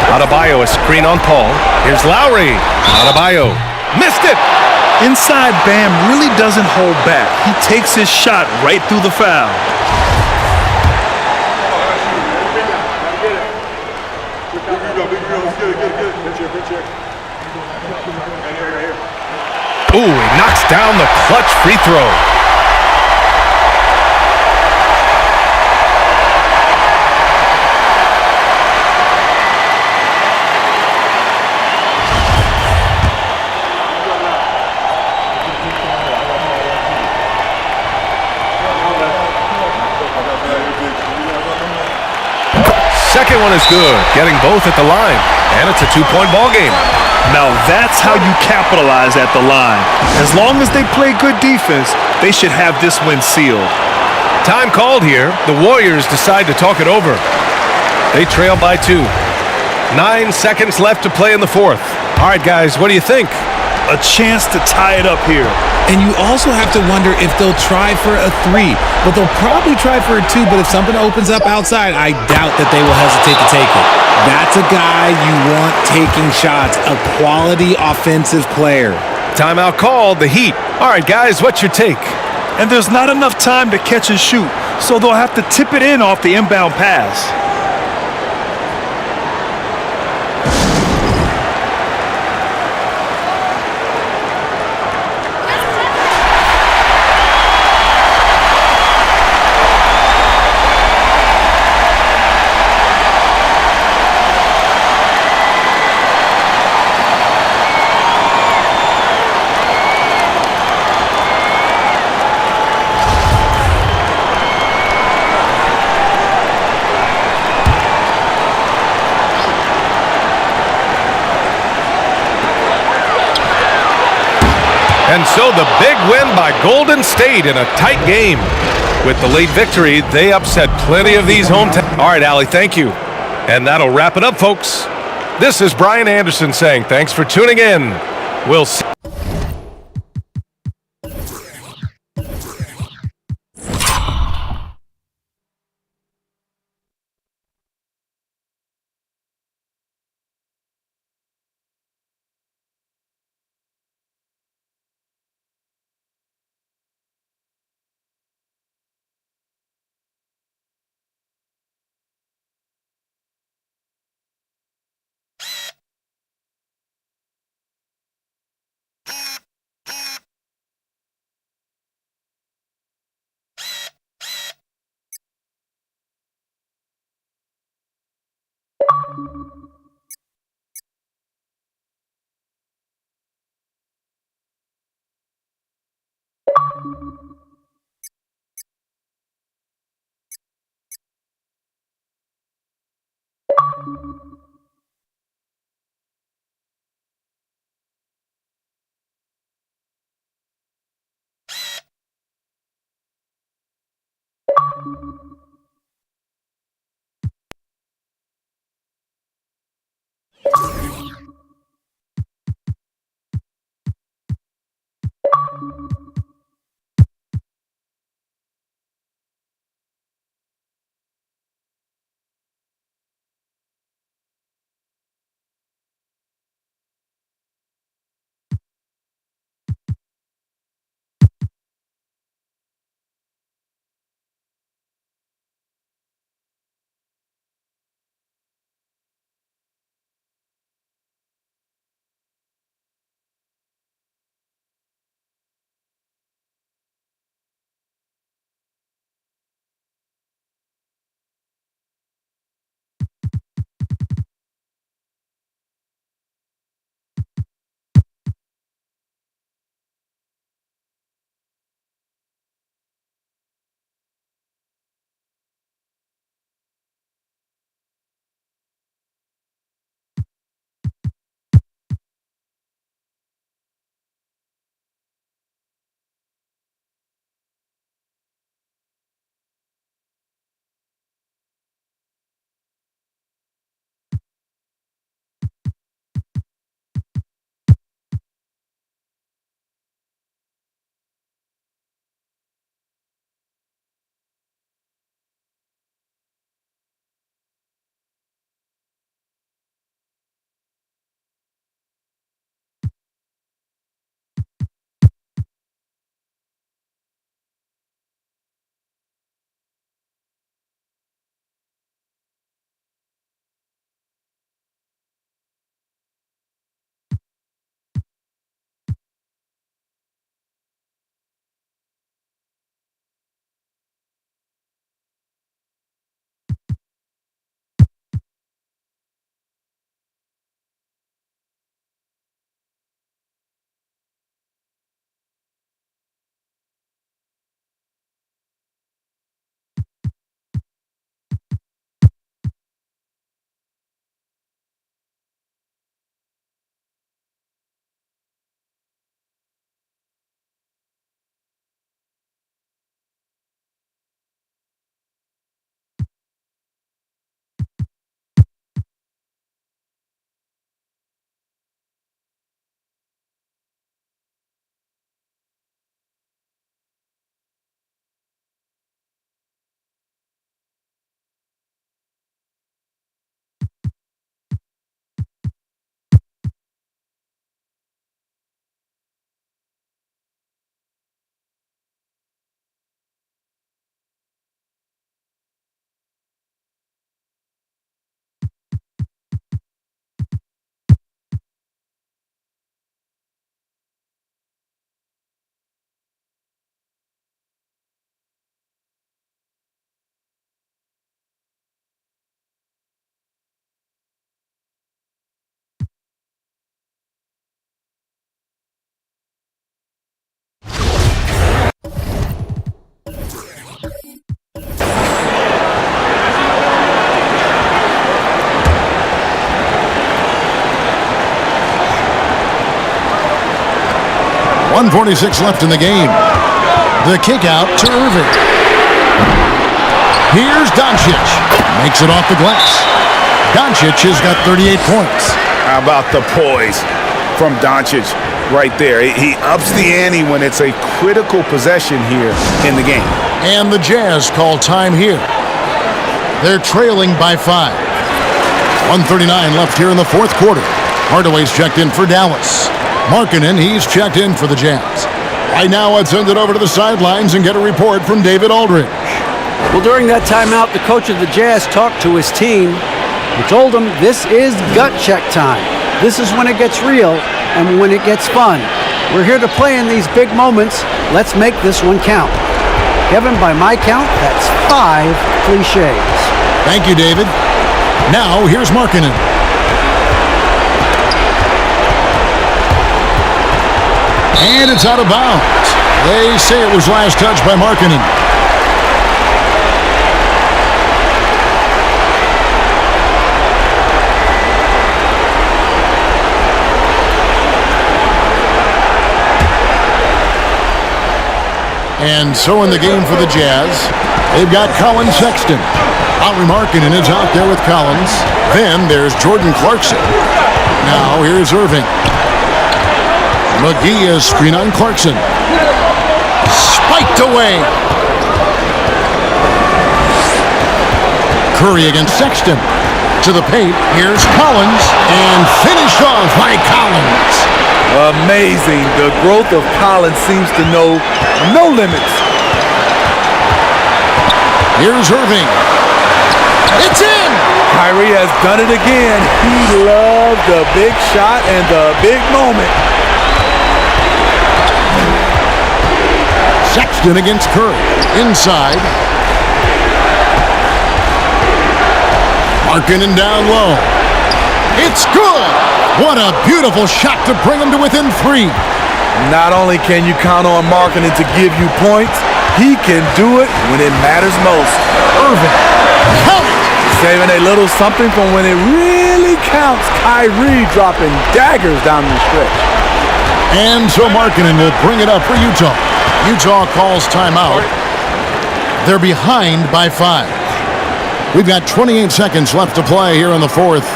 Adebayo a screen on Paul. Here's Lowry. Adebayo missed it. Inside, Bam really doesn't hold back. He takes his shot right through the foul. Ooh, he knocks down the clutch free throw. Second one is good, getting both at the line, and it's a 2-point ball game. Now that's how you capitalize at the line. As long as they play good defense, they should have this win sealed. Time called here. The Warriors decide to talk it over. They trail by 2. 9 seconds left to play in the 4th. All right, guys, what do you think? A chance to tie it up here. And you also have to wonder if they'll try for a 3. But they'll probably try for a 2. But if something opens up outside, I doubt that they will hesitate to take it. That's a guy you want taking shots, a quality offensive player. Timeout called, the Heat. All right, guys, what's your take? And there's not enough time to catch and shoot, so they'll have to tip it in off the inbound pass. And so the big win by Golden State in a tight game. With the late victory, they upset plenty of these hometown. All right, Allie, thank you. And that'll wrap it up, folks. This is Brian Anderson saying thanks for tuning in. We'll see. 1:46 left in the game. The kick out to Irving. Here's Doncic. Makes it off the glass. Doncic has got 38 points. How about the poise from Doncic right there? He ups the ante when it's a critical possession here in the game. And the Jazz call time here. They're trailing by 5. 1:39 left here in the fourth quarter. Hardaway's checked in for Dallas. Markkanen, he's checked in for the Jazz. Right now, let's send it over to the sidelines and get a report from David Aldridge. Well, during that timeout, the coach of the Jazz talked to his team. He told them this is gut check time. This is when it gets real and when it gets fun. We're here to play in these big moments. Let's make this one count. Kevin, by my count, that's 5 cliches. Thank you, David. Now, here's Markkanen. And it's out of bounds. They say it was last touched by Markkanen. And so in the game for the Jazz, they've got Colin Sexton. Lauri Markkanen is out there with Collins. Then there's Jordan Clarkson. Now here's Irving. McGee is screen on Clarkson. Spiked away. Curry against Sexton. To the paint. Here's Collins. And finished off by Collins. Amazing. The growth of Collins seems to know no limits. Here's Irving. It's in! Kyrie has done it again. He loves the big shot and the big moment. Sexton against Curry. Inside. Markkanen down low. It's good! What a beautiful shot to bring him to within 3. Not only can you count on Markkanen to give you points, he can do it when it matters most. Irving. Count it! Saving a little something from when it really counts. Kyrie dropping daggers down the stretch. And so Markkanen will bring it up for Utah. Utah calls timeout. They're behind by 5. We've got 28 seconds left to play here in the fourth.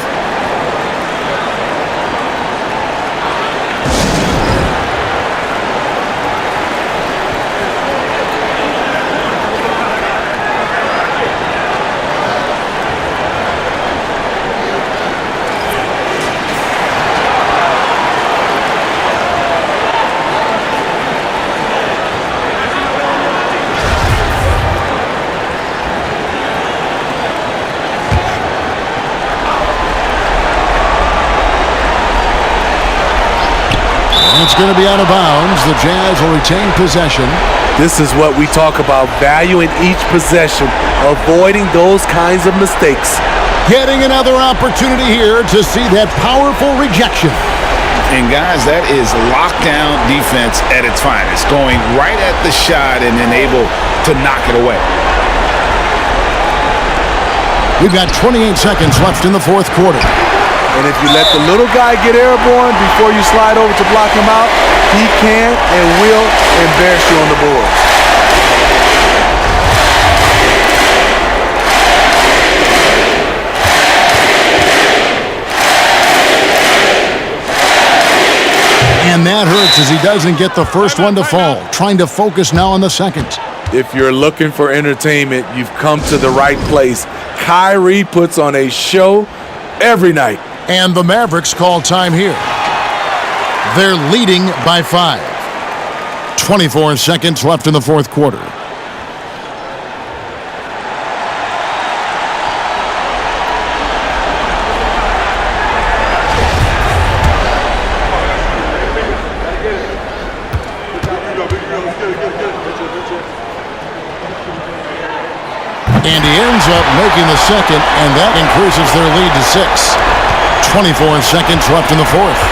It's going to be out of bounds. The Jazz will retain possession. This is what we talk about, valuing each possession, avoiding those kinds of mistakes. Getting another opportunity here to see that powerful rejection. And guys, that is lockdown defense at its finest. Going right at the shot and then able to knock it away. We've got 28 seconds left in the fourth quarter. And if you let the little guy get airborne before you slide over to block him out, he can and will embarrass you on the boards. And that hurts as he doesn't get the first one to fall. Trying to focus now on the second. If you're looking for entertainment, you've come to the right place. Kyrie puts on a show every night. And the Mavericks call time here. They're leading by 5. 24 seconds left in the fourth quarter. And he ends up making the second, and that increases their lead to 6. 24 seconds left in the fourth.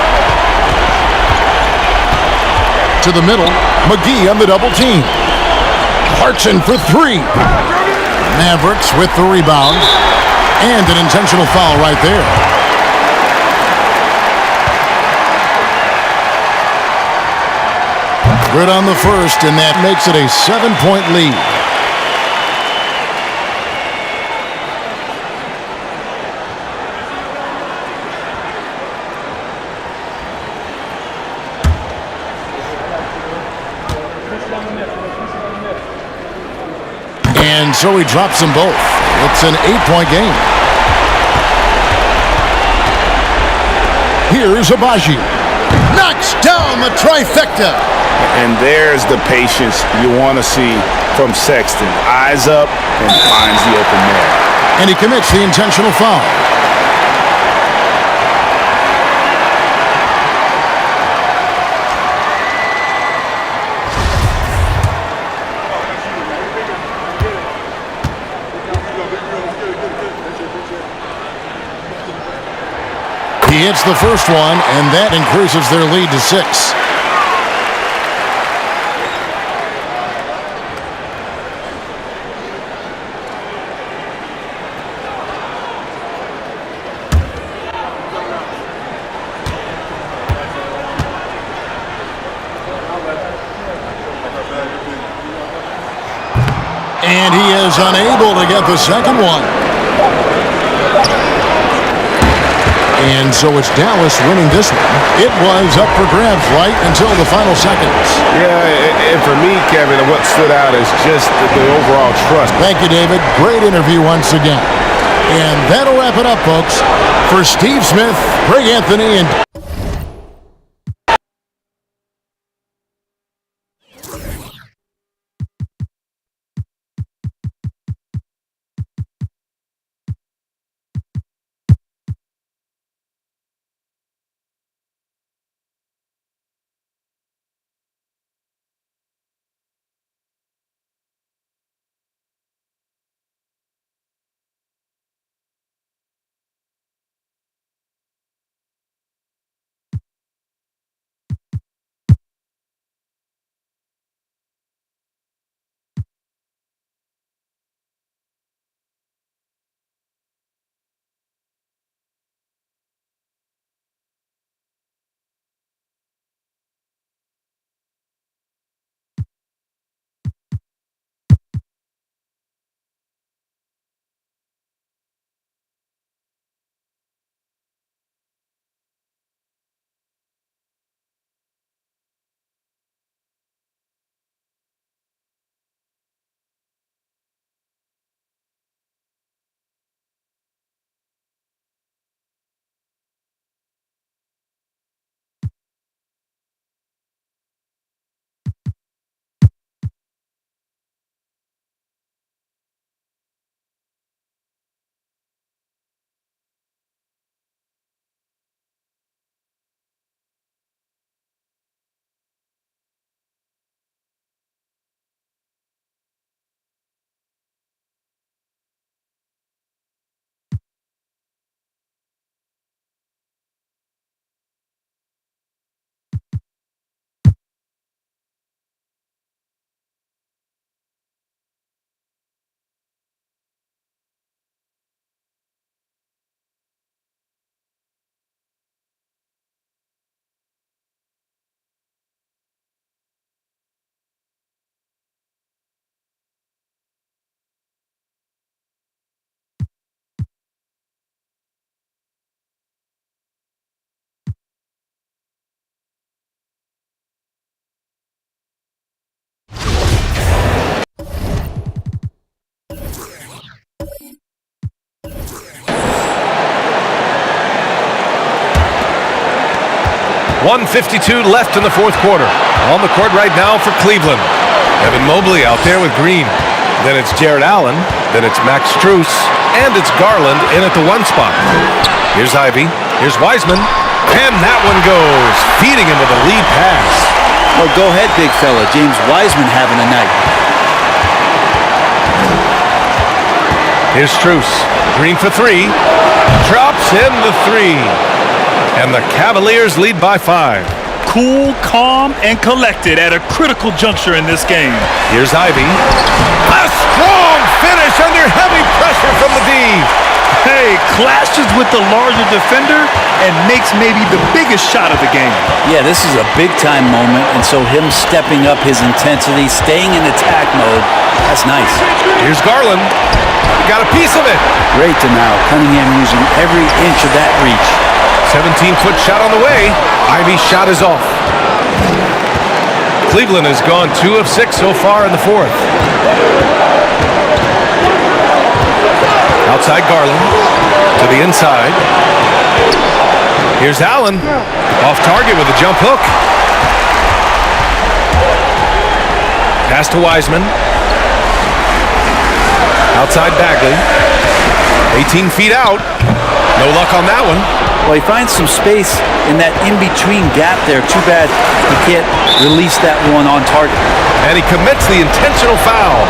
To the middle, McGee on the double team. Clarkson for 3. Mavericks with the rebound. And an intentional foul right there. Good on the first, and that makes it a 7-point lead. And so he drops them both. It's an 8-point game. Here's Abaji. Knocks down the trifecta. And there's the patience you want to see from Sexton. Eyes up and finds the open man. And he commits the intentional foul. He hits the first one, and that increases their lead to 6. And he is unable to get the second one. And so it's Dallas winning this one. It was up for grabs right until the final seconds. Yeah, and for me, Kevin, what stood out is just the overall trust. Thank you, David. Great interview once again. And that'll wrap it up, folks. For Steve Smith, Greg Anthony, and .152 left in the fourth quarter. On the court right now for Cleveland. Evan Mobley out there with Green. Then it's Jared Allen. Then it's Max Strus. And it's Garland in at the 1 spot. Here's Ivy. Here's Wiseman. And that one goes. Feeding him with a lead pass. Well, go ahead, big fella. James Wiseman having a night. Here's Strus. Green for 3. Drops in the 3. And the Cavaliers lead by 5. Cool, calm, and collected at a critical juncture in this game. Here's Ivy. A strong finish under heavy pressure from the D. Hey, clashes with the larger defender and makes maybe the biggest shot of the game. Yeah, this is a big-time moment, and so him stepping up his intensity, staying in attack mode, that's nice. Here's Garland. Got a piece of it. Great to now. Cunningham using every inch of that reach. 17-foot shot on the way. Ivy's shot is off. Cleveland has gone 2 of 6 so far in the fourth. Outside Garland to the inside. Here's Allen. Off target with a jump hook. Pass to Wiseman. Outside Bagley. 18 feet out. No luck on that one. Well, he finds some space in that in-between gap there. Too bad he can't release that one on target. And he commits the intentional foul.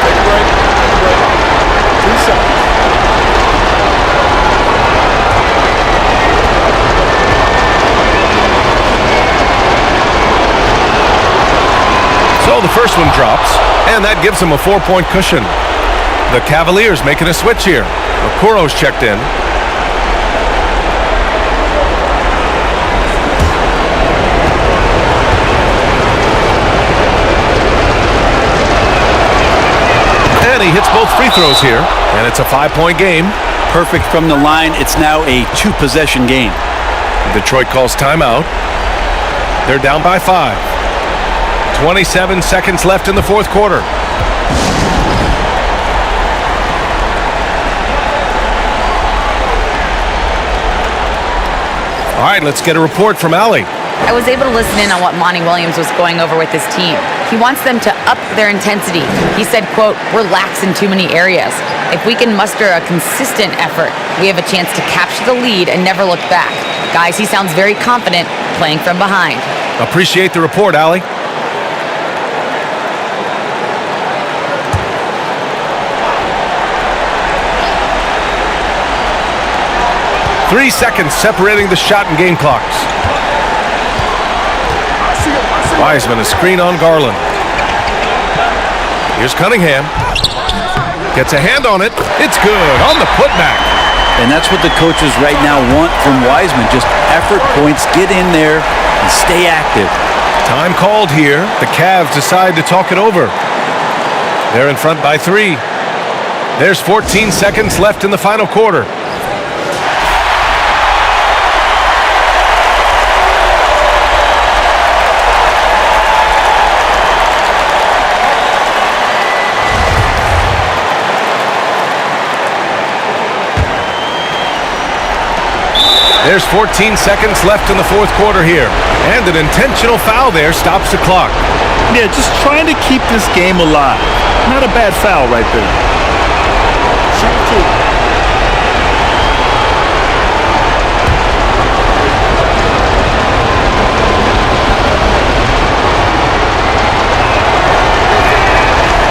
Take a break. 2 seconds. So the first one drops, and that gives him a 4-point cushion. The Cavaliers making a switch here. Okoro's checked in. And he hits both free throws here, and it's a 5-point game. Perfect from the line. It's now a 2-possession game. Detroit calls timeout. They're down by 5. 27 seconds left in the fourth quarter. All right, let's get a report from Allie. I was able to listen in on what Monty Williams was going over with his team. He wants them to up their intensity. He said, quote, "We're lax in too many areas. If we can muster a consistent effort, we have a chance to capture the lead and never look back." Guys, he sounds very confident playing from behind. Appreciate the report, Allie. Three seconds separating the shot and game clocks. Wiseman, a screen on Garland. Here's Cunningham. Gets a hand on it. It's good on the putback. And that's what the coaches right now want from Wiseman. Just effort points, get in there, and stay active. Time called here. The Cavs decide to talk it over. They're in front by 3. There's 14 seconds left in the final quarter. There's 14 seconds left in the fourth quarter here. And an intentional foul there stops the clock. Yeah, just trying to keep this game alive. Not a bad foul right there.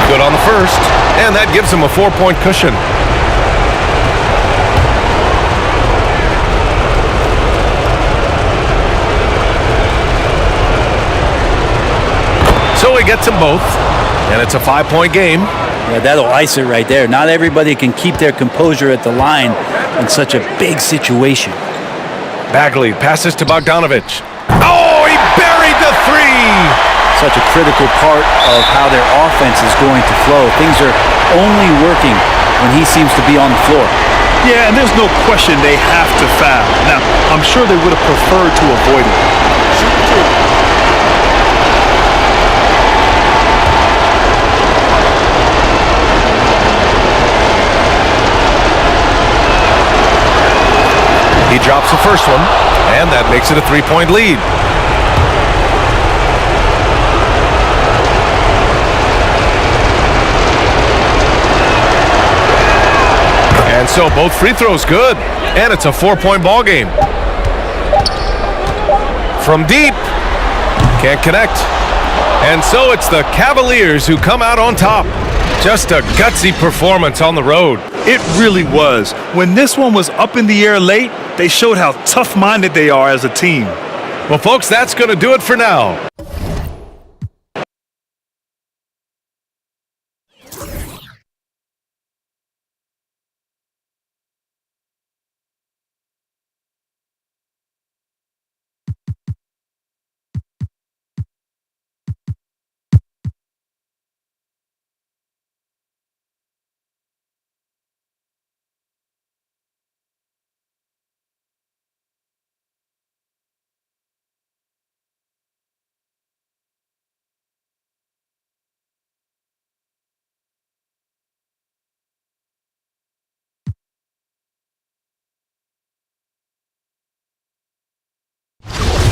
Good on the first, and that gives him a 4-point cushion. So he gets them both, and it's a 5-point game. Yeah, that'll ice it right there. Not everybody can keep their composure at the line in such a big situation. Bagley passes to Bogdanovich. Oh, he buried the 3! Such a critical part of how their offense is going to flow. Things are only working when he seems to be on the floor. Yeah, and there's no question they have to foul. Now, I'm sure they would have preferred to avoid it. He drops the first one, and that makes it a 3-point lead. And so both free throws good, and it's a 4-point ball game. From deep, can't connect. And so it's the Cavaliers who come out on top. Just a gutsy performance on the road. It really was. When this one was up in the air late, they showed how tough-minded they are as a team. Well, folks, that's going to do it for now.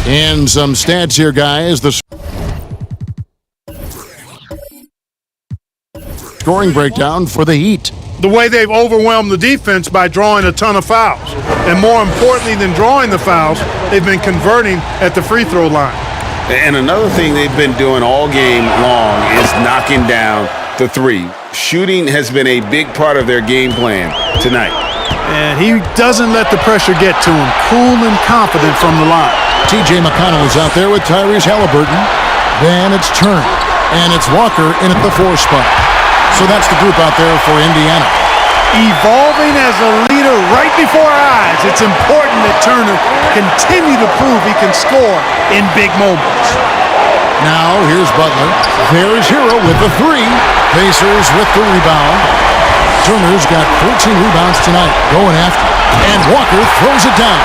And some stats here, guys. The scoring breakdown for the Heat. The way they've overwhelmed the defense by drawing a ton of fouls. And more importantly than drawing the fouls, they've been converting at the free throw line. And another thing they've been doing all game long is knocking down the three. Shooting has been a big part of their game plan tonight. And he doesn't let the pressure get to him. Cool and confident from the line. T.J. McConnell is out there with Tyrese Halliburton. Then it's Turner. And it's Walker in at the 4 spot. So that's the group out there for Indiana. Evolving as a leader right before our eyes. It's important that Turner continue to prove he can score in big moments. Now here's Butler. There's Hero with the 3. Pacers with the rebound. Turner's got 14 rebounds tonight, going after. And Walker throws it down.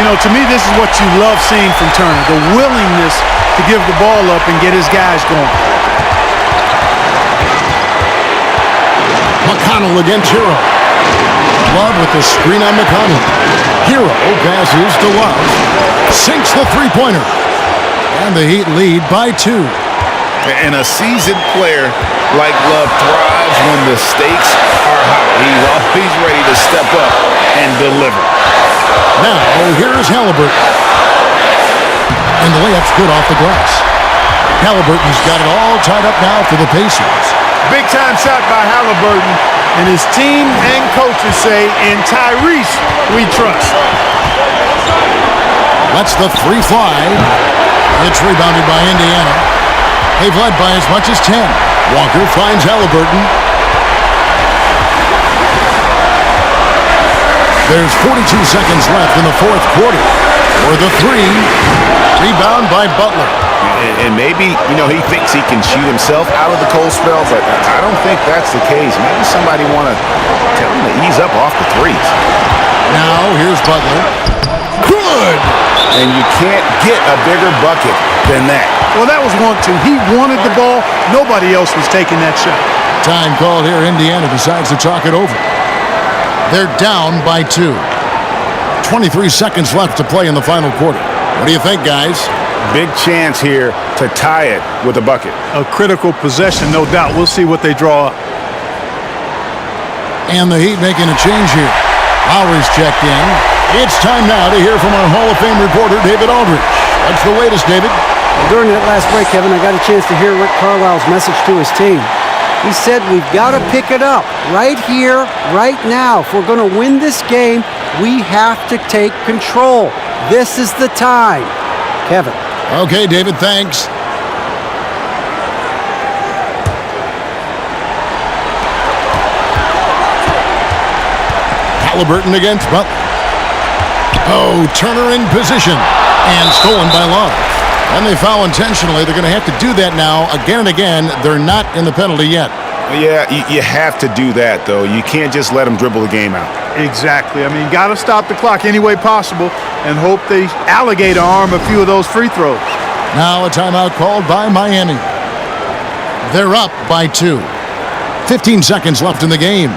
You know, to me, this is what you love seeing from Turner, the willingness to give the ball up and get his guys going. McConnell against Hero. Love with the screen on McConnell. Hero passes to Love. Sinks the three-pointer. And the Heat lead by 2. And a seasoned player like Love thrives when the stakes are high. He's always ready to step up and deliver. Now, here's Halliburton. And the layup's good off the glass. Halliburton's got it all tied up now for the Pacers. Big-time shot by Halliburton, and his team and coaches say, in Tyrese, we trust. Lets the 3 fly. It's rebounded by Indiana. They've led by as much as 10. Walker finds Halliburton. There's 42 seconds left in the 4th quarter. For the 3, rebound by Butler. And maybe, you know, he thinks he can shoot himself out of the cold spell, but I don't think that's the case. Maybe somebody want to tell him to ease up off the threes. Now, here's Butler. Good! And you can't get a bigger bucket than that. Well, that was 1-2. He wanted the ball. Nobody else was taking that shot. Time called here. Indiana decides to talk it over. They're down by 2. 23 seconds left to play in the final quarter. What do you think, guys? Big chance here to tie it with a bucket. A critical possession, no doubt. We'll see what they draw up. And the Heat making a change here. Lowry's checked in. It's time now to hear from our Hall of Fame reporter, David Aldridge. What's the latest, David? During that last break, Kevin, I got a chance to hear Rick Carlisle's message to his team. He said, we've got to pick it up right here, right now. If we're going to win this game, we have to take control. This is the time. Kevin. Okay, David, thanks. Halliburton against Butler. Oh, Turner in position. And stolen by Love. And they foul intentionally. They're going to have to do that now again and again. They're not in the penalty yet. Yeah, you have to do that, though. You can't just let them dribble the game out. Exactly. I mean, got to stop the clock any way possible and hope they alligator arm a few of those free throws. Now a timeout called by Miami. They're up by 2. 15 seconds left in the game.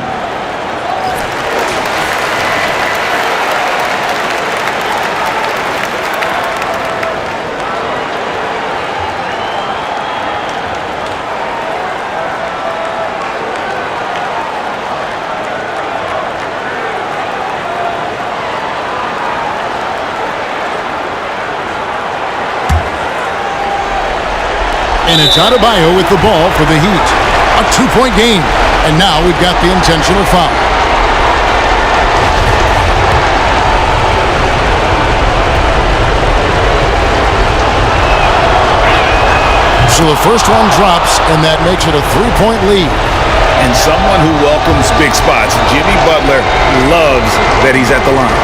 And it's Adebayo with the ball for the Heat. A 2-point game. And now we've got the intentional foul. So the first one drops, and that makes it a 3-point lead. And someone who welcomes big spots, Jimmy Butler, loves that he's at the line.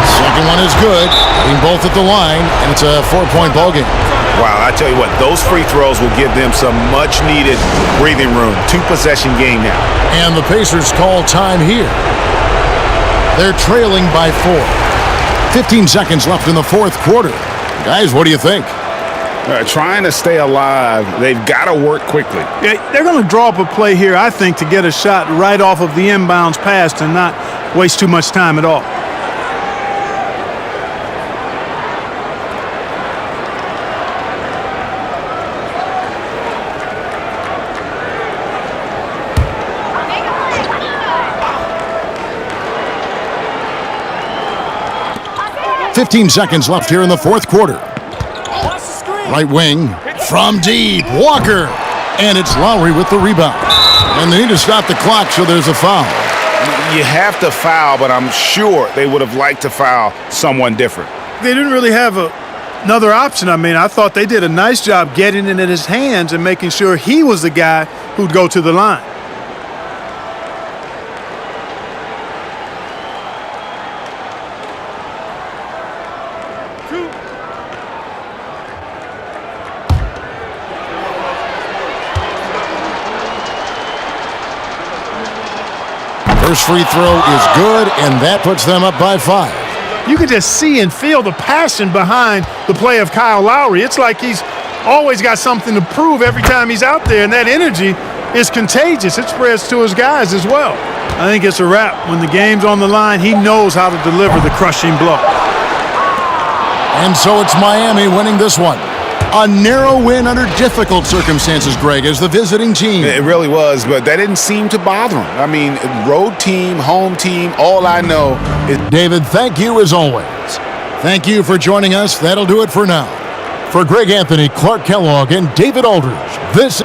Second one is good. Getting both at the line, and it's a 4-point ball game. Wow, I tell you what, those free throws will give them some much-needed breathing room. 2-possession game now. And the Pacers call time here. They're trailing by 4. 15 seconds left in the 4th quarter. Guys, what do you think? Trying to stay alive, they've got to work quickly. Yeah, they're going to draw up a play here, I think, to get a shot right off of the inbounds pass and not waste too much time at all. 15 seconds left here in the fourth quarter. Right wing from deep. Walker. And it's Lowry with the rebound. And they need to stop the clock, so there's a foul. You have to foul, but I'm sure they would have liked to foul someone different. They didn't really have another option. I mean, I thought they did a nice job getting it in his hands and making sure he was the guy who'd go to the line. First free throw is good, and that puts them up by 5. You can just see and feel the passion behind the play of Kyle Lowry. It's like he's always got something to prove every time he's out there, and that energy is contagious. It spreads to his guys as well. I think it's a wrap. When the game's on the line, he knows how to deliver the crushing blow. And so it's Miami winning this one. A narrow win under difficult circumstances, Greg, as the visiting team. It really was, but that didn't seem to bother him. I mean, road team, home team, all I know is... David, thank you as always. Thank you for joining us. That'll do it for now. For Greg Anthony, Clark Kellogg, and David Aldridge, this...